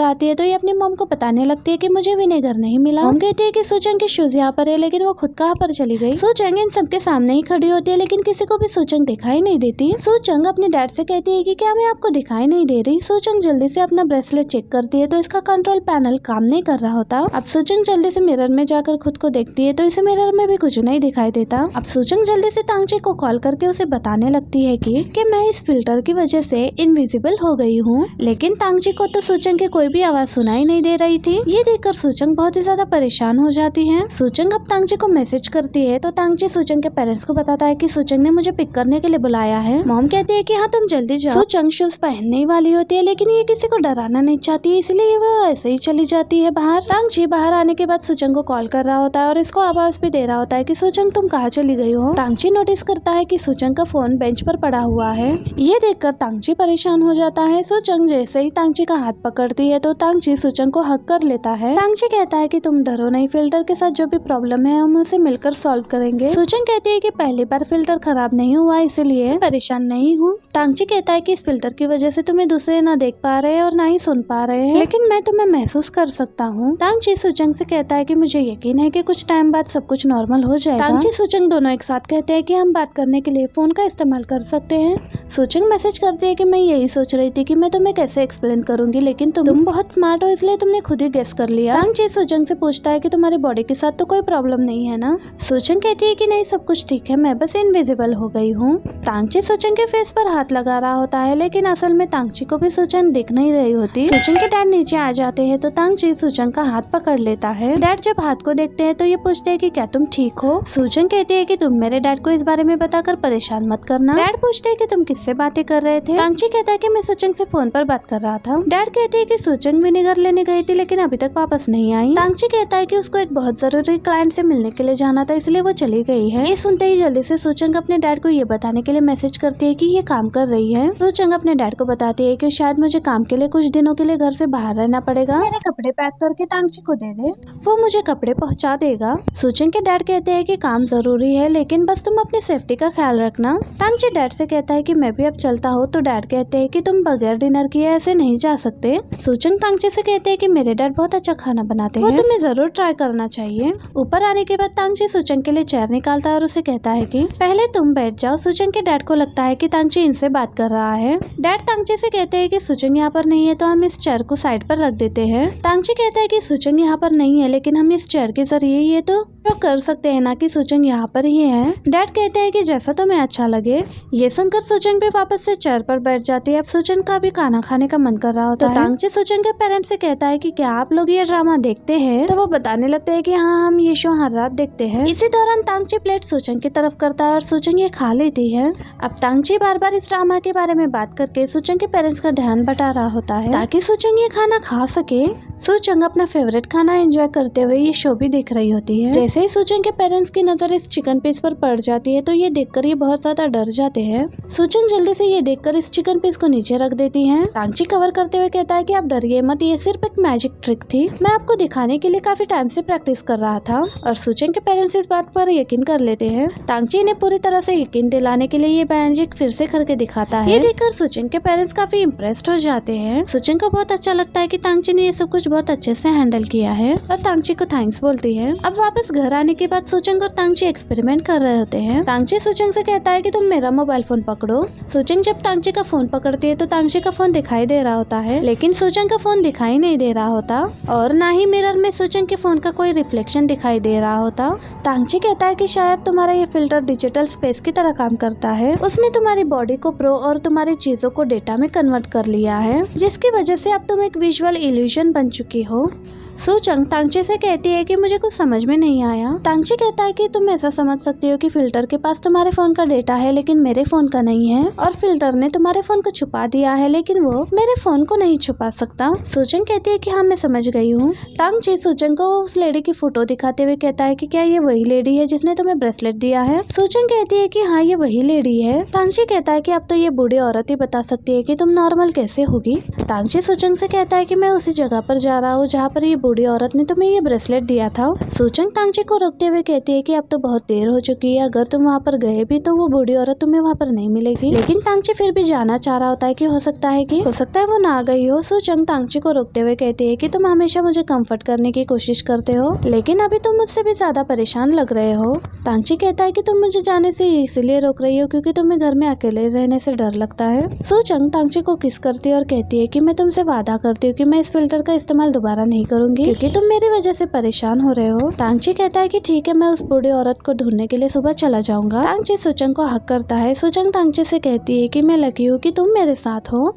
आती है तो ये अपनी मॉम को बताने लगती है कि मुझे विनेगर नहीं मिला। मॉम कहती है कि सुचंग के शूज यहाँ पर है, लेकिन वो खुद कहाँ पर चली गई। सुचंग इन सबके सामने ही खड़ी होती है, लेकिन किसी को भी सुचंग दिखाई नहीं देती। सुचंग अपने डैड से कहती है कि क्या मैं आपको दिखाई नहीं दे रही। सुचंग जल्दी से अपना ब्रेसलेट चेक करती है तो इसका कंट्रोल पैनल काम नहीं कर रहा होता। अब सुचंग जल्दी से मिरर में जाकर खुद को देखती है तो इसे मिरर में भी कुछ नहीं दिखाई देता। अब सूचंग जल्दी से तांगची को कॉल करके उसे बताने लगती है कि मैं इस फिल्टर की वजह से इनविजिबल हो गई हूँ। लेकिन तांगची को तो सूचंग की कोई भी आवाज सुनाई नहीं दे रही थी। ये देखकर सूचंग बहुत ही ज्यादा परेशान हो जाती है। सूचंग अब तांगची को मैसेज करती है तो तांगची सूचंग के पेरेंट्स को बताता है कि सूचंग ने मुझे पिक करने के लिए बुलाया है। मॉम कहती है कि हाँ तुम जल्दी जाओ। सूचंग शूज पहनने ही वाली होती है लेकिन ये किसी को डराना नहीं चाहती है, इसलिए वो ऐसे ही चली जाती है बाहर। तांगची बाहर आने के बाद सूचंग को कॉल कर रहा होता है और इसको आवाज भी दे रहा होता है कि सूचंग तुम कहाँ चली गई हो। तांगची नोटिस करता है कि सूचंग का फोन बेंच पर पड़ा हुआ है। ये देखकर तांगची परेशान हो जाता है। सूचंग जैसे ही तांगची का हाथ पकड़ती है तो तांगची सूचंग को हक कर लेता है। तांगची कहता है कि तुम डरो नहीं, फिल्टर के साथ जो भी प्रॉब्लम है हम उसे मिलकर सॉल्व करेंगे। सूचंग कहती है कि पहली बार फिल्टर खराब नहीं हुआ इसलिए परेशान नहीं हूँ। तांगची कहता है कि इस फिल्टर की वजह से तुम्हें दूसरे ना देख पा रहे हैं और ना ही सुन पा रहे हैं, लेकिन मैं तुम्हें महसूस कर सकता हूँ। तांगची सूचंग से कहता है कि मुझे यकीन है कि कुछ टाइम बाद सब कुछ नॉर्मल हो जाएगा। तांगची सूचंग दोनों एक साथ कहते हैं कि हम बात करने के लिए फोन का इस्तेमाल कर सकते हैं। सूचंग मैसेज करती है कि मैं यही सोच रही थी कि मैं तुम्हें कैसे एक्सप्लेन करूंगी, लेकिन तुम बहुत स्मार्ट हो इसलिए तुमने खुद ही गेस कर लिया। तांगची सूचंग से पूछता है कि तुम्हारी बॉडी के साथ तो कोई प्रॉब्लम नहीं है ना। सूचंग कहती है कि नहीं सब कुछ ठीक है, मैं बस इनविजिबल हो गई हूँ। तांगची सूचंग के फेस पर हाथ लगा रहा होता है लेकिन असल में तांगची को भी सूचंग दिख नहीं रही होती। सूचंग के डैड नीचे आ जाते हैं तो तांगची सूचंग का हाथ पकड़ लेता है। डैड जब हाथ को देखते हैं तो ये पूछते हैं कि क्या तुम ठीक हो। सूचंग कहती है कि तुम मेरे डैड को इस बारे में बताकर परेशान मत करना। डैड पूछते हैं कि तुम किससे बातें कर रहे थे। तांगची कहता है कि मैं सूचंग से फोन पर बात कर रहा था। डैड कहती है कि सूचंग विनेगर लेने गई थी लेकिन अभी तक वापस नहीं आई। तांगची कहता है कि उसको एक बहुत जरूरी क्लाइंट से मिलने के लिए जाना था इसलिए वो चली गई है। ये सुनते ही जल्दी से सूचंग अपने डैड को ये बताने के लिए मैसेज करती है कि ये काम कर रही है। सूचंग अपने डैड को बताती है कि शायद मुझे काम के लिए कुछ दिनों के लिए घर से बाहर रहना पड़ेगा, मेरे कपड़े पैक करके तांगची को दे दे, वो मुझे कपड़े पहुंचा देगा। सूचंग के डैड कहते हैं कि काम जरूरी है लेकिन बस तुम अपनी सेफ्टी का ख्याल रखना। तांगची डैड से कहता है कि मैं भी अब चलता हूँ तो डैड कहते हैं कि तुम बगैर डिनर किए ऐसे नहीं जा सकते। सूचंग तांगची से कहते हैं कि मेरे डैड बहुत अच्छा खाना बनाते हैं, वो तुम्हें जरूर ट्राई करना चाहिए। ऊपर आने के बाद तांगची सूचंग के लिए चेयर निकालता है और उसे कहता है कि पहले तुम बैठ जाओ। सूचंग के डैड को लगता है कि तांगची इनसे बात कर रहा है। डैड तांगची से कहते हैं कि सूचंग यहाँ पर नहीं है तो हम इस चेयर को साइड पर रख देते हैं। तांगची कहता है कि सूचंग यहाँ पर नहीं है लेकिन हम इस चेयर के जरिए ये तो कर सकते हैं ना कि सूचंग यहाँ पर ही है। डैड कहते हैं कि जैसा तुम्हें अच्छा लगे। ये सुनकर सूचंग भी वापस से चेयर पर बैठ जाती है। अब सूचंग का भी खाना खाने का मन कर रहा होता है। तांगची सूचंग के पेरेंट्स से कहता है कि क्या आप लोग ये ड्रामा देखते हैं, तो वो बताने लगते हैं कि हाँ हम ये शो हर रात देखते हैं। इसी दौरान तांगची प्लेट सूचंग की तरफ करता है और सूचंग ये खा लेती है। अब तांगची बार बार इस ड्रामा के बारे में बात करके सूचंग के पेरेंट्स का ध्यान बटा रहा होता है ताकि सूचंग ये खाना खा सके। सूचंग अपना फेवरेट खाना एंजॉय करते हुए ये शो भी देख रही होती है। जैसे ही सूचंग के पेरेंट्स की नजर इस चिकन पीस पर पड़ जाती है तो ये देखकर ये बहुत ज्यादा डर जाते हैं। सूचंग जल्दी से ये देखकर इस चिकन पीस को नीचे रख देती है। तांगची कवर करते हुए कहता है कि आप डरिए मत, ये सिर्फ एक मैजिक ट्रिक थी, मैं आपको दिखाने के लिए काफी टाइम से प्रैक्टिस कर रहा था। और सूचंग के पेरेंट्स इस बात पर यकीन कर लेते हैं। तांगची ने पूरी तरह से यकीन दिलाने के लिए ये मैजिक फिर से करके दिखाता है। ये देखकर सूचंग के पेरेंट्स काफी इम्प्रेस्ड हो जाते हैं। सूचंग को बहुत अच्छा लगता है कि तांगची ने ये सब कुछ बहुत अच्छे से हैंडल किया है और तांगची को थैंक्स बोलती है। अब वापस घर आने के बाद सूचंग और तांगची एक्सपेरिमेंट कर रहे होते हैं। तांगची सूचंग से कहता है कि तुम मेरा मोबाइल फोन पकड़ो। सूचंग जब तांगची का फोन पकड़ती है तो तांगची का फोन दिखाई दे रहा होता है लेकिन सूचंग का फोन दिखाई नहीं दे रहा होता और ना ही मिरर में सूचंग के फोन का कोई रिफ्लेक्शन दिखाई दे रहा होता। तांगची कहता है कि शायद तुम्हारा ये फिल्टर डिजिटल स्पेस की तरह काम करता है, उसने तुम्हारी बॉडी को प्रो और तुम्हारी चीजों को डेटा में कन्वर्ट कर लिया है जिसकी वजह से अब तुम एक विजुअल इल्यूजन बन चुकी हो। सूचंग तांगची से कहती है कि मुझे कुछ समझ में नहीं आया। तांगची कहता है कि तुम ऐसा समझ सकती हो कि फिल्टर के पास तुम्हारे फोन का डेटा है लेकिन मेरे फोन का नहीं है और फिल्टर ने तुम्हारे फोन को छुपा दिया है लेकिन वो मेरे फोन को नहीं छुपा सकता। सूचंग कहती है कि हाँ मैं समझ गई हूँ। तांगची सूचंग को उस लेडी की फोटो दिखाते हुए कहता है कि क्या ये वही लेडी है जिसने तुम्हें ब्रेसलेट दिया है। सूचंग कहती है कि हाँ ये वही लेडी है। तांगची कहता है कि अब तो ये बूढ़ी औरत ही बता सकती है कि तुम नॉर्मल कैसे होगी। तांगची सूचंग से कहता है कि मैं उसी जगह पर जा रहा हूँ जहाँ पर ये बूढ़ी औरत ने तुम्हें ये ब्रेसलेट दिया था। सूचंग तांगची को रोकते हुए कहती है कि अब तो बहुत देर हो चुकी है, अगर तुम वहाँ पर गए भी तो वो बूढ़ी औरत तुम्हें वहाँ पर नहीं मिलेगी। लेकिन तांगची फिर भी जाना चाह रहा होता है कि हो सकता है वो ना गई हो। सूचंग तांगची को रोकते हुए कहती है कि तुम हमेशा मुझे कंफर्ट करने की कोशिश करते हो लेकिन अभी तुम मुझसे भी ज्यादा परेशान लग रहे हो। तांगची कहता है कि तुम मुझे जाने से इसलिए रोक रही हो क्योंकि तुम्हें घर में अकेले रहने से डर लगता है। सूचंग तांगची को किस करती है और कहती है कि मैं तुमसे वादा करती हूँ कि मैं इस फिल्टर का इस्तेमाल दोबारा नहीं करूंगी। जाऊंगी क्योंकि तुम मेरी वजह से परेशान हो रहे हो। तांगची कहता है कि ठीक है, मैं उस बूढ़ी औरत को ढूंढने के लिए सुबह चला जाऊंगा। तांगची सुचंग को हक करता है। सुचंग तांगची से कहती है कि मैं लकी हूँ कि तुम मेरे साथ हो।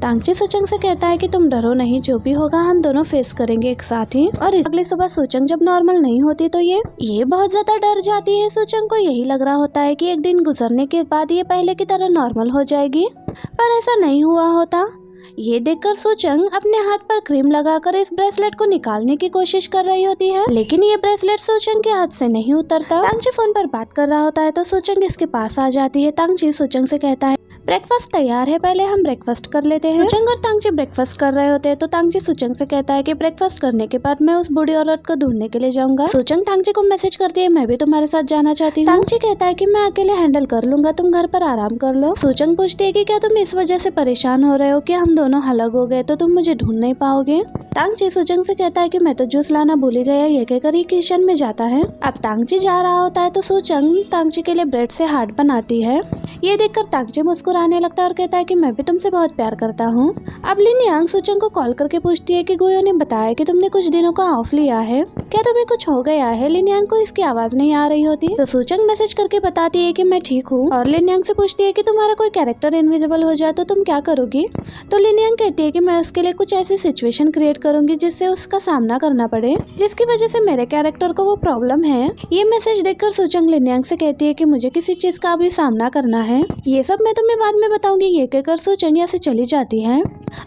तांगची सुचंग से कहता है कि तुम डरो नहीं, जो भी होगा हम दोनों फेस करेंगे एक साथ ही। और अगली सुबह सुचंग जब नॉर्मल नहीं होती तो ये बहुत ज्यादा डर जाती है। सुचंग को यही लग रहा होता है कि एक दिन गुजरने के बाद ये पहले की तरह नॉर्मल हो जाएगी, पर ऐसा नहीं हुआ होता। ये देखकर सुचंग अपने हाथ पर क्रीम लगाकर इस ब्रेसलेट को निकालने की कोशिश कर रही होती है, लेकिन ये ब्रेसलेट सुचंग के हाथ से नहीं उतरता। तांगची फोन पर बात कर रहा होता है तो सुचंग इसके पास आ जाती है। तांगची सुचंग से कहता है ब्रेकफास्ट तैयार है, पहले हम ब्रेकफास्ट कर लेते हैं। सुचंग और तांगची ब्रेकफास्ट कर रहे होते हैं तो तांगची सुचंग से कहता है कि ब्रेकफास्ट करने के बाद मैं उस बूढ़ी औरत को ढूंढने के लिए जाऊंगा। सुचंग तांगची को मैसेज करती है मैं भी तुम्हारे साथ जाना चाहती हूँ। तांगची कहता है कि मैं अकेले हैंडल कर लूंगा, तुम घर पर आराम कर लो। सुचंग पूछती है कि क्या तुम इस वजह से परेशान हो रहे हो कि हम दोनों अलग हो गए तो तुम मुझे ढूंढ नहीं पाओगे। तांगची सुचंग से कहता है कि मैं तो जूस लाना भूल ही गया। ये कहकर ये किचन में जाता है। अब तांगची जा रहा होता है तो सुचंग तांगची के लिए ब्रेड से हार्ट बनाती है। ये देखकर तांगची मुस्कुराने लगता है और कहता है कि मैं भी तुमसे बहुत प्यार करता हूँ। अब लिन यांग सुचंग को कॉल करके पूछती है कि गोयो ने बताया कि तुमने कुछ दिनों का ऑफ लिया है, क्या तुम्हें कुछ हो गया है? लिन यांग को इसकी आवाज नहीं आ रही होती तो सुचंग मैसेज करके बताती है कि मैं ठीक हूँ। और लिन यांग से पूछती है कि तुम्हारा कोई कैरेक्टर इनविजिबल हो जाए तो तुम क्या करोगी? तो लिन यांग कहती है कि मैं उसके लिए कुछ ऐसी सिचुएशन क्रिएट करूंगी जिससे उसका सामना करना पड़े, जिसकी वजह से मेरे कैरेक्टर को वो प्रॉब्लम है। ये मैसेज देखकर सुचंग लिन यांग से कहती है कि मुझे किसी चीज का अभी सामना करना है, ये सब मैं तुम्हें बाद में बताऊंगी। ये कहकर सुचंग यहाँ से चली जाती है।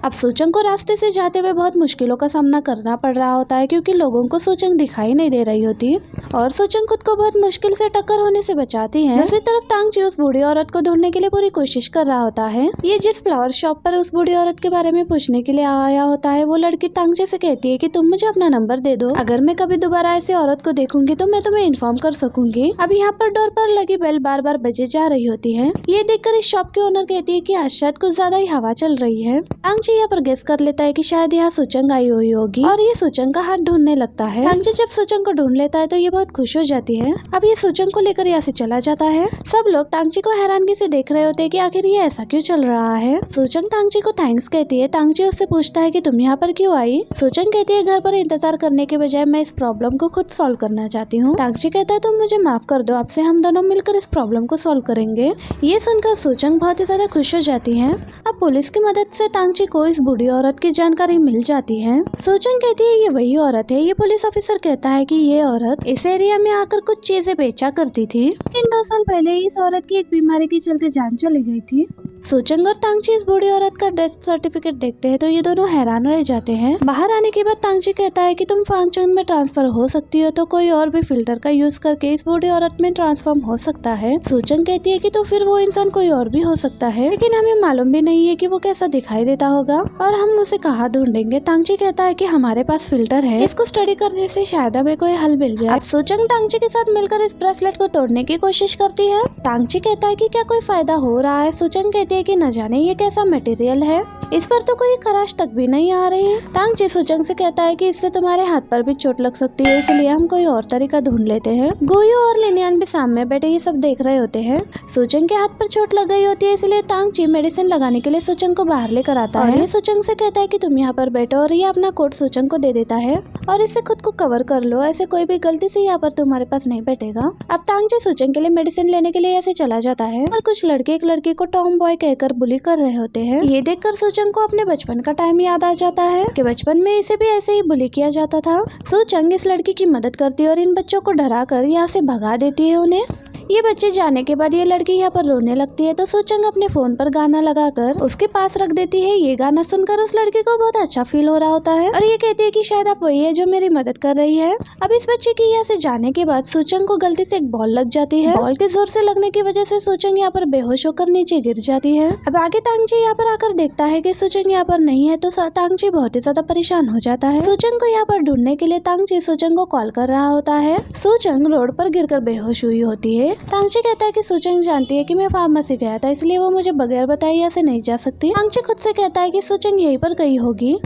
अब सुचंग को रास्ते से जाते हुए बहुत मुश्किलों का सामना करना पड़ रहा होता है क्योंकि लोगों को सुचंग दिखाई नहीं दे रही होती और सुचंग खुद को बहुत मुश्किल से टक्कर होने से बचाती है। दूसरी तरफ तांगची उस बूढ़ी औरत को ढूंढने के लिए पूरी कोशिश कर रहा होता है। ये जिस फ्लावर शॉप पर उस बूढ़ी औरत के बारे में पूछने के लिए आया होता है वो लड़की तांगची से कहती है कि तुम मुझे अपना नंबर दे दो, अगर मैं कभी दोबारा ऐसी औरत को देखूंगी तो मैं तुम्हें इन्फॉर्म कर सकूंगी। अब यहाँ पर डोर पर लगी बेल बार बार बजे जा रही होती है। ये देखकर इस शॉप के ओनर कहती है कि आज शायद कुछ ज्यादा ही हवा चल रही है। तांगची यहाँ पर गेस कर लेता है कि शायद यहाँ सुचंग आई हुई होगी और ये सुचंग का हाथ ढूंढने लगता है। तांगची जब सुचंग को ढूंढ लेता है तो ये बहुत खुश हो जाती है। अब ये सुचंग को लेकर यहाँ से चला जाता है। सब लोग तांगची को हैरानगी से देख रहे होते हैं कि आखिर ये ऐसा क्यों चल रहा है। सुचंग तांगची को थैंक्स कहती है। तांगची उससे पूछता है कि तुम यहाँ पर क्यों आई? सुचंग कहती है घर पर इंतजार करने के बजाय मैं इस प्रॉब्लम को खुद सॉल्व करना चाहती हूँ। तांगची कहता है तुम मुझे माफ कर दो, आपसे हम दोनों मिलकर इस प्रॉब्लम को सॉल्व करेंगे। ये सुनकर सुचंग बहुत ही ज्यादा खुश हो जाती है। अब पुलिस की मदद से तांगची को इस बूढ़ी औरत की जानकारी मिल जाती है। सुचंग कहती है ये वही औरत है। ये पुलिस ऑफिसर कहता है कि ये औरत इस एरिया में आकर कुछ चीजें बेचा करती थी, लेकिन 2 साल पहले इस औरत की एक बीमारी के चलते जान चली गई थी। सुचंग और तांगची इस बूढ़ी औरत का डेथ सर्टिफिकेट देखते हैं तो ये दोनों हैरान रह जाते हैं। बाहर आने के बाद तांगची कहता है कि तुम फांगचुन में ट्रांसफर हो सकती हो तो कोई और भी फिल्टर का यूज करके इस बूढ़ी औरत में ट्रांसफॉर्म हो सकता है। सुचंग कहती है कि तो फिर वो इंसान कोई और भी हो सकता है, लेकिन हमें मालूम भी नहीं है कि वो कैसा दिखाई देता होगा और हम उसे कहाँ ढूंढेंगे। तांगची कहता है कि हमारे पास फिल्टर है, इसको स्टडी करने से शायद हमें कोई हल मिल जाए। सुचंग तांगची के साथ मिलकर इस ब्रेसलेट को तोड़ने की कोशिश करती है। तांगची कहता है कि क्या कोई फायदा हो रहा है? सुचंग कहती है कि न जाने ये कैसा मटेरियल है, इस पर तो कोई खराश तक भी नहीं आ रही है। तांगची सुचंग से कहता है कि इससे तुम्हारे हाथ पर भी चोट लग सकती है, इसलिए हम कोई और तरीका ढूंढ लेते हैं। गोयो और लिन यांग भी सामने बैठे ये सब देख रहे होते हैं। सुचंग के हाथ पर चोट लग गई होती है, इसलिए तांगची मेडिसिन लगाने के लिए सुचंग को बाहर लेकर आता है। ये सुचंग से कहता है कि तुम यहाँ पर बैठो और ये अपना कोट सुचंग को दे देता है और इससे खुद को कवर कर लो, ऐसे कोई भी गलती से यहाँ पर तुम्हारे पास नहीं बैठेगा। अब तांगची सुचंग के लिए मेडिसिन लेने के लिए ऐसे चला जाता है और कुछ लड़के एक लड़की को टॉम बॉय कहकर बुली कर रहे होते हैं। ये देखकर सुचंग को अपने बचपन का टाइम याद आ जाता है कि बचपन में इसे भी ऐसे ही बुली किया जाता था। सुचंग इस लड़की की मदद करती है और इन बच्चों को डरा कर यहाँ से भगा देती है उन्हें। ये बच्चे जाने के बाद ये लड़की यहाँ पर रोने लगती है तो सुचंग अपने फोन पर गाना लगाकर उसके पास रख देती है। ये गाना सुनकर उस लड़की को बहुत अच्छा फील हो रहा होता है और ये कहती है कि शायद आप वही है जो मेरी मदद कर रही है। अब इस बच्चे की यहाँ से जाने के बाद सुचंग को गलती से एक बॉल लग जाती है। बॉल के जोर से लगने की वजह से सुचंग यहाँ पर बेहोश होकर नीचे गिर जाती है। अब आगे तांगची यहाँ पर आकर देखता है कि सुचंग यहाँ पर नहीं है तो तांगची बहुत ही ज्यादा परेशान हो जाता है। सुचंग को यहाँ पर ढूंढने के लिए तांगची सुचंग को कॉल कर रहा होता है। सुचंग रोड पर गिरकर बेहोश हुई होती है। तांगची कहता है कि सुचंग जानती है कि मैं फार्मेसी गया था, इसलिए वो मुझे बगैर बताए यहाँ से नहीं जा सकती। तांगची खुद से कहता है कि सुचंग यहीं पर गई होगी।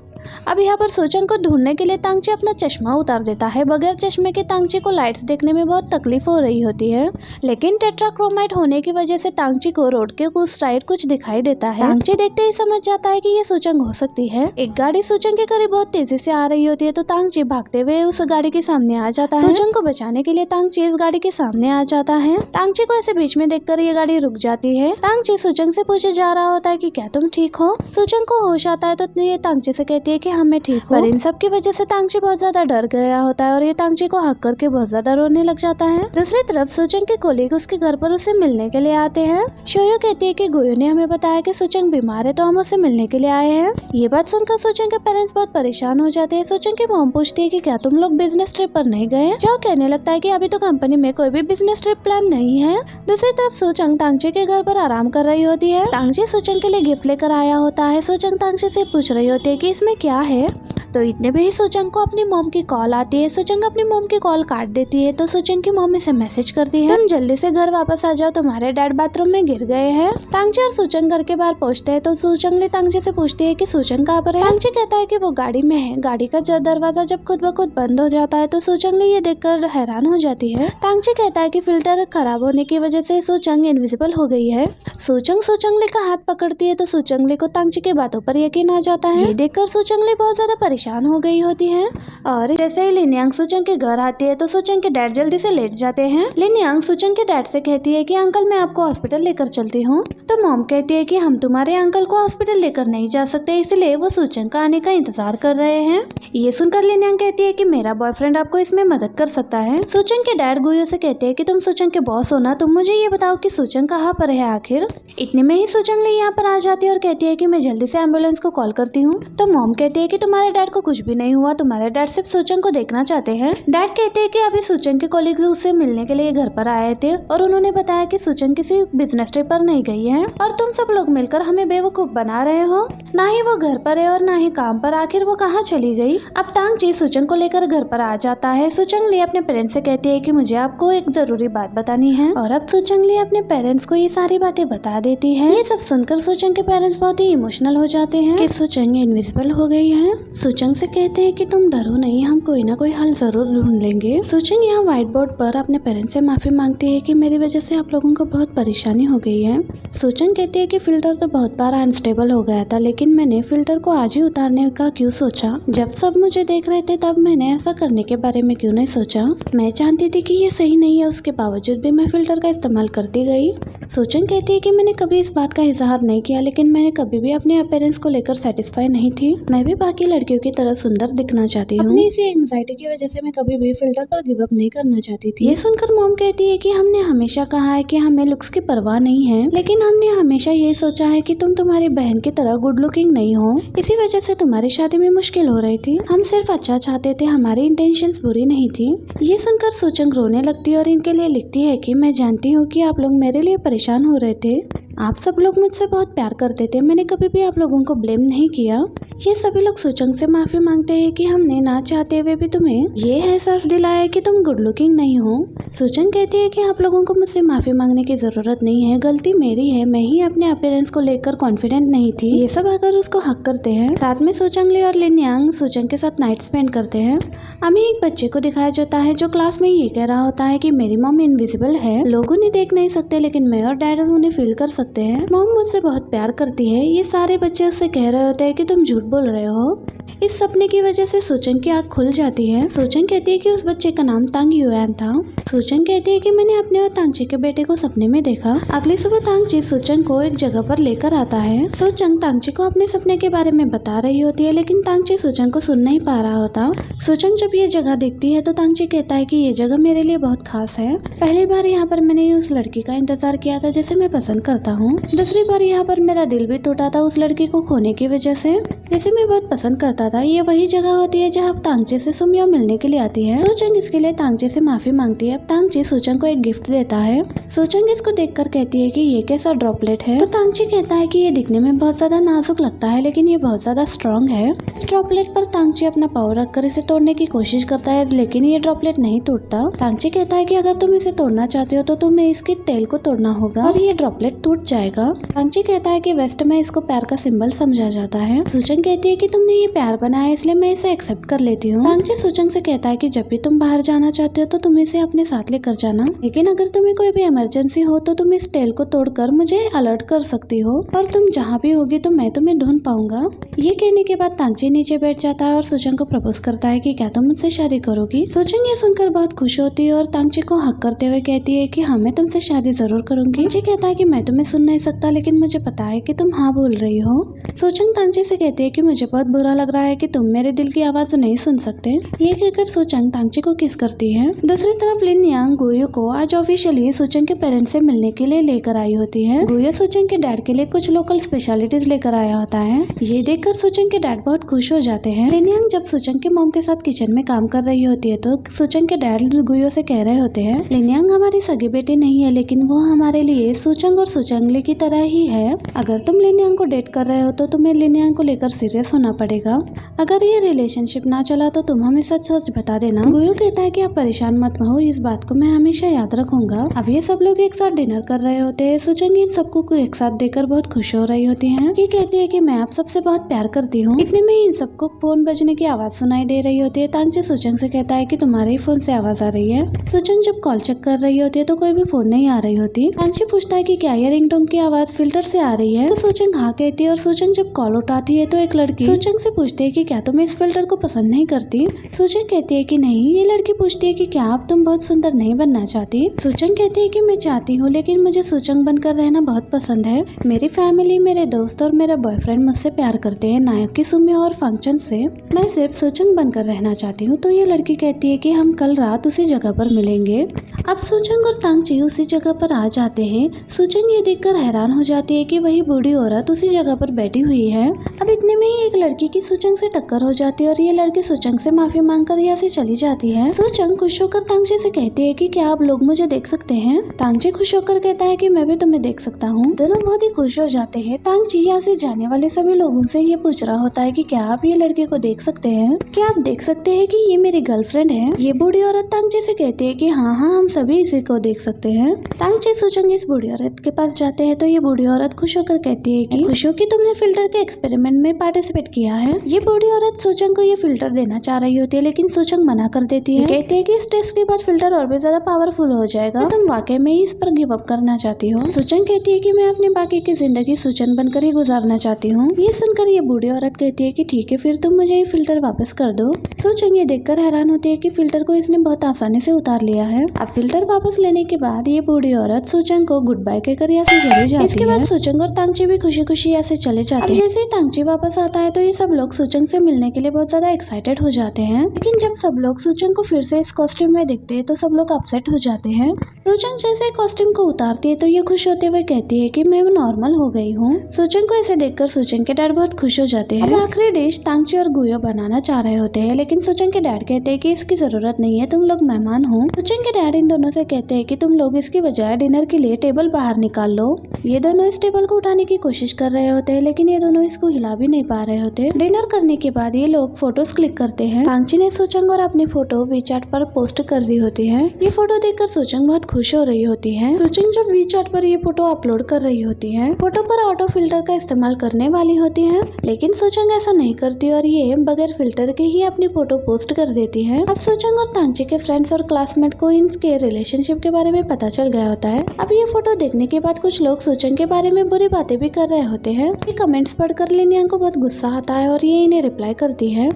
अब यहाँ पर सूचंग को ढूंढने के लिए तांगची अपना चश्मा उतार देता है। बगैर चश्मे के तांगची को लाइट्स देखने में बहुत तकलीफ हो रही होती है, लेकिन टेट्राक्रोमाइट होने की वजह से तांगची को रोड के उस साइड कुछ दिखाई देता है। तांगची देखते ही समझ जाता है कि ये सूचंग हो सकती है। एक गाड़ी सूचंग के करीब बहुत तेजी से आ रही होती है, तो तांगची भागते हुए उस गाड़ी के सामने आ जाता है। सूचंग को बचाने के लिए तांगची इस गाड़ी के सामने आ जाता है। तांगची को ऐसे बीच में देखकर ये गाड़ी रुक जाती है। तांगची सूचंग से पूछे जा रहा होता है कि क्या तुम ठीक हो। सूचंग को होश आता है तो ये तांगची से कहती है कि हाँ मैं ठीक हूँ। पर इन सब की वजह से तांगची बहुत ज्यादा डर गया होता है और ये तांगची को हक करके बहुत ज्यादा रोने लग जाता है। दूसरी तरफ सूचंग के कोलीग उसके घर पर उसे मिलने के लिए आते हैं। शोयो कहती है कि गोयो ने हमें बताया कि सूचंग बीमार है, तो हम उससे मिलने के लिए आए हैं। ये बात सुनकर सूचंग के पेरेंट्स बहुत परेशान हो जाते हैं। सूचंग की मॉम पूछती है कि क्या तुम लोग बिजनेस ट्रिप पर नहीं गए। जो कहने लगता है कि अभी तो कंपनी में कोई भी बिजनेस ट्रिप प्लान नहीं है। दूसरी तरफ सूचंग तांगची के घर पर आराम कर रही होती है। तांगची सूचंग के लिए गिफ्ट लेकर आया होता है। सूचंग तांगची से पूछ रही होती है कि इसमें क्या है, तो इतने में ही सूचंग को अपनी मॉम की कॉल आती है। सूचंग अपनी मॉम की कॉल काट देती है, तो सूचंग की मॉम इसे मैसेज करती है, तुम जल्दी से घर वापस आ जाओ, तुम्हारे डैड बाथरूम में गिर गए हैं। तांगची और सूचंग घर के बाहर पहुंचते हैं, तो सूचंग ने तांगची से पूछती है कि सूचंग कहाँ पर है। तांगची कहता है कि वो गाड़ी में है। गाड़ी का दरवाजा जब खुद ब खुद बंद हो जाता है, तो सूचंग ने ये देखकर हैरान हो जाती है। तांगची कहता है कि फिल्टर खराब होने की वजह से सूचंग इनविजिबल हो गई है। सूचंगले का हाथ पकड़ती है, तो सूचंगले को तांगची की बातों पर यकीन आ जाता है। ये देखकर सूचंगले बहुत ज्यादा परेशान हो गई होती है। और जैसे ही लिनयांग सूचंग के घर आती है, तो सूचंग के डैड जल्दी से लेट जाते हैं। लिनयांग सूचंग के डैड से कहती है कि अंकल मैं आपको हॉस्पिटल लेकर चलती हूँ। तो मॉम कहती है कि हम तुम्हारे अंकल को हॉस्पिटल लेकर नहीं जा सकते, इसलिए वो सूचंग का आने का इंतजार कर रहे हैं। ये सुनकर लिनयांग कहती है कि मेरा बॉयफ्रेंड आपको इसमें मदद कर सकता है। सूचंग के डैड गोयो से कहते हैं कि तुम सूचंग के बॉस हो ना, तुम मुझे ये बताओ कि सूचंग कहाँ पर है आखिर। इतने में ही सूचंग यहाँ पर आ जाती है और कहती है कि मैं जल्दी से एम्बुलेंस को कॉल करती हूँ। तो मॉम कहती है कि तुम्हारे डैड को कुछ भी नहीं हुआ, तुम्हारे डैड सिर्फ सूचंग को देखना चाहते हैं। डैड कहते हैं कि अभी सूचंग के कोलीग्स उससे मिलने के लिए घर पर आए थे और उन्होंने बताया कि सूचंग किसी बिजनेस ट्रिप पर नहीं गई है और तुम सब लोग मिलकर हमें बेवकूफ बना रहे हो। ना ही वो घर पर है और ना ही काम पर, आखिर वो कहाँ चली गई। अब तांगची सूचंग को लेकर घर पर आ जाता है। सूचंग ले अपने पेरेंट्स से कहती है कि मुझे आपको एक जरूरी बात बतानी है, और अब सूचंग ले अपने पेरेंट्स को ये सारी बातें बता देती है। ये सब सुनकर सूचंग के पेरेंट्स बहुत ही इमोशनल हो जाते हैं कि सूचंग इनविजिबल हो गई है। सूचंग से कहते हैं कि तुम डरो नहीं, हम कोई ना कोई हल जरूर ढूंढ लेंगे। सूचंग यहाँ व्हाइट बोर्ड पर अपने पेरेंट्स से माफी मांगती है कि मेरी वजह से आप लोगों को बहुत परेशानी हो गई है। सूचंग कहती है कि फिल्टर तो बहुत बार अनस्टेबल हो गया था, लेकिन मैंने फिल्टर को आज ही उतारने का क्यों सोचा। जब सब मुझे देख रहे थे तब मैंने ऐसा करने के बारे में क्यों नहीं सोचा। मैं जानती थी कि ये सही नहीं है, उसके बावजूद भी मैं फिल्टर का इस्तेमाल करती गई। सूचंग कहती है कि मैंने कभी इस बात का इजहार नहीं किया, लेकिन मैंने कभी भी अपने अपीयरेंस को लेकर सेटिस्फाई नहीं थी। मैं भी बाकी लड़कियों की तरह सुंदर दिखना चाहती हूँ। अपनी इसी एंजाइटी की वजह से मैं कभी भी फिल्टर पर गिव अप नहीं करना चाहती थी। ये सुनकर मॉम कहती है कि हमने हमेशा कहा है कि हमें लुक्स की परवाह नहीं है, लेकिन हमने हमेशा ये सोचा है कि तुम तुम्हारी बहन की तरह गुड लुकिंग नहीं हो, इसी वजह से तुम्हारी शादी में मुश्किल हो रही थी। हम सिर्फ अच्छा चाहते थे, हमारी इंटेंशंस बुरी नहीं थी। ये सुनकर सूचंग रोने लगती है और इनके लिए लिखती है कि मैं जानती हूँ कि आप लोग मेरे लिए परेशान हो रहे थे, आप सब लोग मुझसे बहुत प्यार करते थे, मैंने कभी भी आप लोगों को ब्लेम नहीं किया। ये सभी लोग सूचंग से माफी मांगते हैं कि हमने ना चाहते हुए भी तुम्हें ये एहसास दिलाया कि तुम गुड लुकिंग नहीं हो। सूचंग कहती है कि आप लोगों को मुझसे माफी मांगने की जरूरत नहीं है, गलती मेरी है, मैं ही अपने अपीयरेंस को लेकर कॉन्फिडेंट नहीं थी। ये सब आकर उसको हक करते हैं। रात में सूचंग ले और लिनयांग सूचंग के साथ नाइट स्पेंड करते हैं। हमें एक बच्चे को दिखाया जाता है जो क्लास में ये कह रहा होता है कि मेरी मॉम इनविजिबल है, लोग उन्हें देख नहीं सकते, लेकिन मैं और डैड उन्हें फील कर सकते हैं। मॉम मुझसे बहुत प्यार करती है। ये सारे बच्चे उससे कह रहे होते हैं कि तुम झूठ बोल रहे हो। इस सपने की वजह से सूचंग की आँख खुल जाती है। सूचंग कहती है कि उस बच्चे का नाम तांग युआन था। सूचंग कहती है कि मैंने अपने और तांगची के बेटे को सपने में देखा। अगली सुबह तांगची सूचंग को एक जगह पर लेकर आता है। सूचंग तांगची को अपने सपने के बारे में बता रही होती है, लेकिन तांगची सूचंग को सुन नहीं पा रहा होता। सूचंग जब ये जगह देखती है तो तांगची कहता है कि ये जगह मेरे लिए बहुत खास है। पहली बार यहाँ पर मैंने उस लड़की का इंतजार किया था जिसे मैं पसंद करता हूँ। दूसरी बार यहाँ पर मेरा दिल भी टूटा था उस लड़की को खोने की वजह से जिसे मैं बहुत पसंद करता था। ये वही जगह होती है जहाँ तांगची से सुमियो मिलने के लिए आती है। सूचंग इसके लिए तांगची से माफी मांगती है। अब तांगची सूचंग को एक गिफ्ट देता है। सूचंग इसको देखकर कहती है कि ये कैसा ड्रॉपलेट है। तो तांगची कहता है कि ये दिखने में बहुत ज्यादा नाजुक लगता है, लेकिन ये बहुत ज्यादा स्ट्रॉन्ग है। इस ड्रॉपलेट पर तांगची अपना पाव रखकर इसे तोड़ने की कोशिश करता है, लेकिन ये ड्रॉपलेट नहीं टूटता। तांगची कहता है कि अगर तुम इसे तोड़ना चाहते हो तो तुम्हें इसके टेल को तोड़ना होगा और ये ड्रॉपलेट टूट जाएगा। तांगची कहता है कि वेस्ट में इसको प्यार का सिंबल समझा जाता है। सूचंग सुचंग कहती है कि तुमने ये प्यार बनाया इसलिए मैं इसे एक्सेप्ट कर लेती हूँ। तांगची सुचंग से कहता है कि जब भी तुम बाहर जाना चाहते हो तो तुम इसे अपने साथ लेकर जाना, लेकिन अगर तुम्हें कोई भी इमरजेंसी हो तो तुम इस टेल को तोड़कर मुझे अलर्ट कर सकती हो, और तुम जहाँ भी होगी तो मैं तुम्हें ढूंढ पाऊंगा। ये कहने के बाद तांगची नीचे बैठ जाता है और सुचंग को प्रपोज करता है कि क्या तुम मुझसे शादी करोगी। सुचंग ये सुनकर बहुत खुश होती है और तांगची को हक करते हुए कहती है कि हाँ मैं तुमसे शादी जरूर करूंगी। तांगची कहता है कि मैं तुम्हें सुन नहीं सकता लेकिन मुझे पता है कि तुम हाँ बोल रही हो। सुचंग तांगची से कहती है कि मुझे बहुत बुरा लग रहा है कि तुम मेरे दिल की आवाज नहीं सुन सकते। ये कहकर सुचंग तांगची को किस करती है। दूसरी तरफ लिन यांग गुयो को आज ऑफिशियली सुचंग के पेरेंट्स से मिलने के लिए लेकर आई होती है। गुयो सुचंग के डैड के लिए कुछ लोकल स्पेशलिटीज लेकर आया होता है। ये देखकर सुचंग के डैड बहुत खुश हो जाते हैं। लिन यांग जब सुचंग के मॉम के साथ किचन में काम कर रही होती है तो सुचंग के डैड गुयो से कह रहे होते हैं, लिन यांग हमारी सगी बेटी नहीं है लेकिन वो हमारे लिए सुचंग और सुचंगली की तरह ही है। अगर तुम लिन यांग को डेट कर रहे हो तो तुम्हें लिन यांग को लेकर सीरियस होना पड़ेगा। अगर ये रिलेशनशिप ना चला तो तुम हमें सच सच बता देना। गुयो कहता है कि आप परेशान मत हो, इस बात को मैं हमेशा याद रखूंगा। अब ये सब लोग एक साथ डिनर कर रहे होते हैं। सुचंग इन सबको एक साथ देखकर बहुत खुश हो रही होती है। ये कहती है कि मैं आप सबसे बहुत प्यार करती हूँ। इतने में इन सबको फोन बजने की आवाज सुनाई दे रही होती है। तांगची सुचंग से कहता है कि तुम्हारे ही फोन से आवाज आ रही है। सुचंग जब कॉल चेक कर रही होती है तो कोई भी फोन नहीं आ रही होती। तांगची पूछता है कि क्या ये रिंगटोन की आवाज फिल्टर से आ रही है, तो सुचंग हाँ कहती है और सुचंग जब कॉल उठाती है तो एक लड़की सुचंग से पूछती है कि क्या तुम इस फिल्टर को पसंद नहीं करती। सुचंग कहती है कि नहीं। ये लड़की पूछती है कि क्या आप तुम बहुत सुंदर नहीं बनना चाहती। सुचंग कहती है कि मैं चाहती हूँ लेकिन मुझे सुचंग बनकर रहना बहुत पसंद है। मेरी फैमिली, मेरे दोस्त और मेरा बॉयफ्रेंड मुझसे प्यार करते हैं, नायक की सुम्य और फंक्शन से मैं सिर्फ सुचंग बनकर रहना चाहती हूँ। तो ये लड़की कहती है कि हम कल रात उसी जगह पर मिलेंगे। अब सुचंग और तांगची उसी जगह पर आ जाते हैं। सुचंग ये देखकर हैरान हो जाती है कि वही बूढ़ी औरत उसी जगह पर बैठी हुई है। अब इतने में ही एक लड़की की सुचंग से टक्कर हो जाती है और ये लड़की सुचंग से माफी मांगकर यहाँ से चली जाती है। सुचंग खुश होकर तांगची से कहती है कि क्या आप लोग मुझे देख सकते हैं। तांगची खुश होकर कहता है कि मैं भी तुम्हें देख सकता हूँ। दोनों बहुत ही खुश हो जाते हैं। तांगची यहाँ से जाने वाले सभी लोगों से ये पूछ रहा होता है कि क्या आप ये लड़के को देख सकते हैं, क्या आप देख सकते हैं कि ये मेरी गर्लफ्रेंड है। ये बूढ़ी औरत तांगची से कहती है कि हाँ हाँ हम सभी इसी को देख सकते हैं। तांगची सुचंग इस बूढ़ी औरत के पास जाते हैं तो ये बूढ़ी औरत खुश होकर कहती है कि खुश हो कि तुमने फिल्टर के एक्सपेरिमेंट में पार्टिसिपेट किया है। ये बूढ़ी औरत सुचंग को ये फिल्टर देना चाह रही होती है लेकिन सुचंग मना कर देती है। कहती है कि इस टेस्ट के बाद फिल्टर और भी ज्यादा पावरफुल हो जाएगा, तुम वाकई में इस पर गिव अप करना चाहती हो। सुचंग कहती है कि मैं अपने बाकी की जिंदगी सुचंग बनकर ही गुजारना चाहती हूँ। ये सुनकर ये बूढ़ी औरत कहती है कि ठीक है फिर तुम मुझे ये फिल्टर वापस कर दो। सुचंग ये देखकर हैरान होती है कि फिल्टर को इसने बहुत आसानी से उतार लिया है। अब फिल्टर वापस लेने के बाद ये बूढ़ी औरत सुचंग को गुड बाय कहकर यहाँ से चली जाती है। इसके बाद सुचंग और तांगची भी खुशी खुशी यहाँ से चले जाते हैं। जैसे ही तांगची वापस आता है तो ये सब लोग सुचंग से मिलने के लिए बहुत ज्यादा एक्साइटेड हो जाते हैं, लेकिन जब सब लोग सुचंग को फिर से इस कॉस्ट्यूम में देखते हैं तो सब लोग अपसेट हो जाते हैं। सुचंग जैसे कॉस्ट्यूम को उतारती है तो ये खुश होते हुए कहती है कि मैं नॉर्मल हो गई हूँ। सुचंग को ऐसे देखकर सुचंग के डैड बहुत खुश हो जाते हैं। अब आखिरी डिश तांगची और गुयो बनाना चाह रहे होते हैं लेकिन सुचंग के डैड कहते हैं कि इसकी जरूरत नहीं है, तुम लोग मेहमान हो। सुचंग के डैड इन दोनों से कहते हैं कि तुम लोग इसकी बजाय डिनर के लिए टेबल बाहर निकाल लो। ये दोनों इस टेबल को उठाने की कोशिश कर रहे होते हैं लेकिन ये दोनों इसको हिला भी नहीं पा रहे होते। डिनर करने के बाद ये लोग फोटोज क्लिक करते हैं। तांगची ने सुचंग और अपनी फोटो वीचैट पर पोस्ट कर दी होती है। ये फोटो देखकर सुचंग बहुत खुश हो रही होती है। सुचंग जब वीचैट पर ये फोटो अपलोड कर रही होती है, फोटो पर ऑटो फिल्टर का इस्तेमाल करने वाली होती है, लेकिन सुचंग ऐसा नहीं करती और ये बगैर फिल्टर के ही अपनी फोटो पोस्ट कर देती है। अब सुचंग और तांगची के फ्रेंड्स और क्लासमेट को इनके रिलेशनशिप के बारे में पता चल गया होता है। अब ये फोटो देखने के बाद कुछ लोग सुचंग के बारे में बुरी बातें भी कर रहे होते हैं। ये कमेंट्स पढ़कर लिन यांग को बहुत गुस्सा आता है और ये इन्हें रिप्लाई करती है।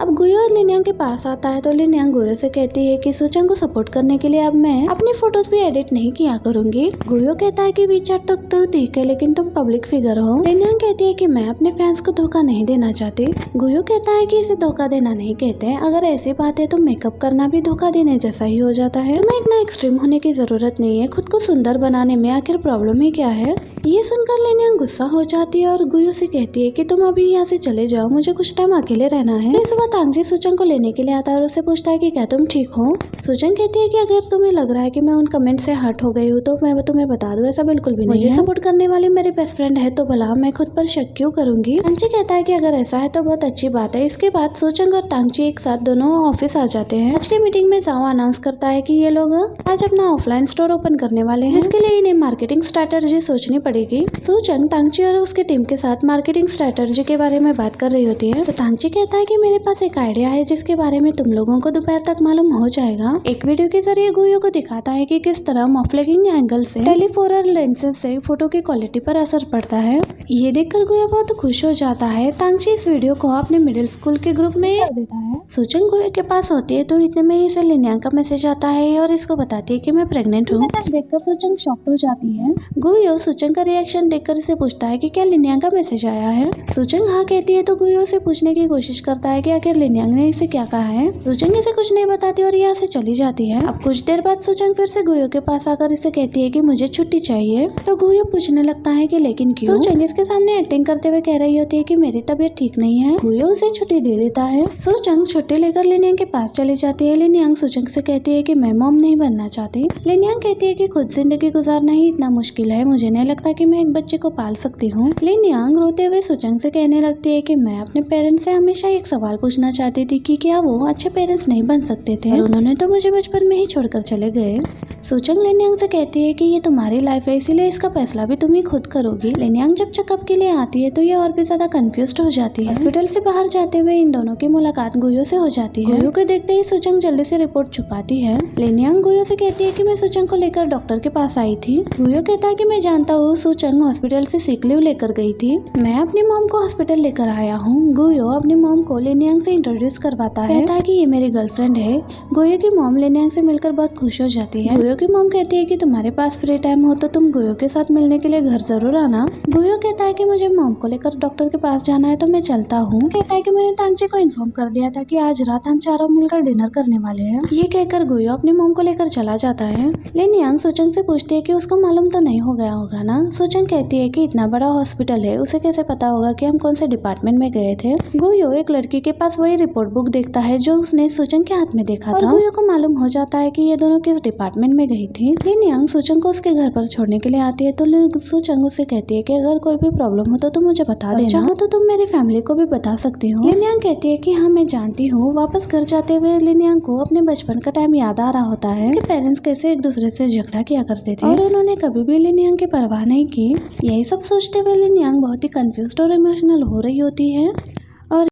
अब गुयो लिन यांग के पास आता है तो लिन यांग गुयो से कहती है कि सुचंग को सपोर्ट करने के लिए अब मैं अपनी फोटोज भी एडिट नहीं किया करूंगी। गुयो कहता है कि वीचैट तो ठीक है लेकिन तुम पब्लिक फिगर हो। लिन यांग कहती है कि मैं अपने फैंस को धोखा नहीं देना चाहती। गुयो कहता है कि इसे धोखा देना नहीं कहते, अगर ऐसी बात है तो मेकअप करना भी धोखा देने जैसा ही हो जाता है। तुम्हें इतना एक्सट्रीम होने की जरूरत नहीं है, खुद को सुंदर बनाने में आखिर प्रॉब्लम ही क्या है। ये सुनकर लिन यांग गुस्सा हो जाती है और गुयो से कहती है कि तुम अभी यहाँ से चले जाओ, मुझे कुछ टाइम अकेले रहना है। इस बात तांगची सूचंग को लेने के लिए आता है और उससे पूछता है कि क्या तुम ठीक हो। सूचंग कहती है कि अगर तुम्हें लग रहा है कि मैं उन कमेंट से हर्ट हो गई हूँ तो मैं तुम्हें बता दूं, ऐसा बिल्कुल भी नहीं है। मुझे सपोर्ट करने वाली मेरी बेस्ट फ्रेंड है तो भला मैं खुद पर शक क्यों करूंगी। तांगची कहता है कि अगर ऐसा है तो बहुत अच्छी बात है। इसके बाद सूचंग और तांगची एक साथ दोनों ऑफिस आ जाते हैं। आज के मीटिंग में जाओ अनाउंस करता है कि ये लोग आज अपना ऑफलाइन स्टोर ओपन करने वाले हैं, जिसके लिए इन्हें मार्केटिंग स्ट्रैटेजी सोचनी पड़ेगी। सूचंग तांगची और उसके टीम के साथ मार्केटिंग स्ट्रैटेजी के बारे में बात कर रही होती है तो तांगची कहता है कि मेरे पास एक आइडिया है जिसके बारे में तुम लोगों को दोपहर तक मालूम हो जाएगा। एक वीडियो के जरिए गुयो को दिखाता है कि किस तरह मॉफलेगिंग एंगल से टेलीफोरर लेंसेज से फोटो की क्वालिटी पर असर पड़ता है। ये देखकर गुयो बहुत खुश हो जाता है। तांगची इस वीडियो को अपने मिडिल स्कूल के ग्रुप में कर देता है। सूचंग गुयो के पास होती है तो इतने में इसे लिन्यांग का मैसेज आता है और इसको बताती है कि मैं प्रेग्नेंट हूँ। मैसेज देखकर सूचंग शॉक्ड हो जाती है। गुयो सूचंग का रिएक्शन देखकर इसे पूछता है कि क्या लिन्यांग का मैसेज आया है। सूचंग हाँ कहती है तो गुयो से पूछने की कोशिश करता है कि आखिर लिन्यांग ने इसे क्या कहा है। सूचंग इसे कुछ नहीं बताती और यहाँ से चली जाती है। अब कुछ देर बाद सूचंग फिर से गुयो के पास आकर इसे कहती है कि मुझे छुट्टी चाहिए तो गुयो पूछने लगता है कि लेकिन क्यों। सूचंग इसके सामने एक्टिंग करते हुए कह रही होती है कि मेरी तबीयत ठीक नहीं है। गुयो उसे छुट्टी दे देता है। सूचंग छुट्टी लेकर लिन्यांग के पास चली जाती है। लिन्यांग सूचंग से कहती है कि मैं मॉम नहीं बनना चाहती। लिन्यांग कहती है कि खुद जिंदगी गुजारना ही इतना मुश्किल है, मुझे नहीं लगता कि मैं एक बच्चे को पाल सकती हूँ। लिन्यांग रोते हुए सूचंग से कहने लगती है कि मैं अपने पेरेंट्स से हमेशा एक सवाल पूछना चाहती थी कि क्या वो अच्छे पेरेंट्स नहीं बन सकते थे और उन्होंने तो मुझे बचपन में ही छोड़कर चले गए। सूचंग लिन्यांग से कहती है कि ये तुम्हारी लाइफ है इसीलिए इसका फैसला भी तुम ही खुद करोगी। लिन्यांग जब चेकअप के लिए आती है तो ये और भी ज्यादा कंफ्यूज्ड हो जाती है। हॉस्पिटल से बाहर जाते हुए इन दोनों की मुलाकात गुयो से हो जाती है। गुयो को देखते ही सूचंग जल्दी से रिपोर्ट छुपाती है। लिन्यांग गुयो से कहती है कि मैं सूचंग को लेकर डॉक्टर के पास आई थी। गुयो कहता है कि मैं जानता हूँ, सूचंग हॉस्पिटल से सिक लीव लेकर गई थी, मैं अपनी मॉम को हॉस्पिटल लेकर आया हूँ। गुयो अपनी मॉम को लिन्यांग से इंट्रोड्यूस करवाता है, कहता है कि ये मेरी गर्लफ्रेंड है। गुयो की मॉम लिन्यांग से मिलकर बहुत खुश हो जाती है। गुयो की मॉम कहती है कि तुम्हारे पास फ्री टाइम हो तो तुम गुयो के साथ मिलने के लिए घर जरूर आना। गुयो कहता है कि मुझे मॉम को लेकर डॉक्टर के पास जाना है तो मैं चलता हूँ। कहता है कि मैंने तांगची को इन्फॉर्म कर दिया था कि आज रात हम चारों मिलकर डिनर करने वाले हैं। ये कहकर गुयो अपनी मॉम को लेकर चला जाता है। लिन्यांग सूचंग से पूछती है कि उसको मालूम तो नहीं हो गया होगा ना। सूचंग कहती है कि इतना बड़ा हॉस्पिटल है, उसे कैसे पता होगा कि हम कौन से डिपार्टमेंट में गए थे। गुयो एक लड़की के पास वही रिपोर्ट बुक देखता है जो उसने सूचंग के हाथ में देखा था। गुयो को मालूम हो जाता है कि ये दोनों किस डिपार्टमेंट में गई थी। लिन्यांग सूचंग को उसके घर पर छोड़ने के लिए आती है तो सूचंग उससे कहती है कि अगर कोई भी प्रॉब्लम हो तो तुम मुझे बता देना, चाहो तो तुम मेरी फैमिली को भी बता सकती हो। लिन्यांग कहती है कि हाँ मैं जानती हूँ। वापस घर जाते हुए लिन्यांग को अपने बचपन का टाइम याद आ रहा होता है कि पेरेंट्स कैसे एक दूसरे से झगड़ा किया करते थे और उन्होंने कभी भी लिन्यांग की परवाह नहीं की। यही सब सोचते हुए लिन्यांग बहुत ही कंफ्यूज्ड और इमोशनल हो रही होती है।